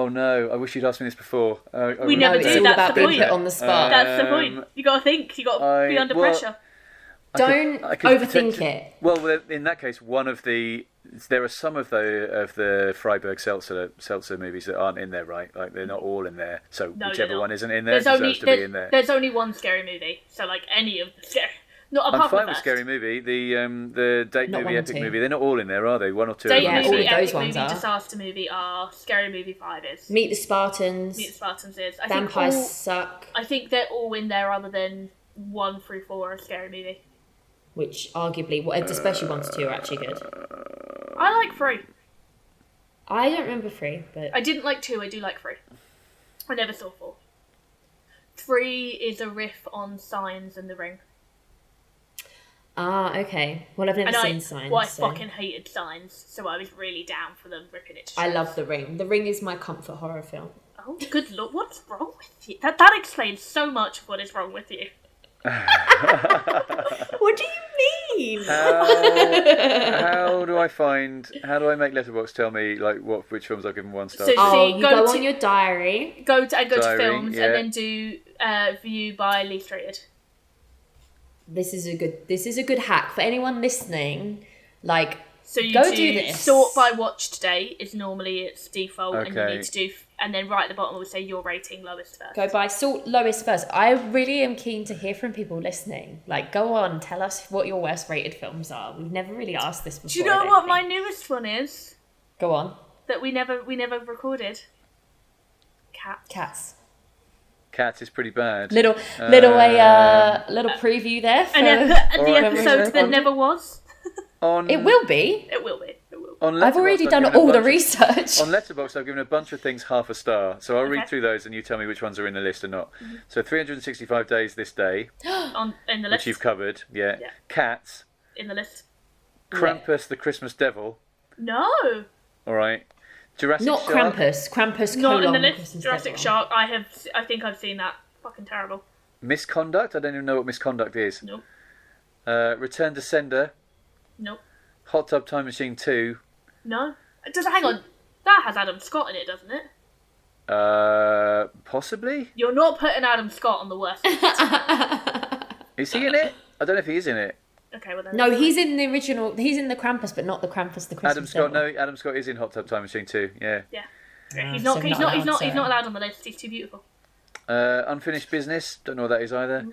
no, I wish you'd asked me this before. We never do, it's all that's about the being point. put on the spot. That's the point. You got to think, you got to be under pressure. Don't overthink it. Well, in that case, there are some of the Freiburg Seltzer movies that aren't in there, right? Like they're not all in there. So whichever one isn't in there deserves to be in there. There's only one scary movie, so like any of the scary. Not apart I'm fine from with Scary Movie, the date Not movie, epic movie. They're not all in there, are they? 1 or 2 Date of them. movie, all of those epic ones movie, are. disaster movie are. Scary Movie 5 is. Meet the Spartans. Meet the Spartans is. Vampires suck. I think they're all in there other than 1 through 4 are a scary movie. Which arguably, especially 1 to 2 are actually good. I like 3. I don't remember 3, but... I didn't like 2, I do like 3. I never saw 4. 3 is a riff on Signs and The Ring. Ah, okay. Well, I've never seen Signs. Well, I fucking hated Signs, so I was really down for them ripping it to shreds. I love The Ring. The Ring is my comfort horror film. Oh, good lord, what's wrong with you? That explains so much of what is wrong with you. What do you mean? How do I make Letterboxd tell me like which films I've given 1 star? So to? Oh, See, you go go to- on your diary. Go to Diary, films yeah. and then do view by least rated. This is a good hack for anyone listening. Like, So you go do this. sort by watched date is normally its default, and you Okay. need to do, and then right at the bottom it will say your rating lowest first. Go by sort lowest first. I really am keen to hear from people listening. Like, go on, tell us what your worst rated films are. We've never really asked this before. Do you know I don't what my think. newest one is Go on. that we never recorded? Cats. Cats is pretty bad. Little preview there. For, And the Alright. episode that never was. On it will be. It will be. It will. On I've already done all the research. On Letterboxd, I've given a bunch of things half a star, so I'll read Okay. through those and you tell me which ones are in the list or not. So 365 Days This Day, In the which list. you've covered, yeah. Yeah. Cats, In the list. Krampus the Christmas Devil, No. all right. Jurassic Not Shark, Krampus. Krampus Not in colon the list. Christmas Jurassic Devil. Shark. I think I've seen that. Fucking terrible. Misconduct, I don't even know what Misconduct is. Nope. Return to Sender, Nope. Hot Tub Time Machine 2, No. Hang on. That has Adam Scott in it, doesn't it? possibly? You're not putting Adam Scott on the worst list. Is he in it? I don't know if he is in it. Okay, well then. No, he's in the original. He's in the Krampus, but not the Krampus the Christmas Adam Scott, Devil. no, Adam Scott is in Hot Tub Time Machine 2, yeah. Yeah. Ah, He's so not. not allowed, sorry. allowed on the list. He's too beautiful. Unfinished Business, don't know what that is either.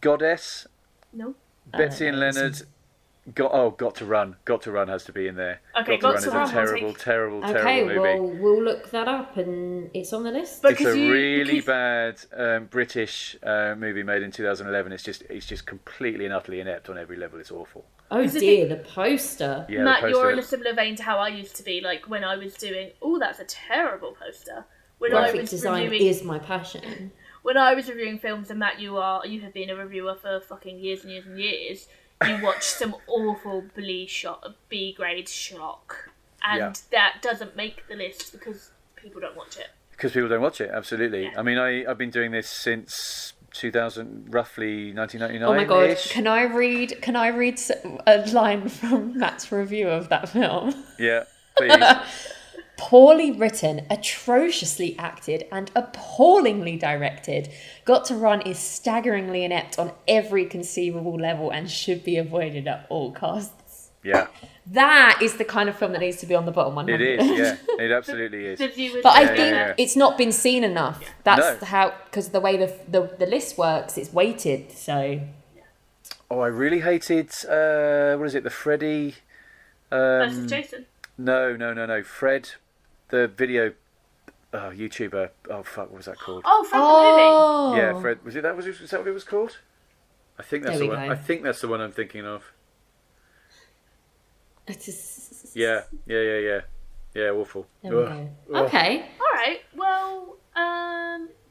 Goddess, No. Betsy and Leonard. Got to Run. Got to Run has to be in there. Okay, Got Got to to Run Run, is a we'll terrible, take- terrible, Okay, terrible movie. well, we'll look that up and it's on the list. But It's a because you- really because- bad British movie made in 2011. It's just completely and utterly inept on every level. It's awful. Oh Is it dear, the poster. Yeah, Matt, the you're poster. in a similar vein to how I used to be. Like when I was doing. Oh, that's a terrible poster. When I Graphic was design reviewing. is my passion. When I was reviewing films, and Matt, you have been a reviewer for fucking years and years and years. You watch some awful B grade schlock, and Yeah. that doesn't make the list because people don't watch it. Because people don't watch it. Absolutely. Yeah. I mean, I've been doing this since 2000, roughly 1999. Oh my god, can I read a line from Matt's review of that film? Yeah, please. Poorly written, atrociously acted, and appallingly directed. Got to Run is staggeringly inept on every conceivable level and should be avoided at all costs. Yeah, That is the kind of film that needs to be on the bottom 100. it is. Yeah, it absolutely is. The view was But I Yeah, think yeah. it's not been seen enough. That's No. how, because the way the list works, it's weighted. So Oh, I really hated. What is it? The Freddy. versus Jason. No. Fred, the video YouTuber. Oh fuck, what was that called? Oh, from the movie. Yeah, Fred. Was that what it was called? I think that's There the we one. go. I think that's the one I'm thinking of. it's just, Yeah. Awful. there we Ugh. go. Okay. All right. Well,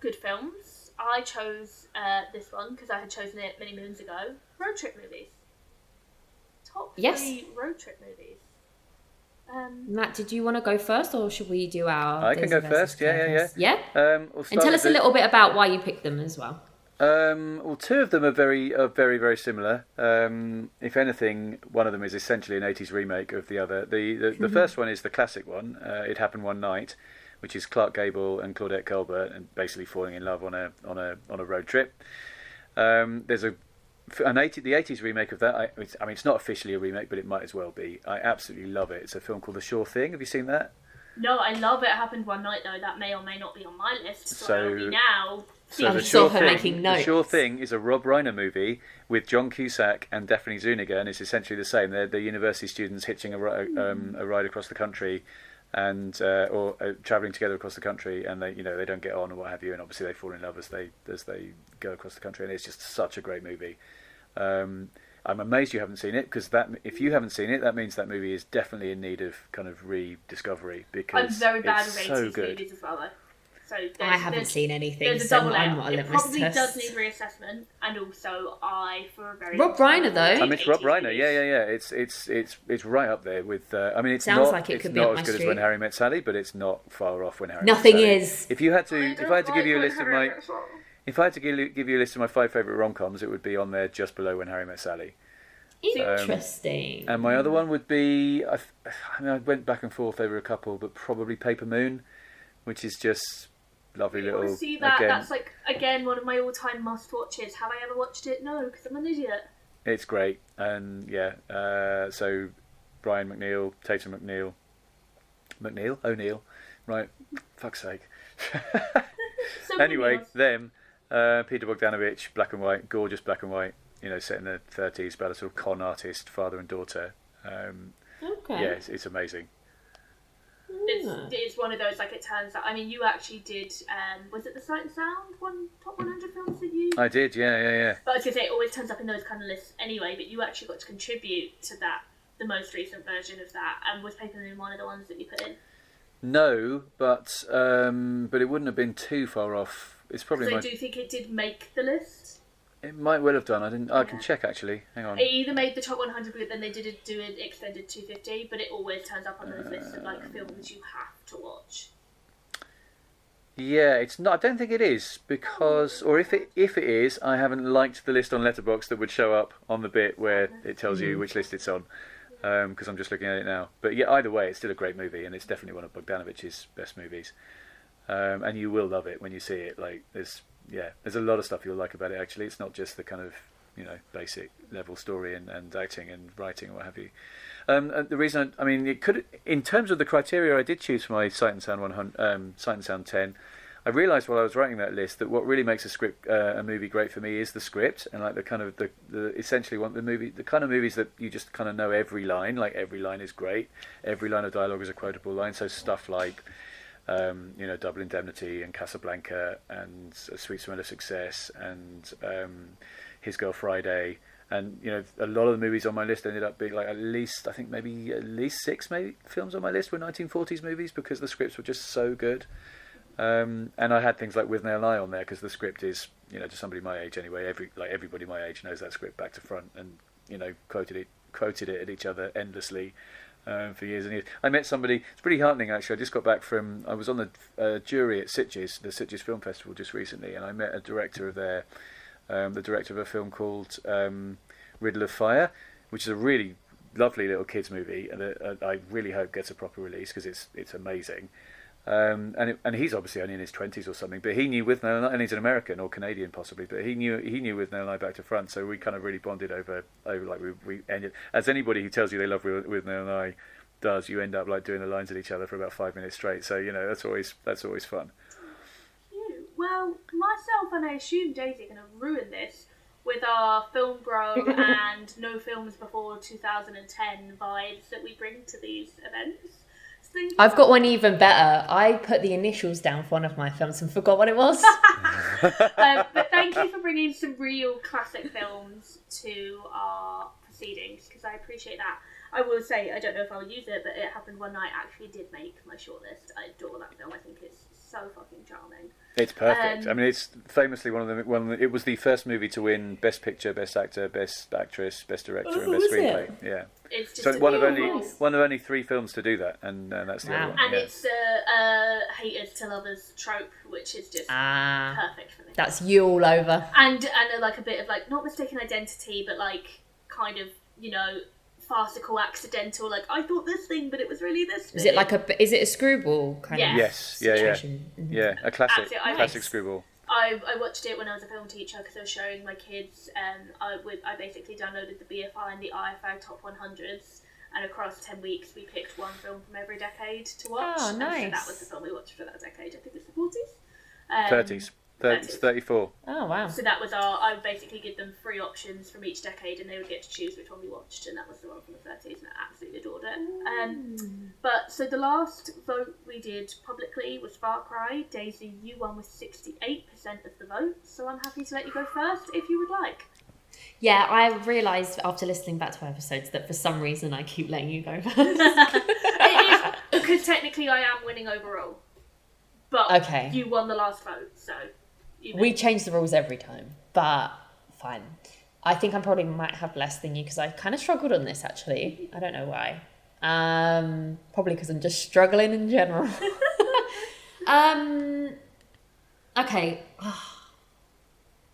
good films. I chose this one because I had chosen it many moons ago. Road trip movies. Top Yes. 3 road trip movies. Matt, did you want to go first, or should we do our? I can Daisy go versus first, yeah, Clare yeah, first? Yeah. We'll start And tell with us a little bit about why you picked them as well. Well, two of them are very, very similar. If anything, one of them is essentially an '80s remake of the other. The first one is the classic one. It Happened One Night, which is Clark Gable and Claudette Colbert, and basically falling in love on a road trip. There's the '80s remake of that. I mean, it's not officially a remake, but it might as well be. I absolutely love it. It's a film called The Sure Thing. Have you seen that? No, I love it. It Happened One Night though. That may or may not be on my list. So I will be now. So I the saw Sure her Thing, making The Sure notes. Thing is a Rob Reiner movie with John Cusack and Daphne Zuniga, and it's essentially the same. They're university students hitching a ride across the country, and travelling together across the country, and they don't get on or what have you, and obviously they fall in love as they go across the country, and it's just such a great movie. I'm amazed you haven't seen it, because if you haven't seen it, that means that movie is definitely in need of kind of rediscovery, because I'm very bad it's with so 80s good. movies as well though. So I haven't seen anything, There's a so double I'm out. not a It litmus probably test. does need reassessment, and also for a very Rob Reiner, though. I mean, it's Rob 80s Reiner. movies. Yeah. It's right up there with. I mean, it's Sounds not. like it it's could be not up as my good as street. When Harry Met Sally, but it's not far off When Harry. Nothing Met Sally. is. If I had to give you a list of my, If I had to give you a list of my 5 favourite rom-coms, it would be on there just below When Harry Met Sally. Interesting. And my other one would be, I went back and forth over a couple, but probably Paper Moon, which is just lovely little... I see that. That's like, again, one of my all-time must-watches. Have I ever watched it? No, because I'm an idiot. It's great. And so Brian McNeil, Tatum O'Neill, right, fuck's sake. Anyway, them, Peter Bogdanovich, black and white, gorgeous black and white, set in the 30s, about a sort of con artist, father and daughter. Okay. Yeah, it's amazing. It's one of those, like, it turns out, I mean, you actually did, was it the Sight and Sound top 100 films that you... I did, yeah. But I was going to say, it always turns up in those kind of lists anyway, but you actually got to contribute to that, the most recent version of that, and was Paper Moon one of the ones that you put in? No, but it wouldn't have been too far off. It's probably. So do you think it did make the list? It might well have done. I didn't. I can check actually. Hang on. It either made the top 100, but then they did do an extended 250. But it always turns up on those lists of like films you have to watch. Yeah, it's not. I don't think it is because, or if it is, I haven't liked the list on Letterboxd that would show up on the bit where it tells you which list it's on. Because I'm just looking at it now. But yeah, either way, it's still a great movie, and it's definitely one of Bogdanovich's best movies. And you will love it when you see it. Like there's a lot of stuff you'll like about it. Actually, it's not just the kind of basic level story and acting and writing and what have you. The reason it could, in terms of the criteria I did choose for my Sight and Sound 100, Sight and Sound 10. I realised while I was writing that list that what really makes a movie great for me is the script and like the kind of the essentially the kind of movies that you just kind of know every line, like every line is great, every line of dialogue is a quotable line. So stuff like Double Indemnity and Casablanca and Sweet Smell of Success and His Girl Friday, and a lot of the movies on my list ended up being like at least 6 films on my list were 1940s movies because the scripts were just so good. And I had things like With Nail and I on there because the script is, to somebody my age anyway, everybody my age knows that script back to front and, quoted it at each other endlessly for years and years. I met somebody, it's pretty heartening actually, I was on the jury at Sitges, the Sitges Film Festival just recently, and I met a director of the director of a film called Riddle of Fire, which is a really lovely little kids movie, and I really hope gets a proper release because it's amazing. And he's obviously only in his 20s or something, but he knew With Nail and I, and he's an American or Canadian possibly, but he knew With Nail and I back to front, so we kind of really bonded over like we ended, as anybody who tells you they love With Nail and I does, you end up like doing the lines at each other for about 5 minutes straight, so that's always fun. Well, myself and I assume Daisy are going to ruin this with our film bro and no films before 2010 vibes that we bring to these events. I've got one even better. I put the initials down for one of my films and forgot what it was. But thank you for bringing some real classic films to our proceedings, because I appreciate that. I will say, I don't know if I'll use it, but It Happened One Night actually did make my shortlist. I adore that film. I think it's so fucking charming. It's perfect. It's famously it was the first movie to win Best Picture, Best Actor, Best Actress, Best Director, and Best Screenplay. Yeah. It's just so one of only 3 films to do that, and that's the other one. And it's haters to lovers trope, which is just perfect for me. That's you all over. And like a bit of like not mistaken identity, but like kind of farcical, accidental. Like I thought this thing, but it was really this thing. Is it a screwball kind of? Yes. Yeah. A classic screwball. I watched it when I was a film teacher because I was showing my kids, and I basically downloaded the BFI and the IFO top 100s, and across 10 weeks we picked one film from every decade to watch. Oh, nice. And so that was the film we watched for that decade. I think it's the 40s. 30s. It's 34. Oh, wow. So that was I would basically give them 3 options from each decade and they would get to choose which one we watched, and that was the one from the 30s, and I absolutely adored it. But so the last vote we did publicly was Far Cry. Daisy, you won with 68% of the vote, so I'm happy to let you go first if you would like. Yeah, I realised after listening back to our episodes that for some reason I keep letting you go first. It is, because technically I am winning overall. But okay. You won the last vote, so... We change the rules every time, but fine. I think I probably might have less than you because I kind of struggled on this actually. I don't know why. Probably because I'm just struggling in general. Okay.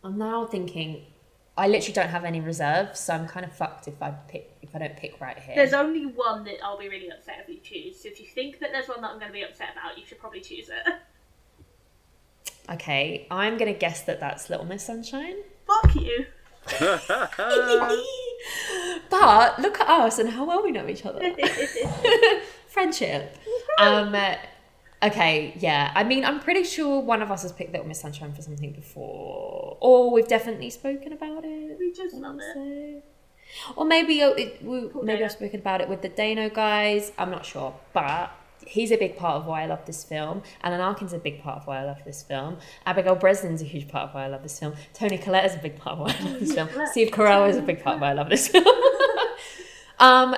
I'm now thinking, I literally don't have any reserves, so I'm kind of fucked if I don't pick right here. There's only one that I'll be really upset if you choose. So if you think that there's one that I'm going to be upset about, you should probably choose it. Okay, I'm going to guess that that's Little Miss Sunshine. Fuck you. But look at us and how well we know each other. Friendship. Okay, yeah. I mean, I'm pretty sure one of us has picked Little Miss Sunshine for something before. Or we've definitely spoken about it. We just love it. Or maybe I've spoken about it with the Dano guys. I'm not sure. But he's a big part of why I love this film. Alan Arkin's a big part of why I love this film. Abigail Breslin's a huge part of why I love this film. Toni Collette is a big part of why I love this film. Steve Carell is a big part of why I love this film.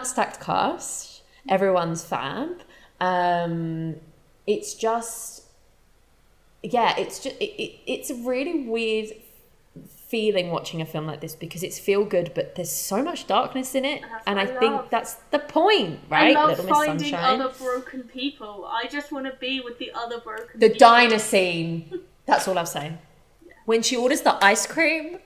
Stacked cast. Everyone's fab. It's just, yeah, it's a really weird feeling watching a film like this because it's feel good, but there's so much darkness in it, and I think that's the point, right? I love Little Miss finding Sunshine. other broken people. I just want to be with the other broken The people. diner scene. That's all I'm saying. Yeah. When she orders the ice cream.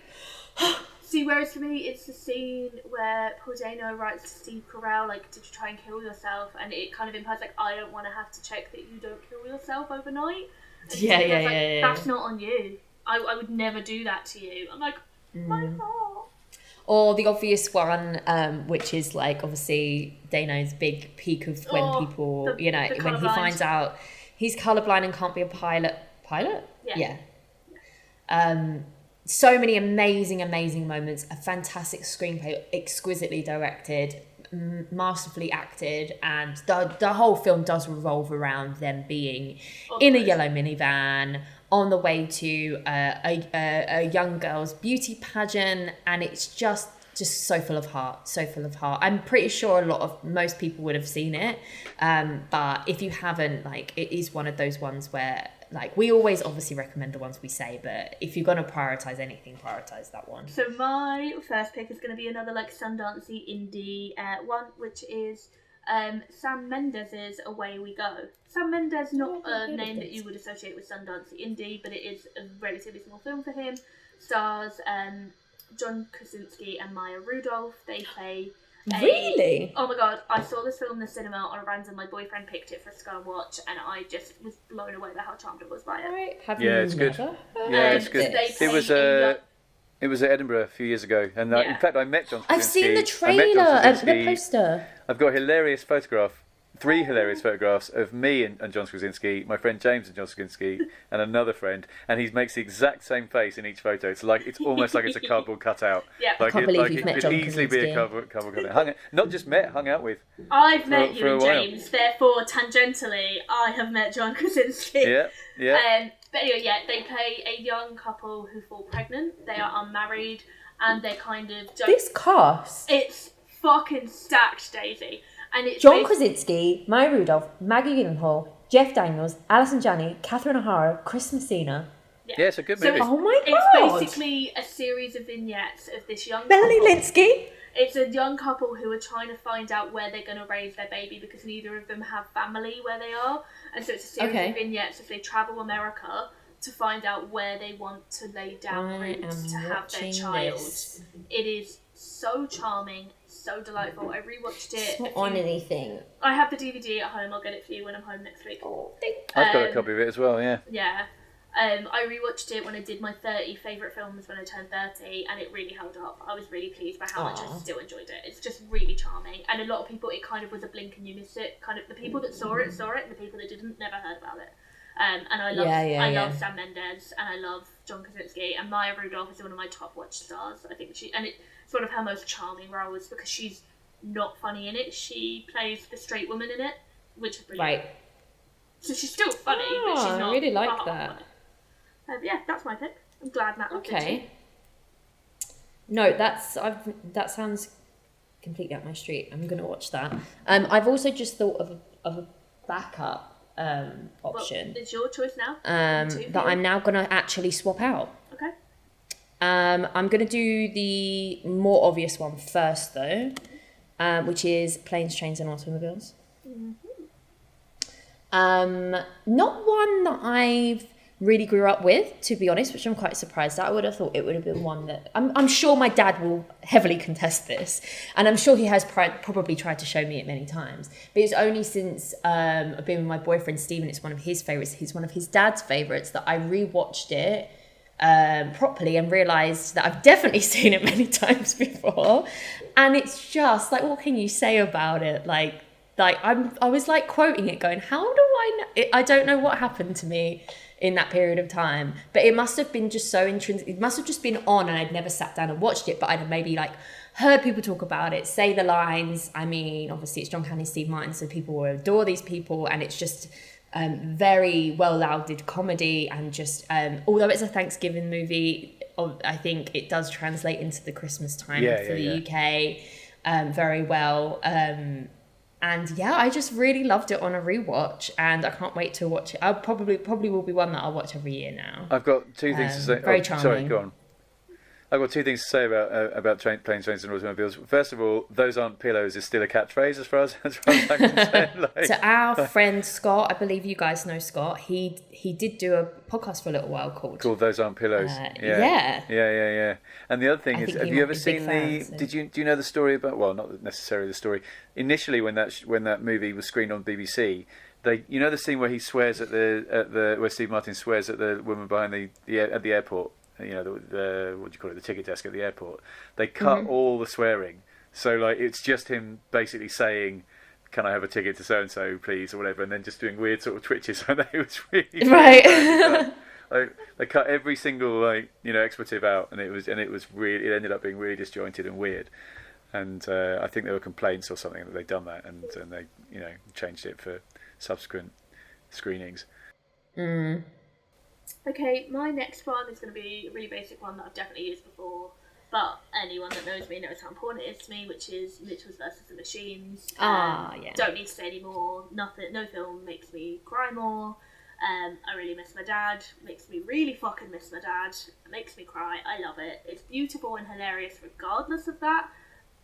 See, whereas for me, it's the scene where Paul Dano writes to Steve Carell, like, did you try and kill yourself? And it kind of implies, like, I don't want to have to check that you don't kill yourself overnight. And Yeah. That's not on you. I would never do that to you. I'm like, my heart. Or the obvious one, which is, like, obviously Dano's big peak of when people, when he finds out he's colourblind and can't be a pilot. Pilot? Yeah. So many amazing moments, a fantastic screenplay, exquisitely directed, masterfully acted, and the whole film does revolve around them being in a yellow minivan on the way to a young girl's beauty pageant, and it's just so full of heart. I'm pretty sure most people would have seen it, but if you haven't, like, it is one of those ones where, like, we always obviously recommend the ones we say, but if you're going to prioritise anything, prioritise that one. So my first pick is going to be another, like, Sundancey indie one, which is Sam Mendes's Away We Go. Sam Mendes, not a name that you would associate with Sundancey indie, but it is a relatively small film for him. Stars John Krasinski and Maya Rudolph. They play Really? Oh my god, I saw this film in the cinema on a random. My boyfriend picked it for us to go and watch, and I just was blown away by how charmed it was by it. It's good. Yeah, it's good. It was at Edinburgh a few years ago, and in fact, I met John Krasinski. I've seen the trailer, the poster. I've got three hilarious photographs of me and John Krasinski, my friend James and John Krasinski, and another friend, and he makes the exact same face in each photo. It's almost like it's a cardboard cutout. Yeah. I can't believe you've met John Krasinski. It could easily be a cardboard cutout. Not just met, hung out with. I've met you and James, therefore tangentially, I have met John Krasinski. Yeah. But anyway, they play a young couple who fall pregnant. They are unmarried, and they kind of don't... This cast. It's fucking stacked, Daisy. And it's John Krasinski, Maya Rudolph, Maggie Gyllenhaal, Jeff Daniels, Alison Janney, Catherine O'Hara, Chris Messina. Yeah, it's a good movie. Oh my god! It's basically a series of vignettes of this young Melanie couple. Linsky. It's a young couple who are trying to find out where they're going to raise their baby because neither of them have family where they are. And so it's a series of vignettes as they travel America to find out where they want to lay down roots to have their child. It is so charming, so delightful. I rewatched it. It's not on anything. I have the DVD at home. I'll get it for you when I'm home next week. I've got a copy of it as well, yeah. Yeah. I rewatched it when I did my 30 favourite films when I turned 30, and it really held up. I was really pleased by how much I still enjoyed it. It's just really charming, and a lot of people, it kind of was a blink and you miss it. Kind of the people that saw it, and the people that didn't never heard about it. And I love Sam Mendes, and I love John Krasinski, and Maya Rudolph is one of my top watch stars. I think it's one of her most charming roles because she's not funny in it. She plays the straight woman in it, which is brilliant. Right. So she's still funny, but she's not. I really like that. Funny. Yeah, that's my pick. I'm glad Matt loved it too. No, that sounds completely up my street. I'm going to watch that. I've also just thought of a backup option. Well, it's your choice now. That I'm now going to actually swap out. Okay. I'm going to do the more obvious one first, though, which is Planes, Trains and Automobiles. Mm-hmm. Not one that I've really grew up with, to be honest, which I'm quite surprised at. I would have thought it would have been one that I'm sure my dad will heavily contest this, and I'm sure he has probably tried to show me it many times. But it's only since I've been with my boyfriend Stephen, it's one of his favourites. It's one of his dad's favourites that I rewatched it properly and realised that I've definitely seen it many times before. And it's just like, what can you say about it? Like I was like quoting it, going, how do I know? I don't know what happened to me in that period of time, but it must have been just so intrinsic. It must have just been on, and I'd never sat down and watched it, but I'd maybe like heard people talk about it, say the lines. I mean, obviously it's John Candy, Steve Martin, so people will adore these people, and it's just very well lauded comedy, and just although it's a Thanksgiving movie, I think it does translate into the Christmas time for the UK very well. And yeah, I just really loved it on a rewatch, and I can't wait to watch it. I probably will be one that I'll watch every year now. I've got two things to say. Very charming. Sorry, go on. I've got two things to say about planes, trains, and automobiles. First of all, those aren't pillows is still a catchphrase as far as I'm concerned. Like, so our friend Scott, I believe you guys know Scott. He did do a podcast for a little while called Those Aren't Pillows. Yeah. And the other thing is, have you ever seen do you know the story about? Well, not necessarily the story. Initially, when that movie was screened on BBC, the scene where he swears at where Steve Martin swears at the woman behind at the airport. You know, the what do you call it, the ticket desk at the airport. They cut all the swearing, so like it's just him basically saying, "Can I have a ticket to so and so, please?" or whatever, and then just doing weird sort of twitches. And it was really right. Like they cut every single expletive out, and it ended up being really disjointed and weird. And I think there were complaints or something that they'd done that, and they changed it for subsequent screenings. Okay, my next one is going to be a really basic one that I've definitely used before, but anyone that knows me knows how important it is to me, which is Mitchells versus the Machines. Don't need to say any more. Nothing. No film makes me cry more. I really miss my dad. Makes me really fucking miss my dad. It makes me cry. I love it. It's beautiful and hilarious regardless of that,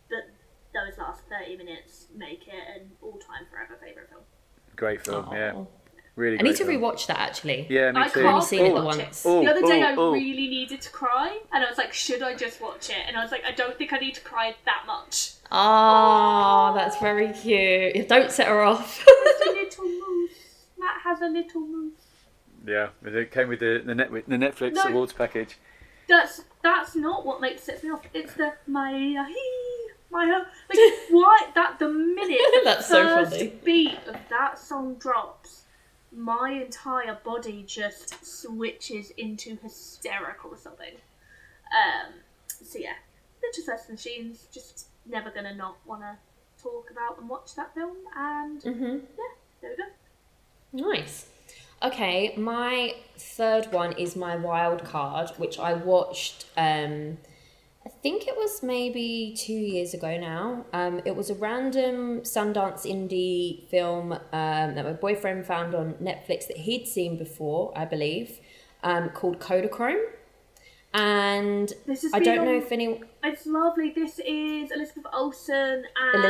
but those last 30 minutes make it an all-time forever favourite film. Great film, yeah. Really I need to rewatch that actually. Yeah, me too. I've only seen it once. The other day I really needed to cry, and I was like, should I just watch it? And I was like, I don't think I need to cry that much. Oh, that's very cute. Don't set her off. It's a little moose. Matt has a little moose. Yeah, it came with the Netflix awards package. That's not what sets me off. It's the my like why that the minute the that's first so funny. beat of that song drops, my entire body just switches into hysterical sobbing. So yeah, Mitchells vs. Machines, just never gonna not wanna talk about and watch that film, and yeah, there we go. Nice. Okay, my third one is my wild card, which I watched I think it was maybe 2 years ago now. It was a random Sundance indie film that my boyfriend found on Netflix that he'd seen before, I believe, called Kodachrome. And I don't know if anyone... It's lovely. This is Elizabeth Olsen and...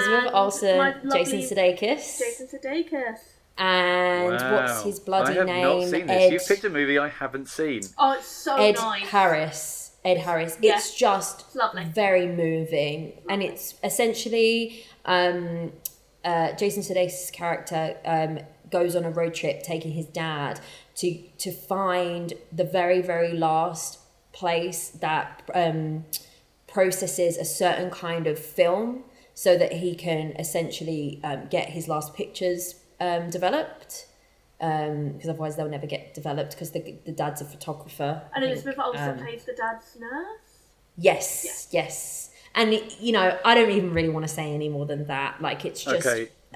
Jason Sudeikis. And what's his bloody name? I have not seen this. You've picked a movie I haven't seen. Oh, it's so nice. Ed Harris. Yeah. It's just lovely. Very moving. Lovely. And it's essentially Jason Sudeikis' character goes on a road trip taking his dad to find the very, very last place that processes a certain kind of film so that he can essentially get his last pictures developed. Because otherwise they'll never get developed because the dad's a photographer. And Elizabeth Olsen plays the dad's nurse? Yes. And, I don't even really want to say any more than that. Like, it's just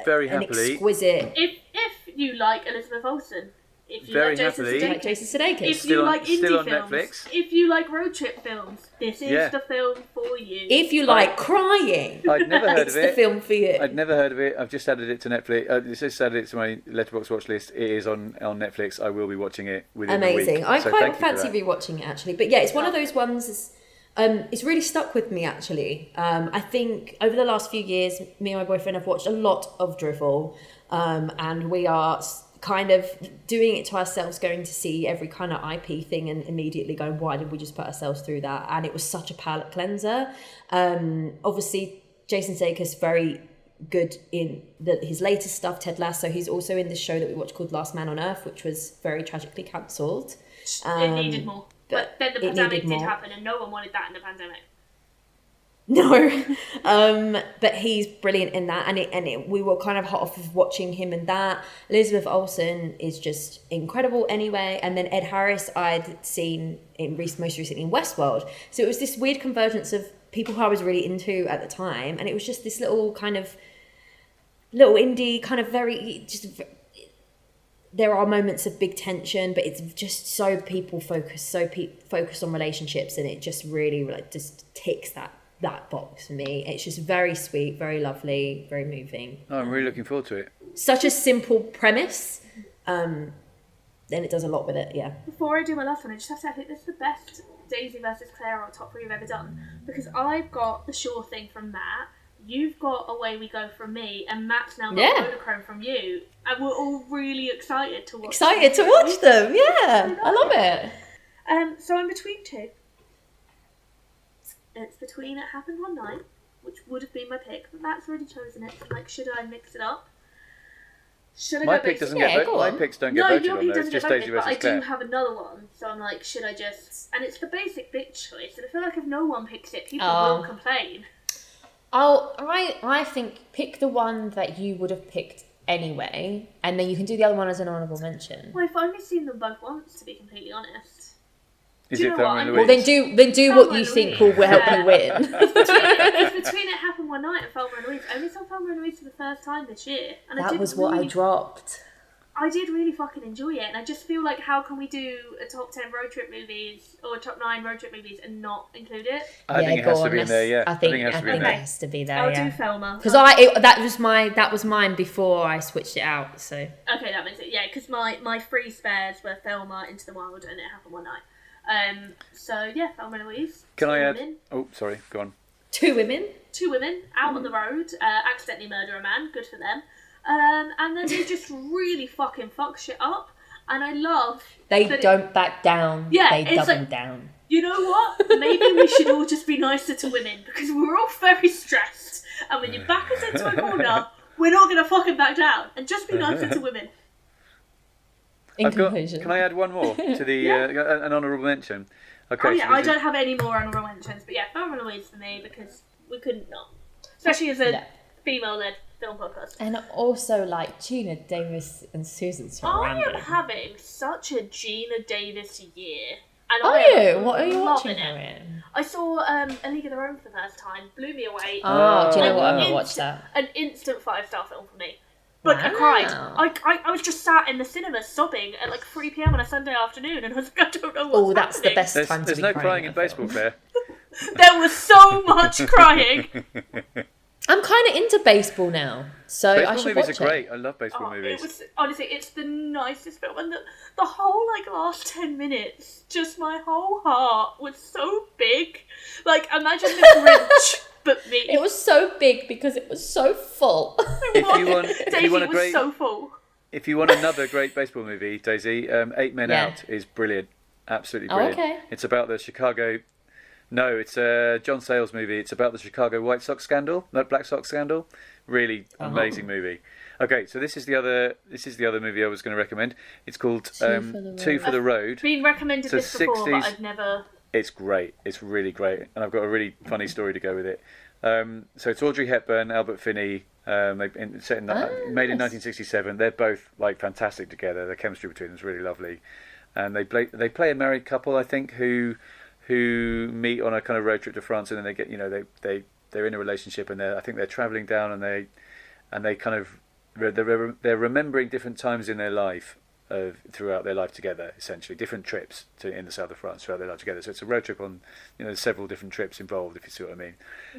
very an happily. Exquisite... If you like Elizabeth Olsen, if you very like Jason Sudeikis. If you like indie on films, Netflix. If you like road trip films, this is the film for you. If you like crying, I'd never heard it's of it. the film for you. I'd never heard of it. I've just added it to Netflix. I just added it to my Letterboxd watch list. It is on Netflix. I will be watching it within a week. Amazing. I quite fancy rewatching it actually. But yeah, it's one of those ones. It's really stuck with me actually. I think over the last few years, me and my boyfriend have watched a lot of Drivel, and we are kind of doing it to ourselves, going to see every kind of IP thing and immediately going, why did we just put ourselves through that? And it was such a palate cleanser. Obviously, Jason Sudeikis very good in his latest stuff, Ted Lasso. He's also in this show that we watched called Last Man on Earth, which was very tragically cancelled. It needed more. But then the pandemic did happen and no one wanted that in the pandemic. No, but he's brilliant in that, and we were kind of hot off of watching him in that. Elizabeth Olsen is just incredible anyway, and then Ed Harris I'd seen most recently in Westworld, so it was this weird convergence of people who I was really into at the time, and it was just this little indie kind of there are moments of big tension, but it's just so people focused, focused on relationships, and it just really just ticks that box for me. It's just very sweet, very lovely, very moving. Oh, I'm really looking forward to it. Such a simple premise, then it does a lot with it, yeah. Before I do my last one, I just have to say I think this is the best Daisy versus Clare or top 3 you've ever done, because I've got The Sure Thing from Matt, you've got Away We Go from me, and Matt's now got Monochrome from you, and we're all really excited to watch them, yeah. I love it. So I'm between two. It's between It Happened One Night, which would have been my pick, but Matt's already chosen it, so I'm like, should I mix it up? Should I my go pick basic? doesn't get voted. My picks don't get voted on there. It's just Daisy versus Clare. But I do have another one, so I'm like, should I just... And it's the basic bitch choice, and I feel like if no one picks it, people will complain. I think pick the one that you would have picked anyway, and then you can do the other one as an honourable mention. Well, I've only seen them both once, to be completely honest. Is it Thelma and Louise? Well, then do what you think will help you win. It's between It Happened One Night and Thelma and Louise. I only saw Thelma and Louise for the first time this year, and that was what I dropped. I did really fucking enjoy it, and I just feel like, how can we do a top 10 road trip movies or a top 9 road trip movies and not include it? I think it has to be in there. Yeah, I think it has to be there. I'll do Thelma because that was mine before I switched it out. So okay, that makes it because my 3 spares were Thelma, Into the Wild, and It Happened One Night. So yeah, Thelma and Louise. Can I add? Oh, sorry, go on. 2 women out on the road, accidentally murder a man. Good for them. And then they just really fucking fuck shit up, and I love they don't back down. Yeah, they double down. You know what? Maybe we should all just be nicer to women, because we're all very stressed, and when you back us into a corner, we're not gonna fucking back down, and just be nicer to women. In conclusion, can I add one more to the an honourable mention? Okay. Oh yeah, I don't have any more honourable mentions, but yeah, Thelma and Louise for me, because we couldn't not, especially as a female-led film podcast. And also like Gina Davis and Susan Sarandon. I am having such a Gina Davis year. And what are you watching her in? I saw A League of Their Own for the first time. Blew me away. Do you know what? I'm gonna watch that. An instant 5-star film for me. But I cried. I was just sat in the cinema sobbing at like 3 p.m. on a Sunday afternoon, and I was like, I don't know what's happening. That's the best time to be There's no crying in baseball, Claire. There was so much crying. I'm kind of into baseball now, so baseball I should movies watch are great. it. I love baseball movies. It was, honestly, it's the nicest film, and the whole last 10 minutes, just my whole heart was so big. Like, imagine the Grinch, but me. It was so big because it was so full. If you want so full. If you want another great baseball movie, Daisy, 8 Men Out is brilliant, absolutely brilliant. Oh, okay. It's about the Chicago. No, it's a John Sayles movie. It's about the Chicago Black Sox scandal. Really amazing movie. Okay, so this is the other movie I was going to recommend. It's called Two for the Road. I've been recommended this before, but I've never. It's great. It's really great, and I've got a really funny story to go with it. So it's Audrey Hepburn, Albert Finney. Made in 1967. They're both like fantastic together. The chemistry between them is really lovely, and they play a married couple, I think, who meet on a kind of road trip to France, and then they get they're in a relationship, and I think they're travelling down, and they kind of they're remembering different times in their life throughout their life together, essentially different trips in the south of France throughout their life together. So it's a road trip on several different trips involved, if you see what I mean.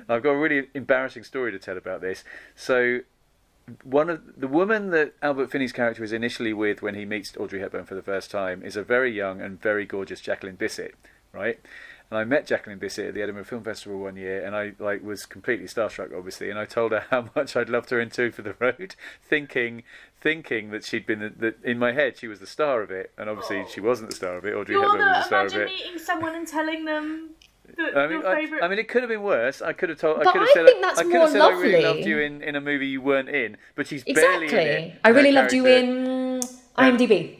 I've got a really embarrassing story to tell about this. So the woman that Albert Finney's character is initially with when he meets Audrey Hepburn for the first time is a very young and very gorgeous Jacqueline Bisset, right? And I met Jacqueline Bisset at the Edinburgh Film Festival one year, and I was completely starstruck, obviously. And I told her how much I'd loved her in Two for the Road, thinking that she'd been that in my head she was the star of it, and obviously she wasn't the star of it. Audrey Hepburn was the star of it. Imagine meeting someone and telling them that your favourite. I mean, it could have been worse. I could have told. But I could have I said. think that's I could more have said I really lovely. loved you in a movie you weren't in, but she's Exactly. barely in it. I really Her loved you character. in IMDb.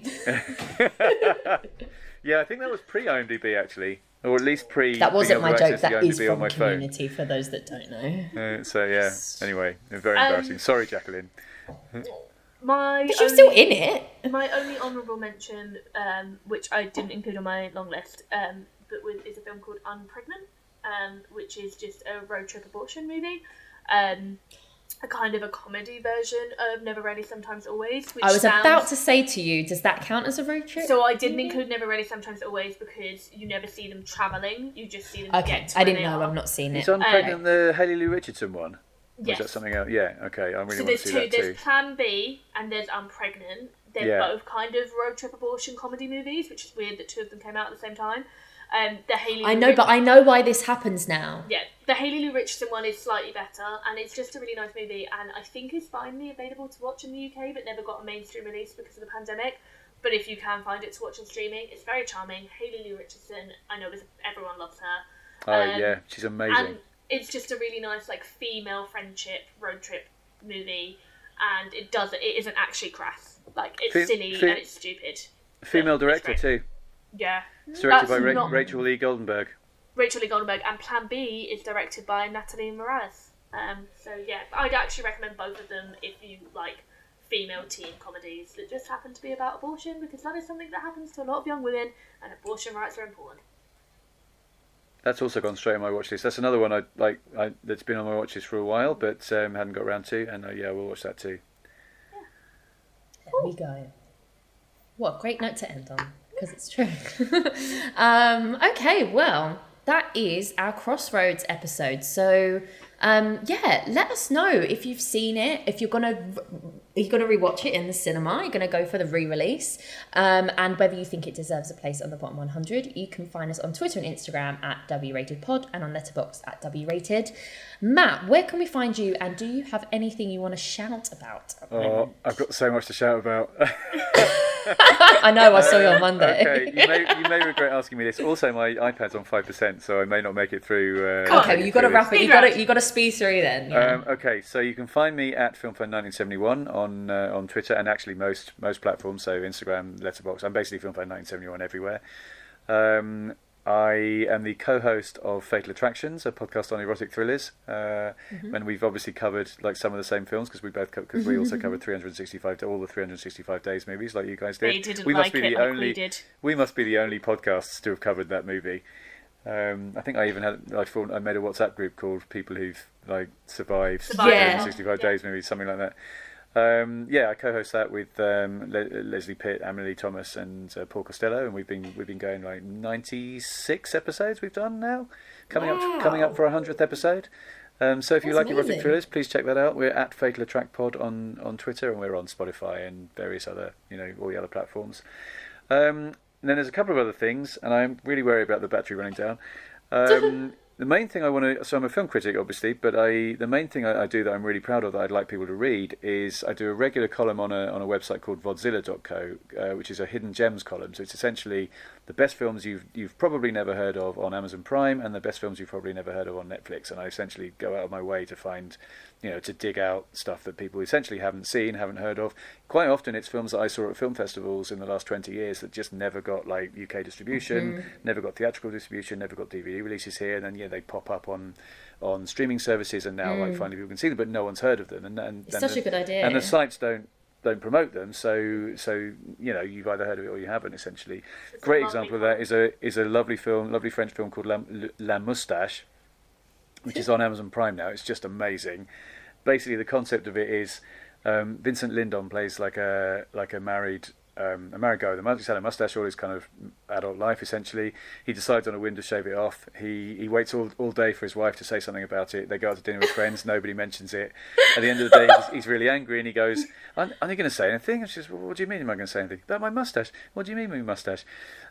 Yeah, I think that was pre-IMDb actually, or at least pre. That wasn't being my able to joke. access That the is IMDb from on my phone. Community, for those that don't know. So yeah. Anyway, very embarrassing. Sorry, Jacqueline. But She was still in it. My only honourable mention, which I didn't include on my long list, is a film called Unpregnant, which is just a road trip abortion movie. A kind of a comedy version of Never Ready, Sometimes Always. Which I was about to say to you, does that count as a road trip? So I didn't include Never Ready, Sometimes Always because you never see them travelling. You just see them Okay, get to I where didn't they know. are. I've not seen it. Is Unpregnant the Haley Lou Richardson one? Yes. Was that something else? Yeah. Okay, I really So want there's to see two. that too. There's Plan B and there's Unpregnant. They're Yeah. both kind of road trip abortion comedy movies, which is weird that two of them came out at the same time. The Haley. I know, but I know why this happens now. Yeah, the Haley Lou Richardson one is slightly better, and it's just a really nice movie, and I think is finally available to watch in the UK, but never got a mainstream release because of the pandemic. But if you can find it to watch on streaming, it's very charming. Haley Lou Richardson, I know everyone loves her. Oh yeah, she's amazing. And it's just a really nice female friendship road trip movie, and it isn't actually crass. It's silly and it's stupid. Female but it's director great. too. Yeah. It's directed by That's not- Rachel Lee Goldenberg. Rachel Lee Goldenberg, and Plan B is directed by Natalie Morales. So yeah, I'd actually recommend both of them if you like female teen comedies that just happen to be about abortion, because that is something that happens to a lot of young women, and abortion rights are important. That's also gone straight on my watch list. That's another one that's been on my watch list for a while, but hadn't got around to, and yeah, we'll watch that too. There we go. What a great note to end on, because it's true. Okay, well, that is our Crossroads episode. So, yeah, let us know if you've seen it, if you're gonna rewatch it in the cinema, you're gonna go for the re-release, and whether you think it deserves a place on the bottom 100. You can find us on Twitter and Instagram at WRatedPod and on Letterboxd at WRated. Matt, where can we find you, and do you have anything you want to shout about? Oh, I've got so much to shout about. I know, I saw you on Monday. Okay, you may regret asking me this. Also, my iPad's on 5%, so I may not make it through. Okay, you got to wrap it. You got to speed through then. Yeah. Okay, so you can find me at FilmFan1971 on Twitter and actually most platforms. So Instagram, Letterboxd. I'm basically FilmFan1971 everywhere. I am the co-host of Fatal Attractions, a podcast on erotic thrillers, and we've obviously covered some of the same films because we also covered 365 all the 365 days movies like you guys did. They didn't we must be like it the like only we did. we must be the only podcasts to have covered that movie. I think I even I made a WhatsApp group called People Who've survived Yeah. 365 days movies, something like that. I co-host that with Leslie Pitt, Amelie Thomas, and Paul Costello, and we've been going 96 episodes we've done now, coming up for our 100th episode. So if you like erotic amazing. thrillers, please check that out. We're at Fatal Attract Pod on Twitter, and we're on Spotify and various other all the other platforms. And then there's a couple of other things, and I'm really worried about the battery running down. The main thing so I'm a film critic, obviously, but the main thing I do that I'm really proud of that I'd like people to read is I do a regular column on a website called vodzilla.co, which is a hidden gems column. So it's essentially the best films you've probably never heard of on Amazon Prime and the best films you've probably never heard of on Netflix. And I essentially go out of my way to find, to dig out stuff that people essentially haven't seen, haven't heard of. Quite often it's films that I saw at film festivals in the last 20 years that just never got UK distribution, never got theatrical distribution, never got DVD releases here, and then they pop up on streaming services, and now finally people can see them, but no one's heard of them. And It's such a good idea. And the sites don't promote them, so you've either heard of it or you haven't. Essentially, great example of that is a lovely French film called La Moustache, which is on Amazon Prime now. It's just amazing. Basically, the concept of it is Vincent Lindon plays like a married guy with he's had a mustache all his kind of adult life. Essentially, he decides on a whim to shave it off. He waits all day for his wife to say something about it. They go out to dinner with friends. Nobody mentions it. At the end of the day, he's really angry, and he goes, "Aren't you going to say anything?" And she says, "Well, what do you mean? Am I going to say anything about my mustache? What do you mean, my mustache?"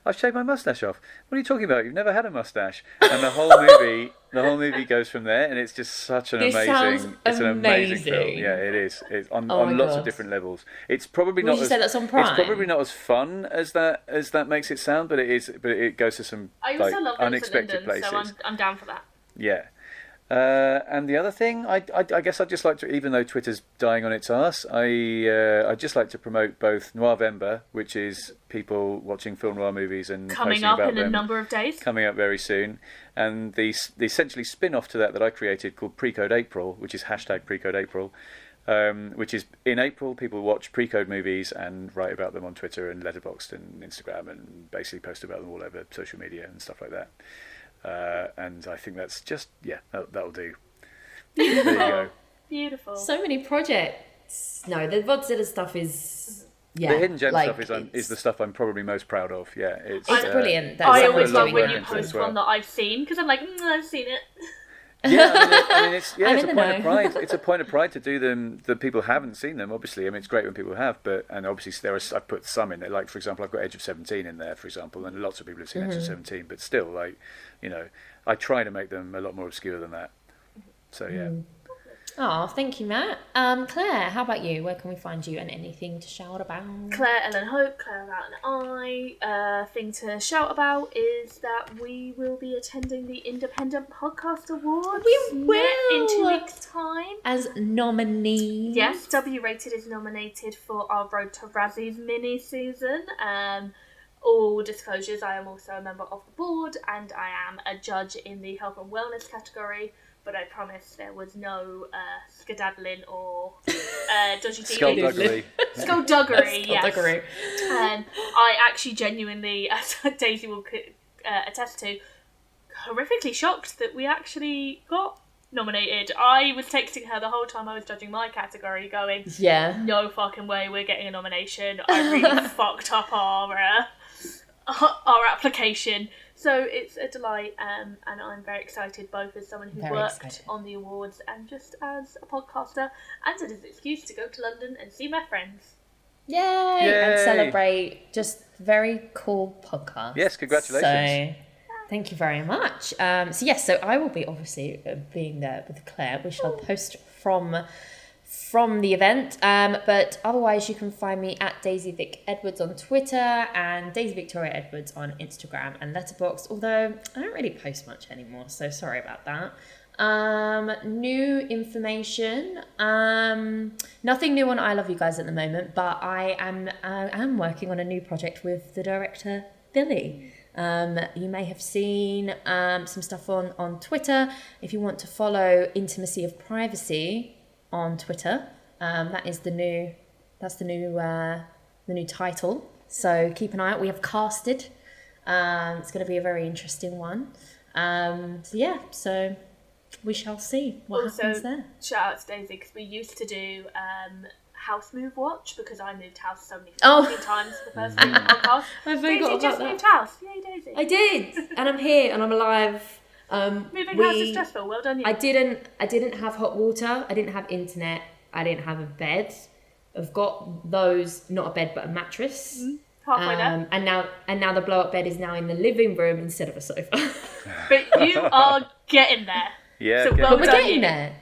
I've shaved my mustache off. What are you talking about? You've never had a mustache. And the whole movie goes from there, and it's just such an amazing film. Yeah, it is. It's on lots of different levels. It's probably not. Would you say that's on Prime? It's probably not as fun as that makes it sound, but it is. But it goes to some I also love unexpected London, places. so I'm down for that. Yeah. And the other thing, I guess I'd just like to, even though Twitter's dying on its arse, I'd just like to promote both Noirvember, which is people watching film noir movies and coming posting up about in them, a number of days. coming up very soon, and the essentially spin-off to that I created called Precode April, which is #Precode April, which is in April people watch Precode movies and write about them on Twitter and Letterboxd and Instagram and basically post about them all over social media and stuff like that. And I think that's just, that'll do. Beautiful. There you go. Beautiful. So many projects. No, the Vodzilla stuff is, The Hidden Gem stuff is the stuff I'm probably most proud of. Yeah, it's brilliant. That I someone's always love doing when that. you post one that I've seen, because I'm like, I've seen it. Yeah, I mean, it's I'm it's in a the point of know. pride. It's a point of pride to do them. The people haven't seen them, obviously. I mean, it's great when people have, and obviously I've put some in there. Like, for example, I've got Edge of 17 in there, for example, and lots of people have seen Edge of 17, but still, like, I try to make them a lot more obscure than that. So yeah. Oh, thank you, Matt. Claire, how about you? Where can we find you and anything to shout about? Claire Ellen Hope, Claire Without an I. Thing to shout about is that we will be attending the Independent Podcast Awards. We will! In 2 weeks' time. As nominees. Yes, W Rated is nominated for our Road to Razzies mini-season. All disclosures, I am also a member of the board and I am a judge in the health and wellness category, but I promise there was no skedaddling or dodgy Skullduggery. Skullduggery, yes. Skullduggery. I actually genuinely, as Daisy will attest to, horrifically shocked that we actually got nominated. I was texting her the whole time I was judging my category going, Yeah. no fucking way we're getting a nomination. I really fucked up our application. So it's a delight, and I'm very excited, both as someone who worked on the awards and just as a podcaster, and as an excuse to go to London and see my friends. Yay! And celebrate just very cool podcast. Yes, congratulations. So, thank you very much. So I will be obviously being there with Claire. We shall post from the event, but otherwise you can find me at Daisy Vic Edwards on Twitter and Daisy Victoria Edwards on Instagram and Letterboxd, although I don't really post much anymore, so sorry about that. New information, nothing new on I Love You Guys at the moment, but I am working on a new project with the director Billy. You may have seen some stuff on Twitter. If you want to follow Intimacy of Privacy on Twitter, that's the new title. So keep an eye out. We have casted. It's going to be a very interesting one. So we shall see what happens there. Shout out to Daisy, because we used to do House Move Watch, because I moved house so many times for the first week of the podcast. I forgot Daisy about just that. moved house. Yay, Daisy. I did, and I'm here and I'm alive. Moving house is stressful. Well done, you. I didn't have hot water. I didn't have internet. I didn't have a bed. I've got those, not a bed but a mattress. Halfway there. And now the blow up bed is now in the living room instead of a sofa. But you are getting there. Yeah, So But we're getting there.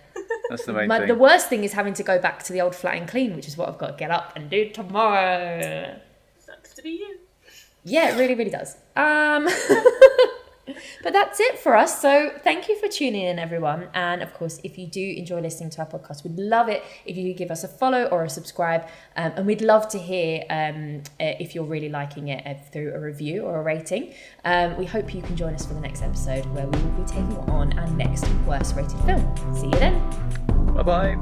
That's the main thing. The worst thing is having to go back to the old flat and clean, which is what I've got to get up and do tomorrow. Sucks to be you. Yeah, it really, really does. But that's it for us. So thank you for tuning in, everyone. And of course, if you do enjoy listening to our podcast, we'd love it if you could give us a follow or a subscribe. And we'd love to hear if you're really liking it through a review or a rating. We hope you can join us for the next episode, where we will be taking on our next worst rated film. See you then. Bye-bye.